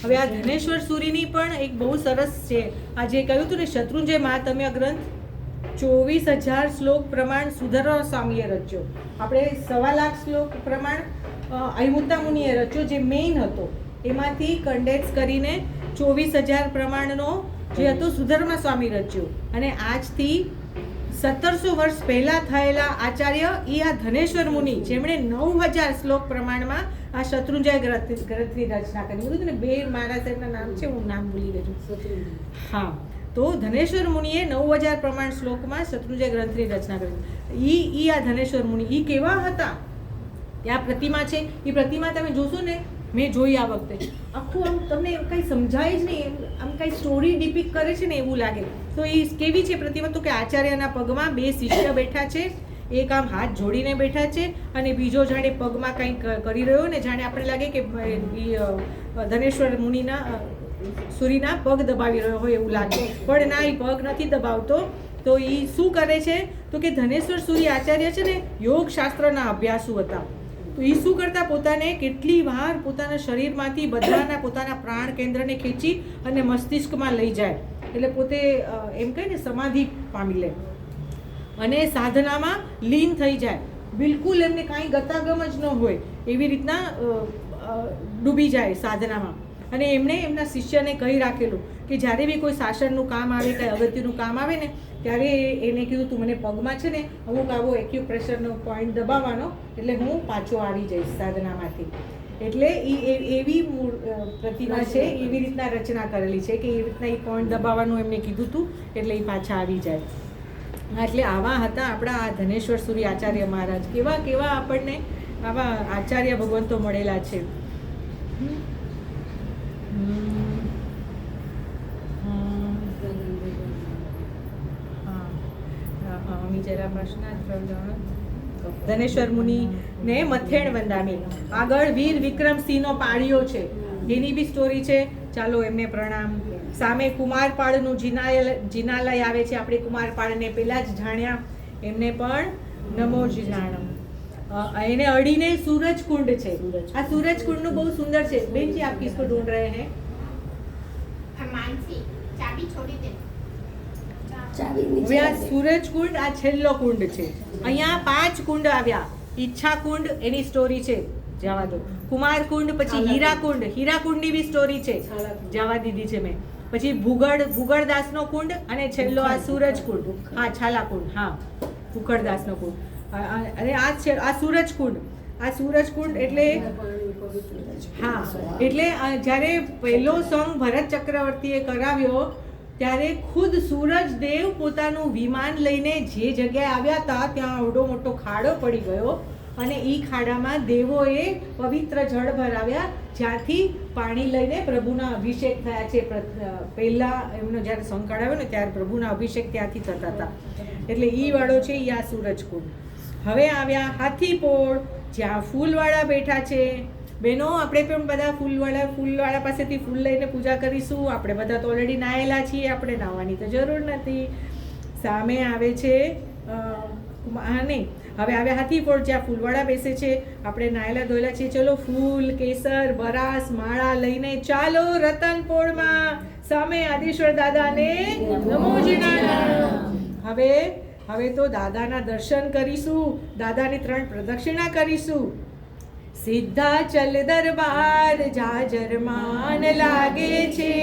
હવે આ ધનેશ્વર સૂરીની પણ એક બહુ સરસ છે. આ જે કહ્યું હતું ને શત્રુંજય મહાત્મ્ય ગ્રંથ 24,000 શ્લોક પ્રમાણ સુધર્વ સ્વામીએ રચ્યો. આપણે 1.25 લાખ શ્લોક પ્રમાણ અહિમુત્તા મુનિએ રચ્યો, જે મેઇન હતો. એમાંથી કન્ડેન્સ કરીને 24,000 પ્રમાણનો જે હતો સુધર્મા સ્વામી રચ્યો. અને આજથી 1700 વર્ષ પહેલા થયેલા આચાર્ય એ આ ધનેશ્વર મુનિ, જેમણે 9,000 શ્લોક પ્રમાણમાં આ શત્રુંજય ગ્રંથની રચના કરી. બધું ને 2 મારા સાહેબના નામ છે, હું નામ ભૂલી ગઈ છું. હા, તો ધનેશ્વર મુનિએ 9,000 પ્રમાણ શ્લોકમાં શત્રુંજય ગ્રંથની રચના કરી. ઈ આ ધનેશ્વર મુનિ ઈ કેવા હતા? ત્યાં પ્રતિમા છે. એ પ્રતિમા તમે જોશો ને, મેં જોઈ આ વખતે, આખું આમ તમને કંઈ સમજાય જ નહીં, આમ કંઈ સ્ટોરી ડિપિક કરે છે ને એવું લાગે. તો એ કેવી છે પ્રતિમા? તો કે આચાર્યના પગમાં 2 શિષ્ય બેઠા છે. એક આમ હાથ જોડીને બેઠા છે અને બીજો જાણે પગમાં કંઈક કરી રહ્યો ને, જાણે આપણે લાગે કે ધનેશ્વર મુનિના સૂરીના પગ દબાવી રહ્યો હોય એવું લાગે, પણ ના, એ પગ નથી દબાવતો. તો એ શું કરે છે? તો કે ધનેશ્વર સૂરી આચાર્ય છે ને, યોગ શાસ્ત્રના અભ્યાસુ હતા. તો એ શું કરતા? પોતાને કેટલી વાર પોતાના શરીરમાંથી બધાના પોતાના પ્રાણ કેન્દ્રને ખેંચી અને મસ્તિષ્કમાં લઈ જાય, એટલે પોતે એમ કહે ને સમાધિ પામી લે અને સાધનામાં લીન થઈ જાય. બિલકુલ એમને કાંઈ ગતાગમ જ ન હોય એવી રીતના ડૂબી જાય સાધનામાં. અને એમણે એમના શિષ્યને કહી રાખેલું કે જ્યારે બી કોઈ શાસનનું કામ આવે, કંઈ અગત્યનું કામ આવે ને ત્યારે એને કીધું તું મને પગમાં છે ને અમુક આવો એક્યુપ્રેશરનો પોઈન્ટ દબાવવાનો, એટલે હું પાછો આવી જઈશ સાધનામાંથી. એટલે એવી પ્રતિમા છે, એવી રીતના રચના કરેલી છે કે એવી રીતના એ પોઈન્ટ દબાવવાનું એમને કીધું હતું એટલે એ પાછા આવી જાય. એટલે આવા હતા આપણા આ ધનેશ્વર સૂરી આચાર્ય મહારાજ. કેવા કેવા આપણને આવા આચાર્ય ભગવંતો મળેલા છે. ધનેશ્વર મુનિ ને મથેણ વંદામી. આગળ વીર વિક્રમસિંહનો પાળિયો છે, એની બી સ્ટોરી છે. ચાલો એમને પ્રણામ. સામે કુમારપાળનું જિનાલય આવે છે. આપણે કુમારપાળને પહેલા જ જાણ્યા, એમને પણ નમો જીનાણમ. એને અડીને સૂરજકુંડ છે. આ સૂરજકુંડનું બહુ સુંદર છે. બેન जी आप किसको ढूंढ रहे हैं? હવે આ સૂરજકુંડ આ છેલ્લો કુંડ છે. અહીંયા 5 કુંડ આવ્યા. ઈચ્છા કુંડ એની સ્ટોરી છે, જવા દો. કુમાર કુંડ, પછી હીરાકુંડ, હીરાકુંડની બી સ્ટોરી છે, જવા દીધી છે મેં. પછી ભૂગળદાસનો કુંડ અને છેલ્લો આ સૂરજકુંડ. હા, છાલાકુંડ. હા, ભૂગળદાસનો કુંડ. અને આ સૂરજકુંડ. આ સૂરજકુંડ એટલે હા, એટલે જ્યારે પહેલો સંગ ભરત ચક્રવર્તીએ કરાવ્યો ત્યારે ખુદ સૂરજદેવ પોતાનું વિમાન લઈને જે જગ્યાએ આવ્યા હતા ત્યાં આવડો મોટો ખાડો પડી ગયો અને એ ખાડામાં દેવોએ પવિત્ર જળ ભરાવ્યા, જ્યાંથી પાણી લઈને પ્રભુના અભિષેક થયા છે. પહેલા એમનો જ્યારે સંગ કઢાવ્યો ને ત્યારે પ્રભુના અભિષેક ત્યાંથી થતા હતા. એટલે એ વાળો છે એ આ સૂરજકુંડ. હવે આવ્યા હાથીપોળ, જ્યાં ફૂલવાળા બેઠા છે. બહેનો, આપણે પણ બધા ફૂલવાળા પાસેથી ફૂલ લઈને પૂજા કરીશું. આપણે બધા તો ઓલરેડી નાયેલા છીએ, આપણે નાહવાની તો જરૂર નથી. સામે આવે છે નહીં, હવે આવ્યા હાથીપોળ, જ્યાં ફૂલવાળા બેસે છે. આપણે નાયેલા ધોયેલા છીએ. ચલો ફૂલ, કેસર, બરાસ, માળા લઈને ચાલો રતનપોળમાં. સામે આદેશ્વર દાદાને નમો જીનાણમ. હવે તો દાદાના દર્શન કરીશું, દાદાની 3 પ્રદક્ષિણા કરીશું. સીધા ચલ દરબાર જાજરમાન લાગે છે,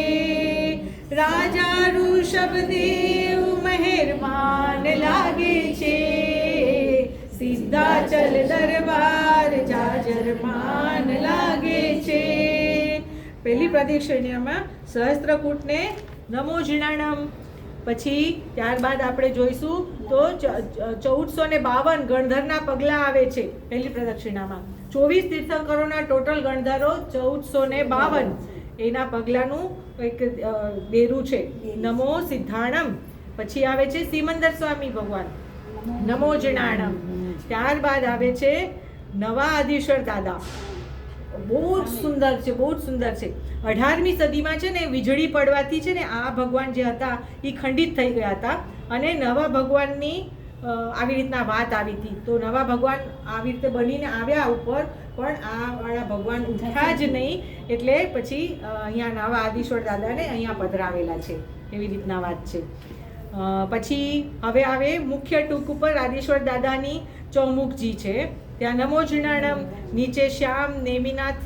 રાજા ઋષભદેવ મહેરબાન લાગે છે. સીધા ચલ દરબાર જાજરમાન લાગે છે. પહેલી પ્રદક્ષિણામાં સહસ્ત્રકૂટને નમો જીણાણમ. પછી ત્યારબાદ આપણે જોઈશું તો 1452 ગણધરના પગલા આવે છે પહેલી પ્રદક્ષિણામાં. 24 તીર્થંકરોના ટોટલ ગણધરો 1452 એના પગલાનું એક બેરું છે, નમો સિદ્ધાણમ. પછી આવે છે સિમંદર સ્વામી ભગવાન, નમો જીણાણમ. ત્યારબાદ આવે છે નવા આદિશ્વર દાદા. બહુ જ સુંદર છે, બહુ જ સુંદર છે. 18મી સદીમાં છે ને વીજળી પડવાથી છે ને આ ભગવાન જે હતા એ ખંડિત થઈ ગયા હતા અને નવા ભગવાનની આવી રીતના વાત આવી હતી. તો નવા ભગવાન આવી રીતે બનીને આવ્યા ઉપર, પણ આ વાળા ભગવાન ઉઠ્યા જ નહીં. એટલે પછી અહીંયા નવા આદિશ્વર દાદાને અહીંયા પધરાવેલા છે, એવી રીતના વાત છે. પછી હવે આવે મુખ્ય ટૂંક ઉપર આદિશ્વર દાદાની ચૌમુખજી છે, ત્યાં નમો જીણાણમ. નીચે શ્યામ નેમિનાથ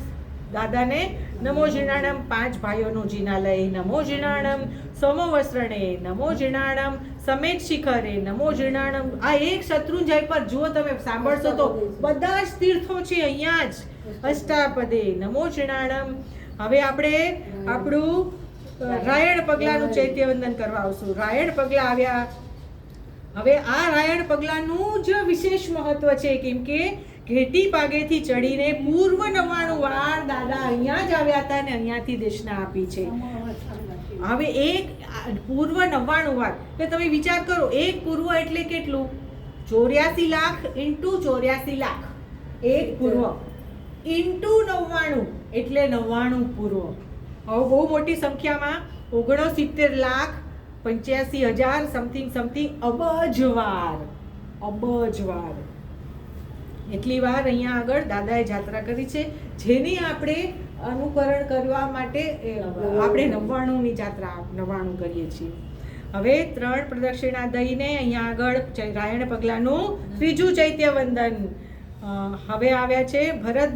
દાદાને નમો જીણાણમ. 5 ભાઈઓનું જિનાલય નમો જીણાણમ. સોમવસ્ત્રણે નમો જીણાણમ. સમેત શિખરે નમો જીણાણમ. આ એક શત્રુંજય પર જુઓ, તમે સાંભળશો તો બધા જ તીર્થો છે અહીંયા જ. અષ્ટાપદે નમો જીણાણમ. હવે આપણે આપણું રાયણ પગલાનું ચૈત્યવંદન કરવા આવશું. રાયણ પગલા આવ્યા. હવે આ રાયણ પગલાનું જ વિશેષ મહત્વ છે, કેમ કે ઘેટી પાગેથી ચડીને પૂર્વ 99 વાર દાદા અહીંયા જ આવ્યા હતા અને અહીંયાથી દેશના આપી છે. હવે એક પૂર્વ 99 વાર, એટલે તમે વિચાર કરો, એક પૂર્વ એટલે કેટલું? 84 લાખ ઇન્ટુ 84 લાખ. એક પૂર્વ ઇન્ટુ 99 એટલે 99 પૂર્વ. હવે બહુ મોટી સંખ્યામાં 69,85,000 સમથિંગ અબજવાર એટલી વાર અહીંયા આગળ દાદાએ જાત્રા કરી છે, જેની આપણે અનુકરણ કરવા માટે આપણે 99ની જાત્રા 99 કરીએ છીએ. હવે 3 પ્રદક્ષિણા દઈને અહીંયા આગળ રાયણ પગલાનું 3જું ચૈત્ય વંદન. હવે આવ્યા છે ભરત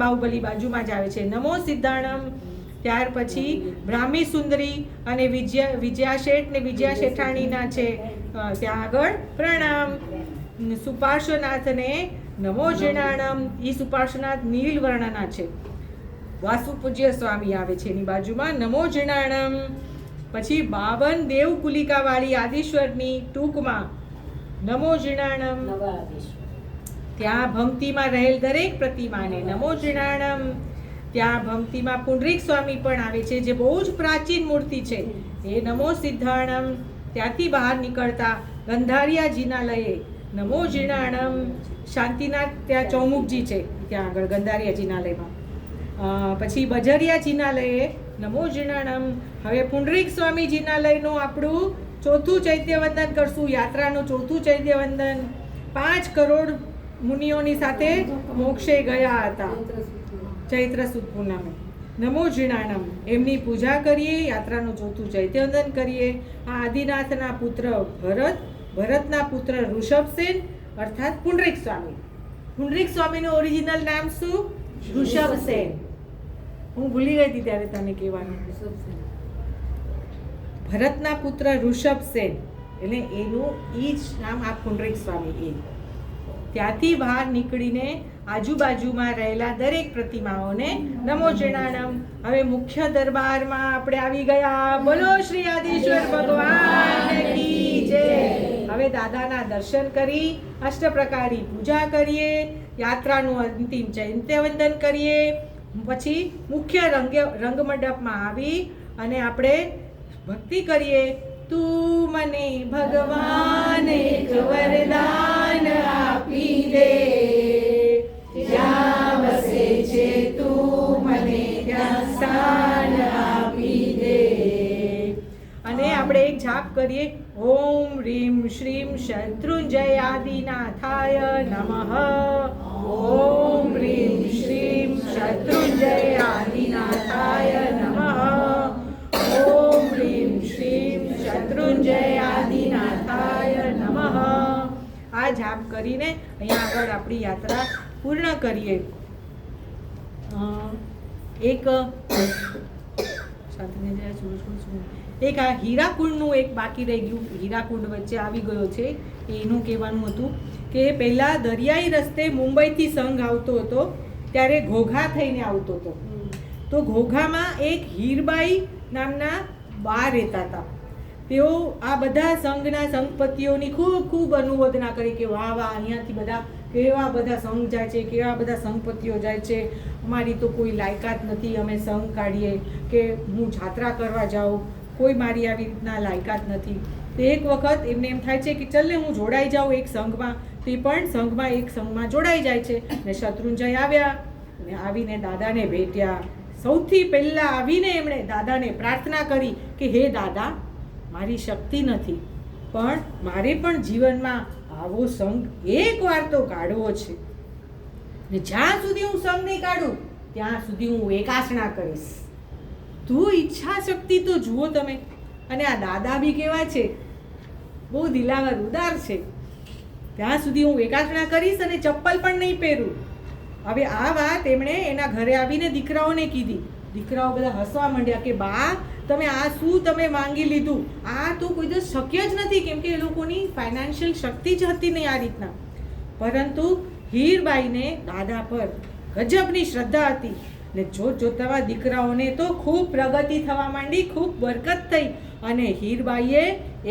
બાહુબલી બાજુમાં જ આવે છે નમો સિદ્ધાણમ. ત્યાર પછી બ્રાહ્મી સુંદરી અને વિજયા શેઠ ને વિજયા શેઠાણીના છે ત્યાં આગળ પ્રણામ. સુપાર્શ્વનાથને નમો જીણાણમ. એ સુપાર્શ્વનાથ નીલ વર્ણના છે. વાસુ પૂજ્ય સ્વામી આવે છે એની બાજુમાં નમો જીણાણમ. પછી 52 દેવકુલિકા વાળી આદિશ્વરની ટૂંકમાં નમો જીણાણમ. ત્યાં ભક્તિમાં રહેલ દરેક પ્રતિમાને નમો જીણાણમ. ત્યાં ભક્તિમાં પુંડરીક સ્વામી પણ આવે છે જે બહુ જ પ્રાચીન મૂર્તિ છે એ નમો સિદ્ધાણમ. ત્યાંથી બહાર નીકળતા ગંધારિયાજીના લયે નમો જીણાણમ. શાંતિનાથ ત્યાં ચૌમુખજી છે ત્યાં આગળ ગંધારિયાજીના લયમાં. પછી બજરિયાજીના લયે નમો જીણાણમ. હવે પુંડરીક સ્વામીજીના લયનું આપણું 4થું ચૈત્ય વંદન કરશું. યાત્રાનું 4થું ચૈત્ય વંદન. 5 કરોડ મુનિઓની સાથે મોક્ષે ગયા હતા ચૈત્ર સુદ પૂનમે. નમો જીણાણમ. એમની પૂજા કરીએ. યાત્રાનું 4થું ચૈત્ય વંદન કરીએ. આ આદિનાથના પુત્ર ભરતના પુત્ર ઋષભસેન અર્થાત પુંડરીક સ્વામી. પુંડરીક સ્વામીનું ઓરિજિનલ નામ શું? ઋષભસેન. હું ભૂલી ગઈ હતી ત્યારે તને કહેવાનું. ભરતના પુત્ર ઋષભસેન એટલે એનું એ જ નામ આ પુંડરીક સ્વામી. એ ત્યાંથી બહાર નીકળીને આજુબાજુમાં રહેલા દરેક પ્રતિમાઓને નમો જીણાણમ. હવે મુખ્ય દરબારમાં આપણે આવી ગયા. બોલો શ્રી આદિશ્વર ભગવાન કી જય. હવે દાદાના દર્શન કરી અષ્ટપ્રકારી પૂજા કરીએ. યાત્રાનું અંતિમ ચૈત્ય વંદન કરીએ. પછી મુખ્ય રંગમંડપમાં આવી અને આપણે ભક્તિ કરીએ. તું મને ભગવાન એક વરદાન આપી દે. જ્યાં વસે છે તું મને ત્યાં સ્થાન આપી દે. અને આપણે એક જાપ કરીએ. ઓમ રીમ શ્રીમ શત્રુંજયાદિનાથાય નમઃ. ઓમ રીમ શ્રીમ શત્રુંજયાદિનાથાય નમઃ. ઓમ રીમ શ્રીમ શત્રુંજયાદિનાથાય નમઃ. આ જાપ કરીને અહીંયા આગળ આપણી યાત્રા પૂર્ણ કરીએ. એક આ હીરાકુંડનું એક બાકી રહી ગયું. હીરાકુંડ વચ્ચે આવી ગયો છે. એનું કહેવાનું હતું કે પહેલાં દરિયાઈ રસ્તે મુંબઈથી સંઘ આવતો હતો ત્યારે ઘોઘા થઈને આવતો હતો. તો ઘોઘામાં એક હીરબાઈ નામના બા રહેતા હતા. તેઓ આ બધા સંઘના સંઘપતિઓની ખૂબ ખૂબ અનુમોદના કરી કે વાહ વાહ, અહીંયાથી બધા કેવા બધા સંઘ જાય છે, કેવા બધા સંઘપતિઓ જાય છે. અમારી તો કોઈ લાયકાત નથી, અમે સંઘ કાઢીએ કે હું જાત્રા કરવા જાઉં, કોઈ મારી આવી રીતના લાયકાત નથી. તો એક વખત એમને એમ થાય છે કે ચલ હું જોડાઈ જાઉં એક સંઘમાં. તે પણ સંઘમાં એક સંઘમાં જોડાઈ જાય છે. ને શત્રુંજય આવ્યા અને આવીને દાદાને ભેટ્યા. સૌથી પહેલાં આવીને એમણે દાદાને પ્રાર્થના કરી કે હે દાદા, મારી શક્તિ નથી, પણ મારે પણ જીવનમાં આવો સંઘ એકવાર તો કાઢવો છે. ને જ્યાં સુધી હું સંઘ નહીં કાઢું ત્યાં સુધી હું એકાસણા કરીશ. તું ઈચ્છા શક્તિ તો જુઓ તમે. અને આ દાદા બી કેવા છે, બહુ દિલાવર ઉદાર છે. ત્યાં સુધી હું એકાસણા કરીશ અને ચપ્પલ પણ નહીં પહેરું. હવે આ વાત એમણે એના ઘરે આવીને દીકરાઓને કીધી. દીકરાઓ બધા હસવા માંડ્યા કે બા, તમે આ શું તમે માંગી લીધું? આ તો કોઈ દિવસ શક્ય જ નથી, કેમ કે એ લોકોની ફાઇનાન્શિયલ શક્તિ જ હતી નહીં આ રીતના. પરંતુ હીરબાઈને દાદા પર ગજબની શ્રદ્ધા હતી. ને જોતામાં દીકરાઓને તો ખૂબ પ્રગતિ થવા માંડી, ખૂબ બરકત થઈ. અને હીરબાઈએ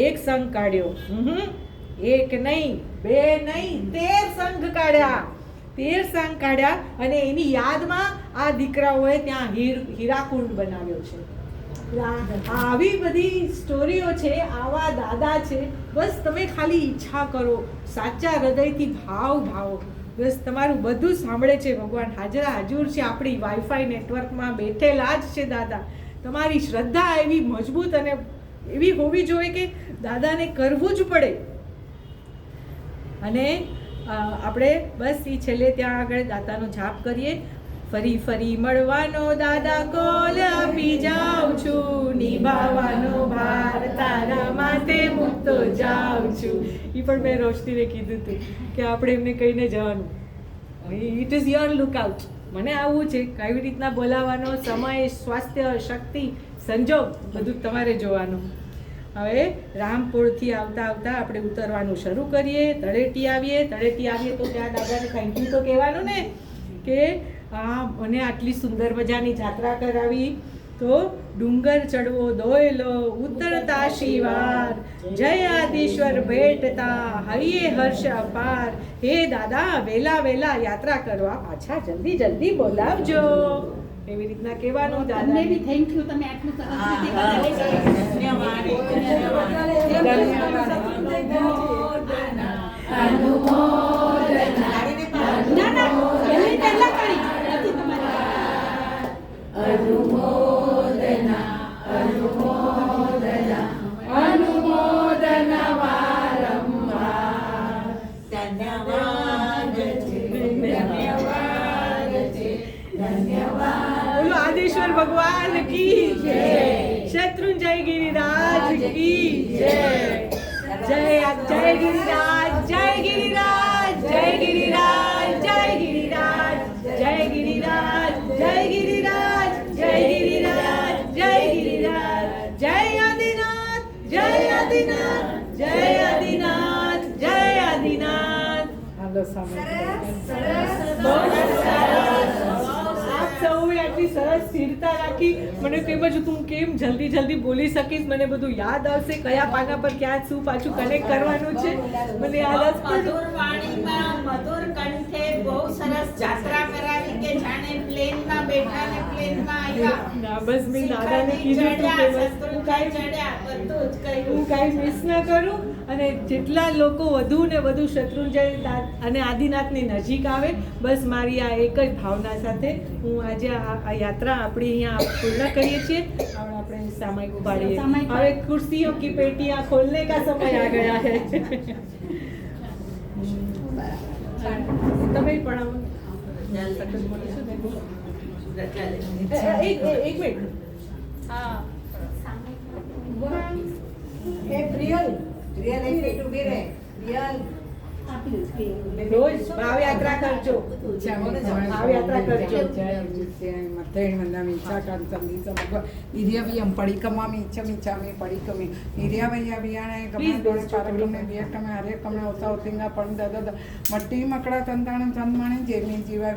એક સંઘ કાઢ્યો. એક નહીં, બે નહીં, 13 સંઘ કાઢ્યા. 13 સંઘ કાઢ્યા અને એની યાદમાં આ દીકરાઓએ ત્યાં હીરાકુંડ બનાવ્યો છે. આવી બધી સ્ટોરીઓ છે, આવા દાદા છે. બસ તમે ખાલી ઈચ્છા કરો, સાચા હૃદયથી ભાવો. બસ તમારું બધું સાંભળે છે ભગવાન. હાજર છે આપણી વાઈફાઈ નેટવર્કમાં બેઠેલા જ છે દાદા. તમારી શ્રદ્ધા એવી મજબૂત અને એવી હોવી જોઈએ કે દાદાને કરવું જ પડે. અને આપણે બસ એ છેલ્લે ત્યાં આગળ દાદાનો જાપ કરીએ. ફરી ફરી મળવાનો દાદા કોલ આપી જાઉં છું, નિભાવવાનો ભાર તારા માથે મૂકતો જાઉં છું. એ પણ મેં રોશનીને કીધું હતું કે આપણે એમને કહીને જવાનું, ઇટ ઇઝ યોર લુકઆઉટ. મને આવવું છે, કેવી રીતના બોલાવવાનો, સમય, સ્વાસ્થ્ય, શક્તિ, સંજોગ બધું તમારે જોવાનું. હવે રામપુરથી આવતા આવતા આપણે ઉતરવાનું શરૂ કરીએ. તળેટી આવીએ તો ત્યાં દાદાને થેન્ક યુ તો કહેવાનું ને કે હા મને આટલી સુંદર મજાની જાત્રા કરાવી. તો ડુંગર ચડવો દોયલો ઉતરતા શિવાર, જય આદિશ્વર ભેટતા હૈયે હર્ષ અપાર. હે દાદા વેલા વેલા યાત્રા કરવા પાછા જલ્દી જલ્દી બોલાવજો. એવી રીતના કહેવાનું. તમને બી દાદા થેન્ક યુ, તમે આટલું સરસ રીતે ના ના એની પહેલા કરી નથી બોલો આદેશ્વર ભગવાન કી જય, શત્રુંજય ગિરિરાજ કી જય. જય જય ગિરિરાજ, જય ગિરિરાજ, જય ગિરિરાજ, જય ગિરિરાજ, જય ગિરિરાજ, જય ગિરિરાજ, જય ગિરિરાજ, જય ગિરિરાજ, જય આદિનાથ, જય આદિનાથ, જય આદિનાથ, જય આદિનાથ. હાલો સામે આપ સૌએ આટલી સરસ સ્થિરતા રાખી. મને કઈ બાજુ તું કેમ જલ્દી જલ્દી બોલી શકીશ, મને બધું યાદ આવશે, કયા પાના પર ક્યાં શું પાછું કનેક્ટ કરવાનું છે મને યાદ આવશે. મધુર વાણીમાં મધુર કંઠે બહુ સરસ જાત્રા કરાવી કે જાણે પ્લેનમાં બેઠા ને પ્લેનમાં આવ્યા. ના બસ મેં દાદાને કીધું હતું કે બસ હું કાંઈ મિસ ના કરું, અને જેટલા લોકો વધુ ને વધુ શત્રુંજય અને આદિનાથની નજીક આવે, બસ મારી આ એક જ ભાવના સાથે હું આજે આ યાત્રા આપણી અહીંયા પૂર્ણ કરીએ છીએ. और આપણે સામાયિક ઉપાડીએ. હવે कुर्सियों की पेटियां खोलने का समय आ गया है. તમે પણ એક મિનિટ. હા રોજ ભાવયાત્રા કરજો, ભાવયાત્રા કરજો. మట్టి మక్కడ సంతానం సన్మాని జేమి జీవా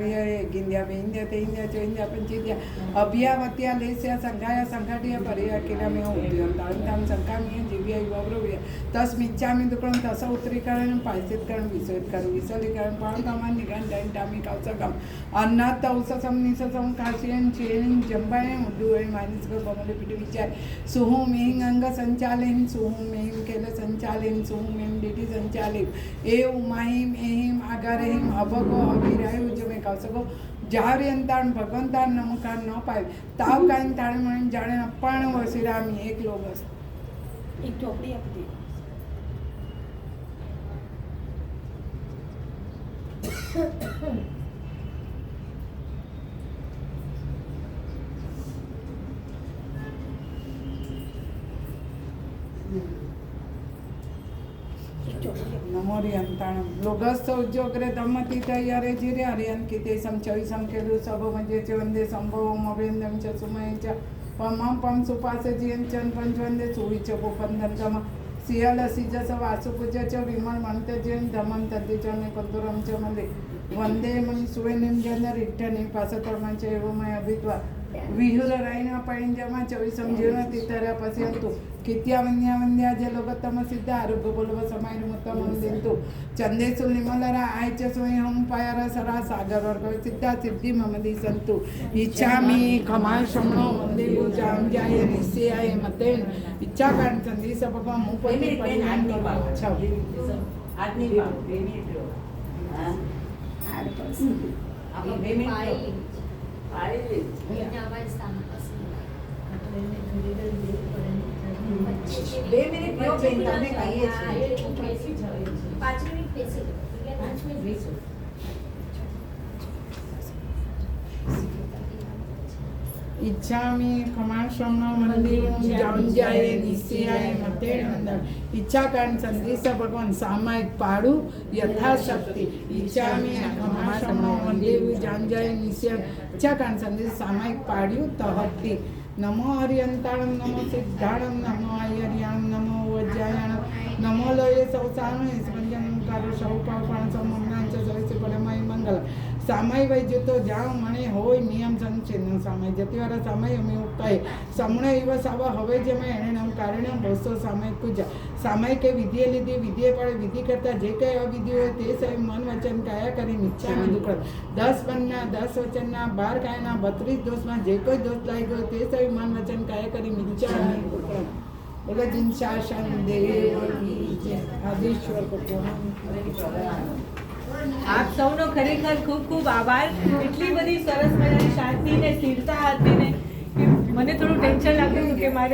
గింద్యా వేంద్యా తేంద్యా చోంద్యా పంచేద్యా అభ్యావత్యా లేస్యా సంఘాయ సంఘటియ పరియ కిరమే ఉద్యం తాంతం సంకామియ జీవ్య యువబ్రవ్య తస్మిచ్చామి దుఃఖం తస ఉత్తరీకరణం పాయసిత్కరణం విశోత్కరణం విశలీకరణం పాంకమాన్ నిగన్ దంటామి కౌసకం అన్నాత్ ఔససం నిససం కాశీయం చేయం જંબાને ઉડ્ડું માનસ બમલે પીઠ વિચાર સુહું મેં અંગ સંચાલિન સુહું મેં કેલ સંચાલિન સુહું મેં ડીટી સંચાલિન એ ઉમાહિમ એહિમ આગારહિમ અભગો અભિરાયુ જમે કૌશકો જાહર્યંતાણ ભગવંતાણ નમકાર ન પાય તાવ કાંઈ તાણ મણ જાણે અપાણ વસિરામી એક લોગસ એક ચોપડી આપી નમોરિયંતાણમ લોગસ્થ ઉદ્યોગરે દમતી તૈયારે જીરે હરિયન કીતે સમચવી સંકેલું સભ મજે ચ વંદે સંભવમ અભિનંદન ચ સુમય ચ પમમ પમ સુપાસે જીયન ચન પંચવંદે સુવિ ચ ગોપંદન ગમ સિયલ સિજસ વાસુ પૂજ ચ વિમળ મંત જૈન ધમમ તદ્દિ ચ ને કંતુરમ ચ મંદે વંદે મન સુવેનિમ જન રિઠ્ઠની પાસતર્મં ચ એવમય અભિત્વા વિહુર રાયના પૈંજમાં ચોવીસમ જીવન તિતરા પશ્યંતુ કિત્યા વન્યા વન્યા જે લોગતમ સિદ્ધ આરોગ્ય બોલવ સમાય મુત્તમ દિંતુ ચંદેસુ નિમલરા આય ચ સ્વયં પાયર સરા સાગર વર્ગ સિદ્ધા સિદ્ધિ મમદી સંતુ ઈચ્છામી ખમાલ શમણો વંદે ગુજામ જાય નિશ્ચયાય મતેન ઈચ્છા કારણ સંદેશ ભગવાન મુપતિ પરિણામ છ આજની વાત 2 મિનિટ લો. હા આપણે 2 મિનિટ પાડી લે 2 મિનિટ લો બેન તમને કહીએ છીએ 5 મિનિટ બેસી 5 મિનિટ બેસી इच्छामि खमाश्रमणं मंदिरं जांजाये निश्चयाय मते नंदन इच्छाकांड संदेश भगवान सामायिक पाड़ू यथाशक्ति इच्छामि खमाश्रमणं मंदिरं जांजाये निश्चय इच्छाकांड संदेश सामायिक पाड़ू तहति नमो हरियंताणं नमो सिद्धाणं नमो आयर्याणं नमो वज्रायाणं नमो लये सौसाणं स्पंजनं कारो सौपापण सममनांच सविसे परमय मंगल सामय वैद्य तो जाओ मने होय नियम संचिन सामय जतिवारा सामय અમે કહે સમણે દિવસ આવા હવે જે મેં એને નામ કારણે બસો સામયિક પૂજા સામયિક વિધિએ લીધી વિધિએ પડે વિધિ કરતા જે કંઈ અવિધિ હોય તે સહિત મન વચન કાયા કરી નિશ્ચય દુઃખ 10 મનના 10 વચનના 12 કાયના 32 દોષમાં જે કોઈ દોષ લાગી ગયો તે સહિત મન વચન કાયા કરી નિશ્ચય બોલે જીન શાસન દેવ આદેશ્વર ભગવાન આપ સૌનો ખરેખર ખૂબ ખૂબ આભાર. એટલી બધી સરસ મજાની શાંતિ ને સ્થિરતા હતી ને કે મને થોડું ટેન્શન લાગ્યું હતું કે મારે